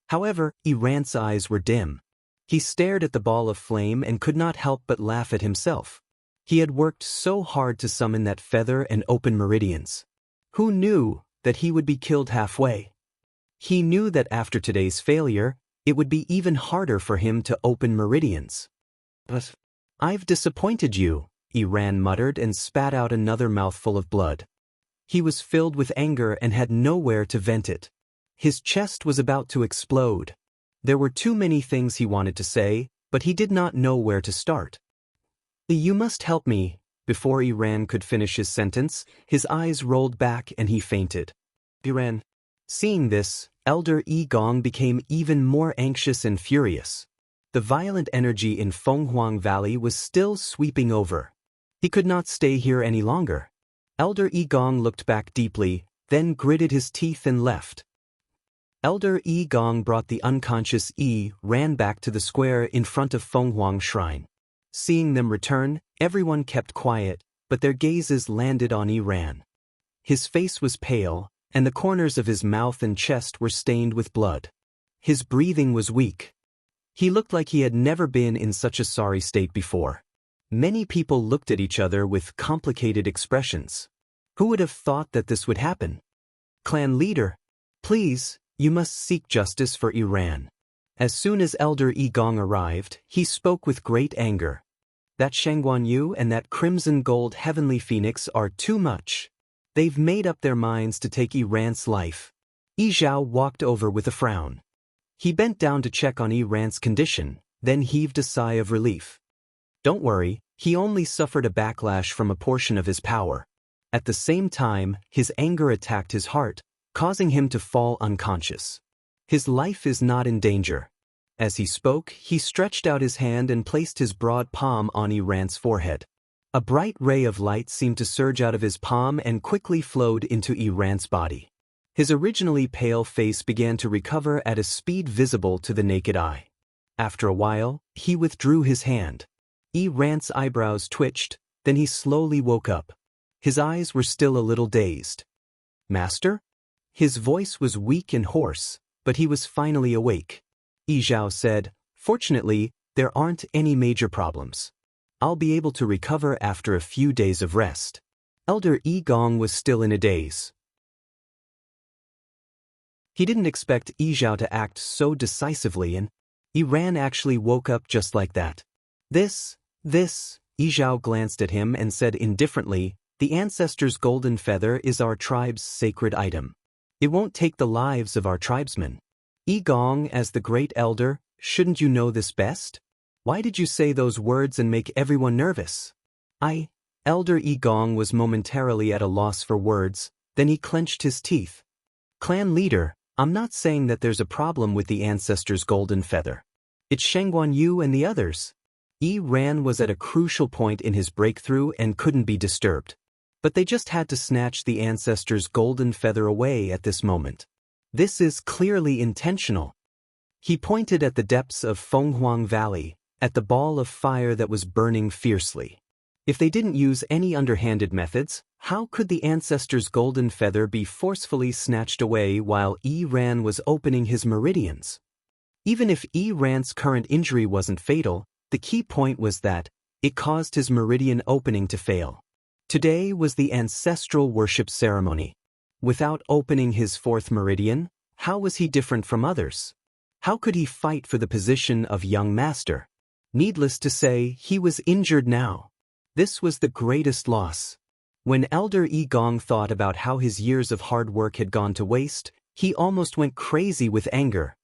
However, Ran's eyes were dim. He stared at the ball of flame and could not help but laugh at himself. He had worked so hard to summon that feather and open meridians. Who knew that he would be killed halfway? He knew that after today's failure, it would be even harder for him to open meridians. But I've disappointed you, Ran muttered and spat out another mouthful of blood. He was filled with anger and had nowhere to vent it. His chest was about to explode. There were too many things he wanted to say, but he did not know where to start. You must help me. Before Ran could finish his sentence, his eyes rolled back and he fainted. Ran. Seeing this, Elder Gong became even more anxious and furious. The violent energy in Fenghuang Valley was still sweeping over. He could not stay here any longer. Elder Gong looked back deeply, then gritted his teeth and left. Elder Gong brought the unconscious Ran back to the square in front of Fenghuang Shrine. Seeing them return, everyone kept quiet, but their gazes landed on Ran. His face was pale, and the corners of his mouth and chest were stained with blood. His breathing was weak. He looked like he had never been in such a sorry state before. Many people looked at each other with complicated expressions. Who would have thought that this would happen? Clan leader, please, you must seek justice for Ran. As soon as Elder Gong arrived, he spoke with great anger. That Shangguan Yu and that crimson gold heavenly phoenix are too much. They've made up their minds to take Ran's life. Zhao walked over with a frown. He bent down to check on Ran's condition, then heaved a sigh of relief. Don't worry, he only suffered a backlash from a portion of his power. At the same time, his anger attacked his heart, causing him to fall unconscious. His life is not in danger. As he spoke, he stretched out his hand and placed his broad palm on Iran's forehead. A bright ray of light seemed to surge out of his palm and quickly flowed into Iran's body. His originally pale face began to recover at a speed visible to the naked eye. After a while, he withdrew his hand. Iran's eyebrows twitched, then he slowly woke up. His eyes were still a little dazed. "Master?" His voice was weak and hoarse, but he was finally awake. Zhao said, "Fortunately, there aren't any major problems. I'll be able to recover after a few days of rest." Elder Gong was still in a daze. He didn't expect Zhao to act so decisively, and Iran actually woke up just like that. This, Zhao glanced at him and said indifferently, "The ancestor's golden feather is our tribe's sacred item. It won't take the lives of our tribesmen. Gong, as the great elder, shouldn't you know this best? Why did you say those words and make everyone nervous?" Elder Gong was momentarily at a loss for words, then he clenched his teeth. "Clan leader, I'm not saying that there's a problem with the ancestor's golden feather. It's Shengguan Yu and the others." Ran was at a crucial point in his breakthrough and couldn't be disturbed. But they just had to snatch the ancestor's golden feather away at this moment. This is clearly intentional. He pointed at the depths of Fenghuang Valley, at the ball of fire that was burning fiercely. If they didn't use any underhanded methods, how could the ancestor's golden feather be forcefully snatched away while Ran was opening his meridians? Even if Ran's current injury wasn't fatal, the key point was that it caused his meridian opening to fail. Today was the ancestral worship ceremony. Without opening his fourth meridian, how was he different from others? How could he fight for the position of young master? Needless to say, he was injured now. This was the greatest loss. When Elder Gong thought about how his years of hard work had gone to waste, he almost went crazy with anger.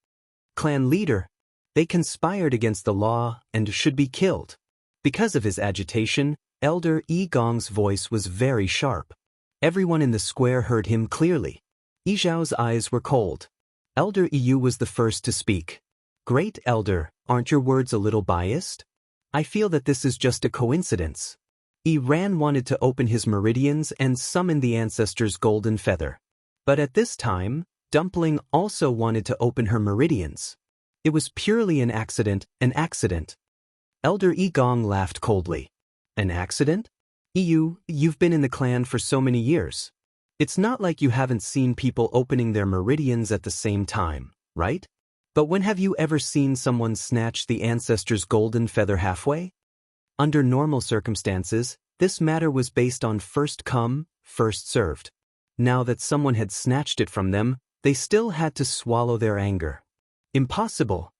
"Clan leader, they conspired against the law and should be killed." Because of his agitation, Elder Gong's voice was very sharp. Everyone in the square heard him clearly. Zhao's eyes were cold. Elder Yu was the first to speak. "Great Elder, aren't your words a little biased? I feel that this is just a coincidence." Ran wanted to open his meridians and summon the ancestor's golden feather. But at this time, Dumpling also wanted to open her meridians. It was purely an accident. Elder Gong laughed coldly. "An accident? You've been in the clan for so many years. It's not like you haven't seen people opening their meridians at the same time, right? But when have you ever seen someone snatch the ancestor's golden feather halfway? Under normal circumstances, this matter was based on first come, first served. Now that someone had snatched it from them, they still had to swallow their anger. Impossible.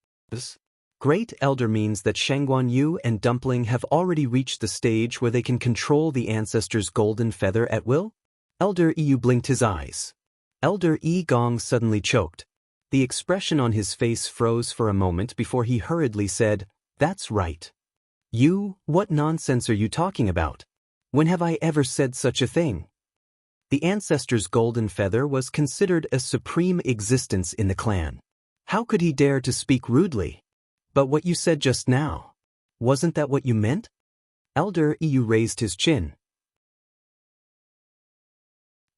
Great Elder means that Shengguan Yu and Dumpling have already reached the stage where they can control the ancestor's golden feather at will? Elder Yu blinked his eyes. Elder Gong suddenly choked. The expression on his face froze for a moment before he hurriedly said, "That's right." "You, what nonsense are you talking about? When have I ever said such a thing?" The ancestor's golden feather was considered a supreme existence in the clan. How could he dare to speak rudely? "But what you said just now, wasn't that what you meant?" Elder Yu raised his chin.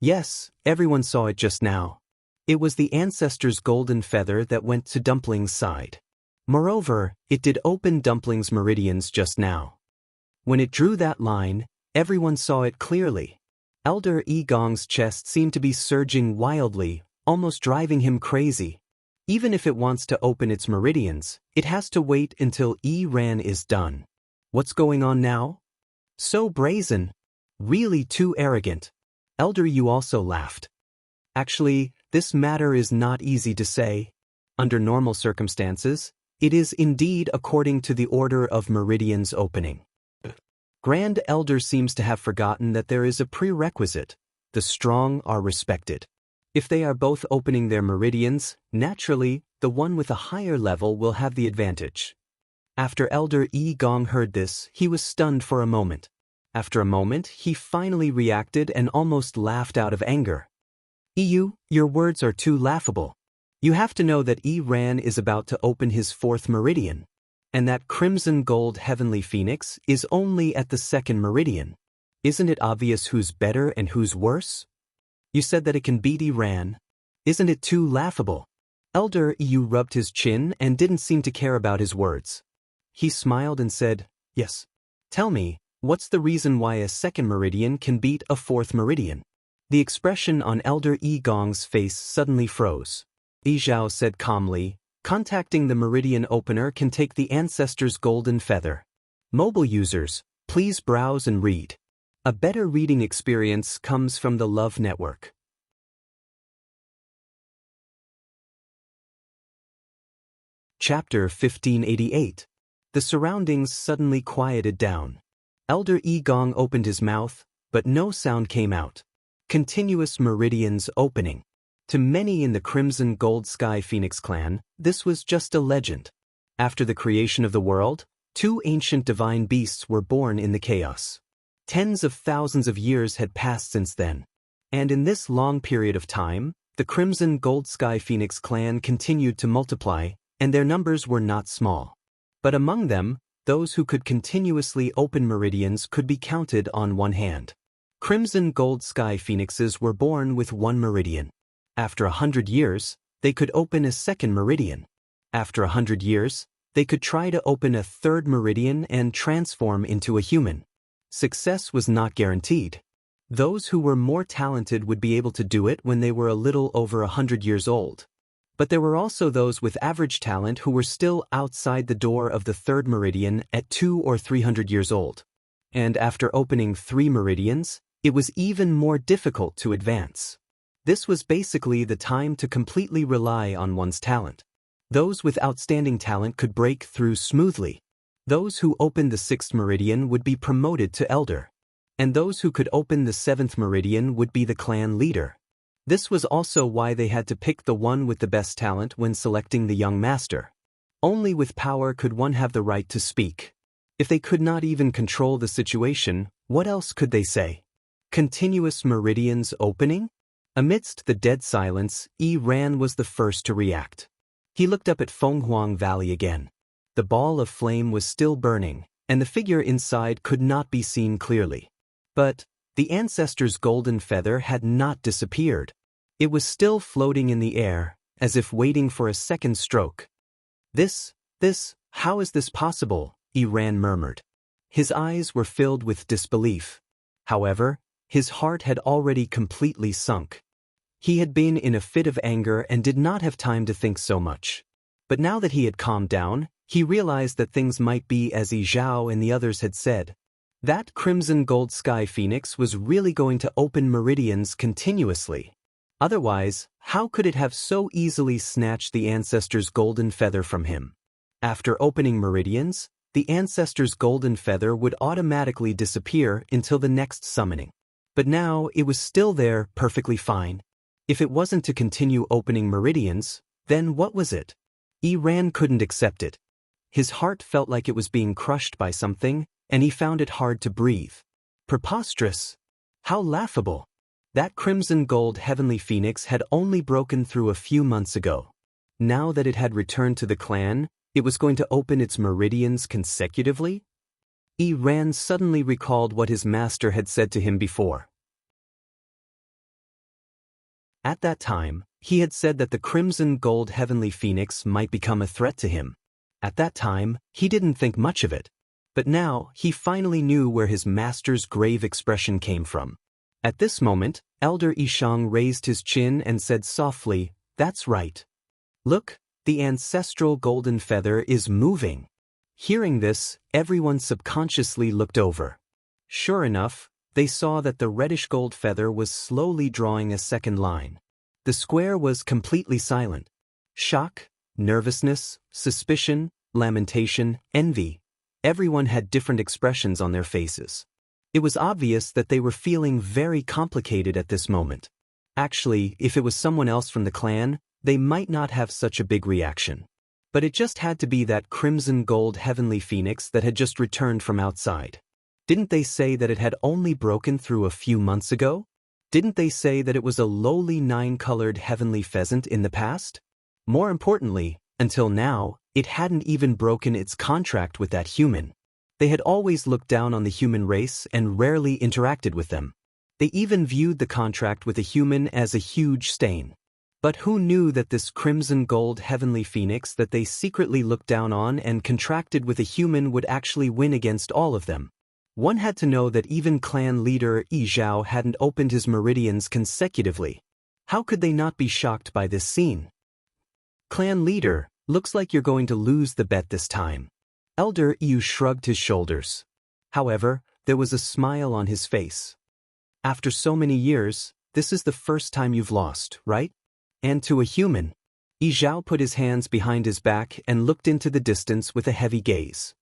"Yes, everyone saw it just now. It was the ancestor's golden feather that went to Dumpling's side. Moreover, it did open Dumpling's meridians just now. When it drew that line, everyone saw it clearly." Elder Gong's chest seemed to be surging wildly, almost driving him crazy. Even if it wants to open its meridians, it has to wait until Ran is done. What's going on now? So brazen. Really too arrogant. Elder Yu also laughed. "Actually, this matter is not easy to say. Under normal circumstances, it is indeed according to the order of meridians opening. Grand Elder seems to have forgotten that there is a prerequisite. The strong are respected. If they are both opening their meridians, naturally, the one with a higher level will have the advantage." After Elder Gong heard this, he was stunned for a moment. After a moment, he finally reacted and almost laughed out of anger. Your words are too laughable. You have to know that Ran is about to open his 4th meridian, and that crimson gold heavenly phoenix is only at the 2nd meridian. Isn't it obvious who's better and who's worse? You said that it can beat Ran. Isn't it too laughable? Elder Yu rubbed his chin and didn't seem to care about his words. He smiled and said, "Yes. Tell me, what's the reason why a 2nd meridian can beat a 4th meridian?" The expression on Elder Gong's face suddenly froze. Zhao said calmly, "Contacting the meridian opener can take the ancestor's golden feather. Mobile users, please browse and read. A better reading experience comes from the Love Network." Chapter 1588. The surroundings suddenly quieted down. Elder Gong opened his mouth, but no sound came out. Continuous meridians opening. To many in the Crimson Gold Sky Phoenix clan, this was just a legend. After the creation of the world, 2 ancient divine beasts were born in the chaos. Tens of thousands of years had passed since then. And in this long period of time, the Crimson Gold Sky Phoenix clan continued to multiply, and their numbers were not small. But among them, those who could continuously open meridians could be counted on one hand. Crimson Gold Sky Phoenixes were born with 1 meridian. After 100 years, they could open a 2nd meridian. After 100 years, they could try to open a 3rd meridian and transform into a human. Success was not guaranteed. Those who were more talented would be able to do it when they were a little over 100 years old. But there were also those with average talent who were still outside the door of the 3rd meridian at 200 or 300 years old. And after opening 3 meridians, it was even more difficult to advance. This was basically the time to completely rely on one's talent. Those with outstanding talent could break through smoothly. Those who opened the 6th meridian would be promoted to elder. And those who could open the 7th meridian would be the clan leader. This was also why they had to pick the one with the best talent when selecting the young master. Only with power could one have the right to speak. If they could not even control the situation, what else could they say? Continuous meridians opening? Amidst the dead silence, Ran was the first to react. He looked up at Fenghuang Valley again. The ball of flame was still burning, and the figure inside could not be seen clearly. But the ancestor's golden feather had not disappeared. It was still floating in the air, as if waiting for a second stroke. How is this possible? Ran murmured. His eyes were filled with disbelief. However, his heart had already completely sunk. He had been in a fit of anger and did not have time to think so much. But now that he had calmed down, he realized that things might be as Zhao and the others had said. That Crimson Gold Sky Phoenix was really going to open meridians continuously. Otherwise, how could it have so easily snatched the ancestor's golden feather from him? After opening meridians, the ancestor's golden feather would automatically disappear until the next summoning. But now it was still there, perfectly fine. If it wasn't to continue opening meridians, then what was it? Ran couldn't accept it. His heart felt like it was being crushed by something, and he found it hard to breathe. Preposterous! How laughable! That crimson gold heavenly phoenix had only broken through a few months ago. Now that it had returned to the clan, it was going to open its meridians consecutively? Ran suddenly recalled what his master had said to him before. At that time, he had said that the crimson gold heavenly phoenix might become a threat to him. At that time, he didn't think much of it. But now, he finally knew where his master's grave expression came from. At this moment, Elder Yishang raised his chin and said softly, "That's right. Look, the ancestral golden feather is moving." Hearing this, everyone subconsciously looked over. Sure enough, they saw that the reddish gold feather was slowly drawing a second line. The square was completely silent. Shock, nervousness, suspicion, lamentation, envy. Everyone had different expressions on their faces. It was obvious that they were feeling very complicated at this moment. Actually, if it was someone else from the clan, they might not have such a big reaction. But it just had to be that crimson gold heavenly phoenix that had just returned from outside. Didn't they say that it had only broken through a few months ago? Didn't they say that it was a lowly 9-colored heavenly pheasant in the past? More importantly, until now, it hadn't even broken its contract with that human. They had always looked down on the human race and rarely interacted with them. They even viewed the contract with a human as a huge stain. But who knew that this crimson gold heavenly phoenix that they secretly looked down on and contracted with a human would actually win against all of them? One had to know that even clan leader Yi Zhao hadn't opened his meridians consecutively. How could they not be shocked by this scene? Clan leader, looks like you're going to lose the bet this time. Elder Yu shrugged his shoulders. However, there was a smile on his face. After so many years, this is the first time you've lost, right? And to a human. Yi Zhao put his hands behind his back and looked into the distance with a heavy gaze.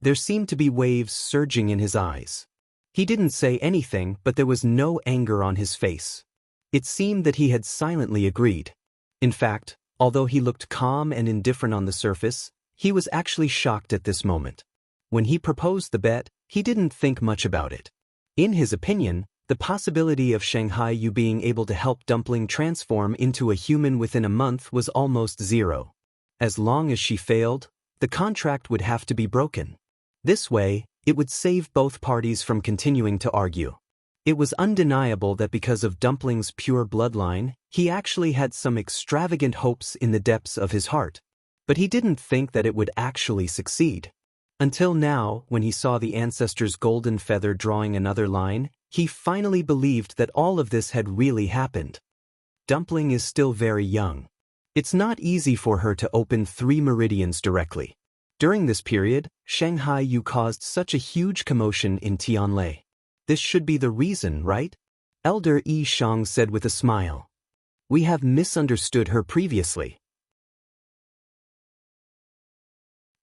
There seemed to be waves surging in his eyes. He didn't say anything, but there was no anger on his face. It seemed that he had silently agreed. In fact, although he looked calm and indifferent on the surface, he was actually shocked at this moment. When he proposed the bet, he didn't think much about it. In his opinion, the possibility of Shanghai Yu being able to help Dumpling transform into a human within a month was almost zero. As long as she failed, the contract would have to be broken. This way, it would save both parties from continuing to argue. It was undeniable that because of Dumpling's pure bloodline, he actually had some extravagant hopes in the depths of his heart. But he didn't think that it would actually succeed. Until now, when he saw the ancestor's golden feather drawing another line, he finally believed that all of this had really happened. Dumpling is still very young. It's not easy for her to open 3 meridians directly. During this period, Shanghai Yu caused such a huge commotion in Tianlei. This should be the reason, right? Elder Yi Shang said with a smile. We have misunderstood her previously.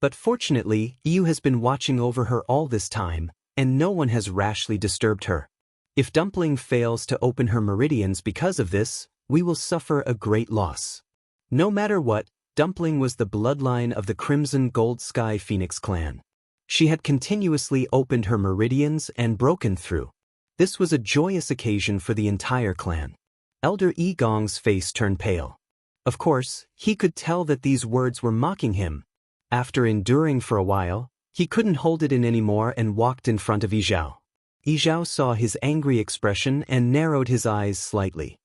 But fortunately, Yu has been watching over her all this time, and no one has rashly disturbed her. If Dumpling fails to open her meridians because of this, we will suffer a great loss. No matter what, Dumpling was the bloodline of the Crimson Gold Sky Phoenix clan. She had continuously opened her meridians and broken through. This was a joyous occasion for the entire clan. Elder Yi Gong's face turned pale. Of course, he could tell that these words were mocking him. After enduring for a while, he couldn't hold it in anymore and walked in front of Yi Zhao. Yi Zhao saw his angry expression and narrowed his eyes slightly.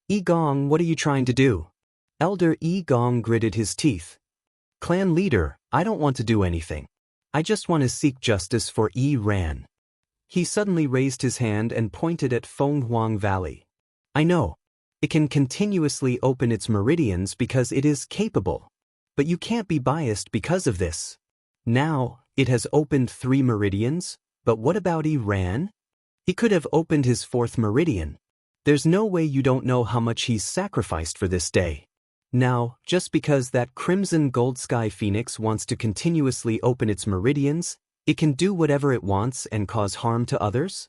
Yi Gong, what are you trying to do? Elder Yi Gong gritted his teeth. Clan leader, I don't want to do anything. I just want to seek justice for Yi Ran. He suddenly raised his hand and pointed at Fenghuang Valley. I know. It can continuously open its meridians because it is capable. But you can't be biased because of this. Now, it has opened 3 meridians, but what about Yi Ran? He could have opened his 4th meridian. There's no way you don't know how much he's sacrificed for this day. Now, just because that Crimson Gold Sky Phoenix wants to continuously open its meridians, it can do whatever it wants and cause harm to others?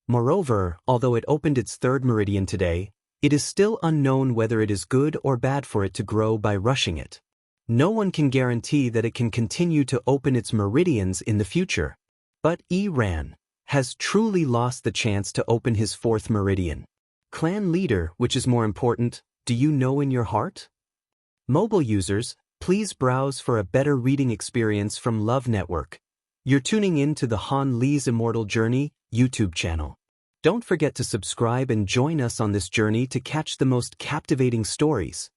Moreover, although it opened its 3rd meridian today, it is still unknown whether it is good or bad for it to grow by rushing it. No one can guarantee that it can continue to open its meridians in the future. But Yi Ran has truly lost the chance to open his 4th meridian. Clan leader, which is more important, do you know in your heart? Mobile users, please browse for a better reading experience from Love Network. You're tuning in to the Han Li's Immortal Journey YouTube channel. Don't forget to subscribe and join us on this journey to catch the most captivating stories.